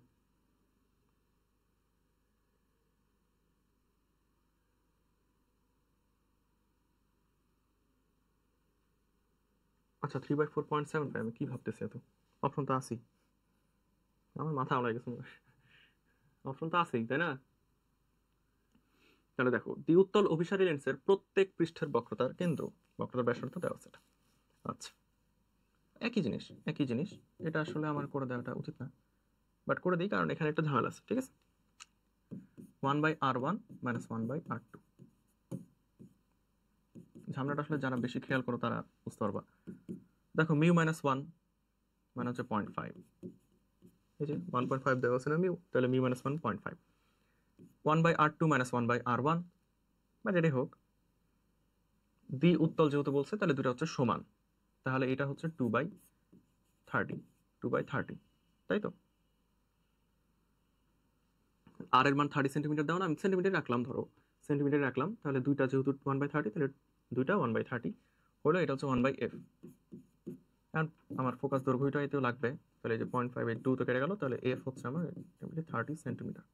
আচ্ছা, 3/4 0.75, আমি কি ভাবতেছি এত? অপশন তো আছেই, আমার মাথা আওড়ায় গেছে, অপশন তো আছেই, তাই না? তাহলে দেখো, দ্বি-উত্তল অভিসারী লেন্সের প্রত্যেক পৃষ্ঠের বক্রতার কেন্দ্র, বক্রতার ব্যাসার্ধ দেওয়া আছে। আচ্ছা, একই জিনিস, একই জিনিস। এটা আসলে আমার করে দেওয়াটা উচিত না, বাট করে দিই, কারণ এখানে একটা ঝামেলা আছে। ঠিক আছে, 1/r1 - 1/r2। ঝামেলাটা আসলে যারা বেশি খেয়াল করো তারা বুঝতে পারবা। দেখো, মিউ -1 মানে হচ্ছে 0.5, এই যে 1.5 দেওয়া আছে না মিউ, তাহলে মিউ -1 0.5, 1/r2 - 1/r1, বা যেটাই হোক, দ্বি উত্তল যেহেতু বলছে, তাহলে দুটো হচ্ছে সমান, তাহলে এটা হচ্ছে 2/30, 2/30, তাই তো? আর এর মান 30 সেন্টিমিটার দেওয়া না, আমি সেন্টিমিটার রাখলাম, ধরো সেন্টিমিটার রাখলাম, তাহলে দুইটা যেহেতু 1/30, তাহলে দুইটা 1/30 হলো, এটা হচ্ছে 1/f। কারণ আমার ফোকাস দৈর্ঘ্যটা এতেও লাগবে, তাহলে এই যে 0.5 2 তো কেটে গেল, তাহলে এফ হচ্ছে আমার 30 সেন্টিমিটার।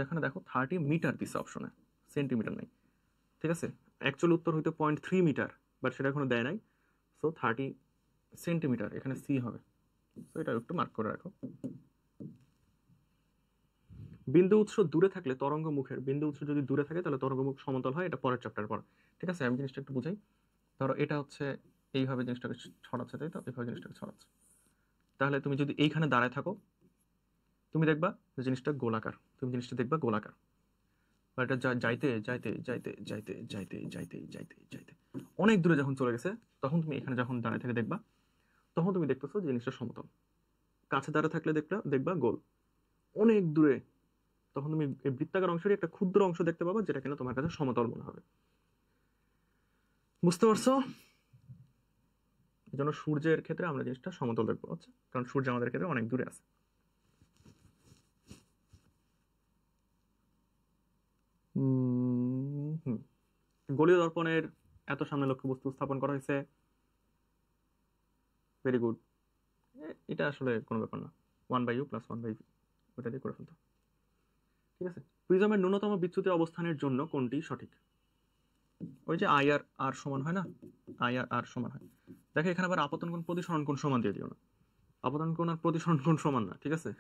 এখানে দেখো 30 মিটার দিচ্ছে অপশনে, সেন্টিমিটার নাই। ঠিক আছে, অ্যাকচুয়াল উত্তর হইতো 0.3 মিটার, বাট সেটা এখনো দেয় নাই, সো 30 সেন্টিমিটার এখানে সি হবে। তো এটা একটু মার্ক করে রাখো। বিন্দু উৎস দূরে থাকলে তরঙ্গ মুখের, বিন্দু উৎস যদি দূরে থাকে তাহলে তরঙ্গ মুখ সমতল হয়, এটা পরের চ্যাপ্টার পর। ঠিক আছে, আমি জিনিসটা একটু বুঝাই। ধরো এটা হচ্ছে এইভাবে জিনিসটাকে ছড়াচ্ছে, তাই তো? এইভাবে জিনিসটাকে ছড়াচ্ছে, তাহলে তুমি যদি এইখানে দাঁড়ায় থাকো, তুমি দেখবা যে জিনিসটা গোলাকার, তুমি জিনিসটা দেখবা গোলাকার, আর এটা যাইতে যাইতে যাইতে যাইতে যাইতে যাইতে যাইতে যাইতে অনেক দূরে যখন চলে গেছে, তখন তুমি এখানে যখন দাঁড়ায় থেকে দেখবা, তখন তুমি দেখতেছো যে জিনিসটা সমতল। কাছে দাঁড়ায় থাকলে দেখবা গোল। অনেক দূরে তখন তুমি এই বৃত্তাকার অংশের একটা ক্ষুদ্র অংশ দেখতে পাবা, যেটা কিনা তোমার কাছে সমতল মনে হবে। বুঝতে পারছো? এই জন্য সূর্যের ক্ষেত্রে আমরা জিনিসটা সমতল দেখবো, আচ্ছা, কারণ সূর্য আমাদের ক্ষেত্রে অনেক দূরে আছে। গোলীয় দর্পণের এত সামনে লক্ষ্যবস্তু স্থাপন করা হয়েছে, ভেরি গুড। এটা আসলে কোনো ব্যাপার না, 1/u + 1/v, ওটা দিয়ে করে ফেলতো। ঠিক আছে, প্রিজমের ন্যূনতম বিচ্যুতি অবস্থানের জন্য কোনটি সঠিক? ওই যে আই আর আর সমান হয় না, আই আর আর সমান হয়। দেখো, এখানে আবার আপতন কোণ প্রতিসরণ কোণ সমান দিয়ে দিও না, আপতন কোণ আর প্রতিসরণ কোণ সমান না। ঠিক আছে,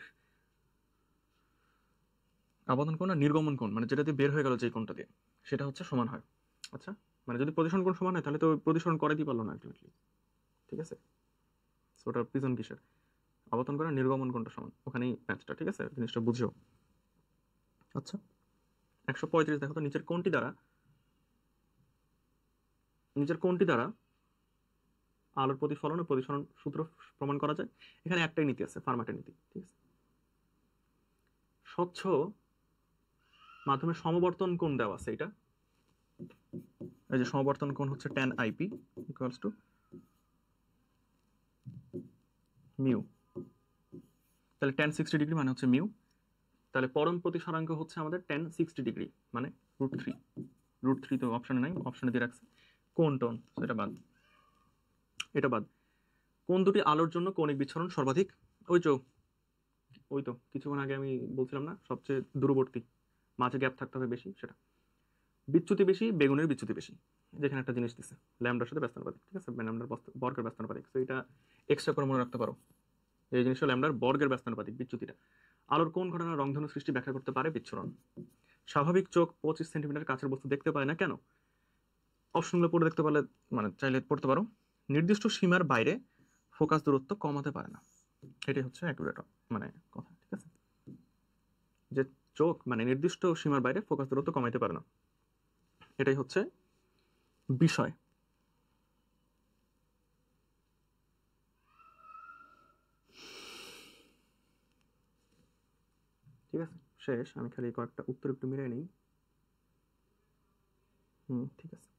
আপতন কোণ আর নির্গমন কোণ, মানে যেটা দিয়ে বের হয়ে গেল যে কোণটা দিয়ে, সেটা হচ্ছে সমান হয়। আচ্ছা, মানে যদি প্রতিসরণ কোণ সমান হয়, তাহলে তো প্রতিসরণ করে দিতে পারলো না আলটিমেটলি। ঠিক আছে, ওটা প্রিজম কিসের? আপতন কোণ আর নির্গমন কোণটা সমান, ওখানেই ম্যাচটা। ঠিক আছে, জিনিসটা বুঝিও। আচ্ছা, 135 দেখো তো, নিচের কোণটি দ্বারা আলোর প্রতিফলন ও প্রতিসরণ সূত্র প্রমাণ করা যায়। এখানে একটাই নীতি আছে, ফার্মাটের নীতি। ঠিক আছে, স্বচ্ছ মাধ্যমে সমবর্তন কোণ দেওয়া আছে, এটা এই যে সমবর্তন কোণ হচ্ছে tan IP equals to mu. তাহলে tan 60 ডিগ্রি মানে হচ্ছে মিউ। তাহলে পরম প্রতিসরাঙ্ক হচ্ছে আমাদের tan 60 ডিগ্রি মানে √3। √3 তো অপশনে নাই, অপশনে দিয়ে রাখছে। কোণ টোন এটা বাদ, এটা বাদ। কোন দুটি আলোর জন্য কৌণিক বিচ্ছরণ সর্বাধিক? ওই তো কিছুক্ষণ আগে আমি বলছিলাম না, সবচেয়ে দূরবর্তী, মাঝে গ্যাপ থাকতে হবে বেশি, সেটা। বিচ্যুতি বেশি, বেগুনের বিচ্যুতি বেশি। যেখানে একটা জিনিস দিছে ল্যামডার সাথে ব্যস্তানুপাতিক, ঠিক আছে, ল্যামডার বর্গের ব্যস্তানুপাতিক, তো এটা এক্সট্রা করে মনে রাখতে পারো। এই জিনিসটা ল্যামডার বর্গের ব্যস্তানুপাতিক বিচ্যুতিটা। আলোর কোন ঘটনা রংধনু সৃষ্টি ব্যাখ্যা করতে পারে? বিচ্ছুরণ। স্বাভাবিক চোখ 25 সেন্টিমিটার কাছের বস্তু দেখতে পায় না কেন? অপশনগুলো পড়ে দেখতে পারলে, মানে চাইলে পড়তে পারো। নির্দিষ্ট সীমার বাইরে ফোকাস দূরত্ব কমাতে পারে না, এটাই হচ্ছে অ্যাকুরেট মানে কথা, ঠিক আছে, যে চোখ মানে নির্দিষ্ট সীমার বাইরে ফোকাস দূরত্ব কমাইতে পারে না, এটাই হচ্ছে বিষয়। ঠিক আছে, শেষ। আমি খালি কয়েকটা উত্তর একটু মিলাই নিই। ঠিক আছে,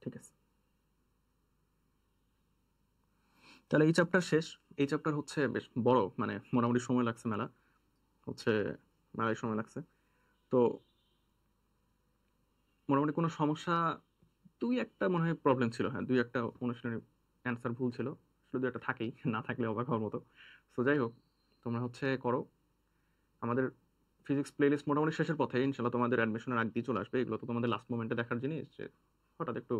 ঠিক আছে। তাহলে এই চ্যাপ্টার শেষ। এই চ্যাপ্টার হচ্ছে বেশ বড়, মানে মোটামুটি সময় লাগছে, মেলা হচ্ছে, মেলায় সময় লাগছে। তো মোটামুটি কোনো সমস্যা, দুই একটা মনে হয় প্রবলেম ছিল, হ্যাঁ দুই একটা অনুশীলনী অ্যান্সার ভুল ছিল, শুধু একটা থাকেই, না থাকলে অবাক হওয়ার মতো। তো যাই হোক, তোমরা হচ্ছে করো। আমাদের ফিজিক্স প্লেলিস্ট মোটামুটি শেষের পথে, ইনশাল্লাহ তোমাদের অ্যাডমিশনের আগ দিয়ে চলে আসবে। এগুলো তো তোমাদের লাস্ট মোমেন্টে দেখার জিনিস, যে হঠাৎ একটু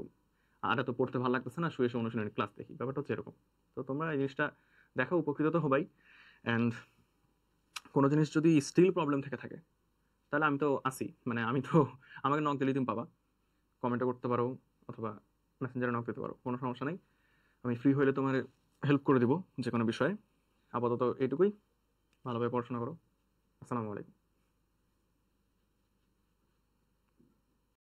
আর এত পড়তে ভালো লাগতেছে না, শুয়ে শুয়ে অনুশীলনী ক্লাস দেখি, ব্যাপারটা হচ্ছে এরকম। তো তোমরা এই জিনিসটা দেখো, উপকৃত তো হবাই। অ্যান্ড কোনো জিনিস যদি স্টিল প্রবলেম থেকে থাকে, তাহলে আমি তো আসি, মানে আমি তো, আমাকে নক দিলেই তুমি পাবা, কমেন্টে করতে পারো অথবা মেসেঞ্জারে নক দিতে পারো, কোনো সমস্যা নেই। আমি ফ্রি হইলে তোমার হেল্প করে দিব যে কোনো বিষয়ে। আপাতত এইটুকুই, ভালোভাবে পড়াশোনা করো। আসসালামু আলাইকুম।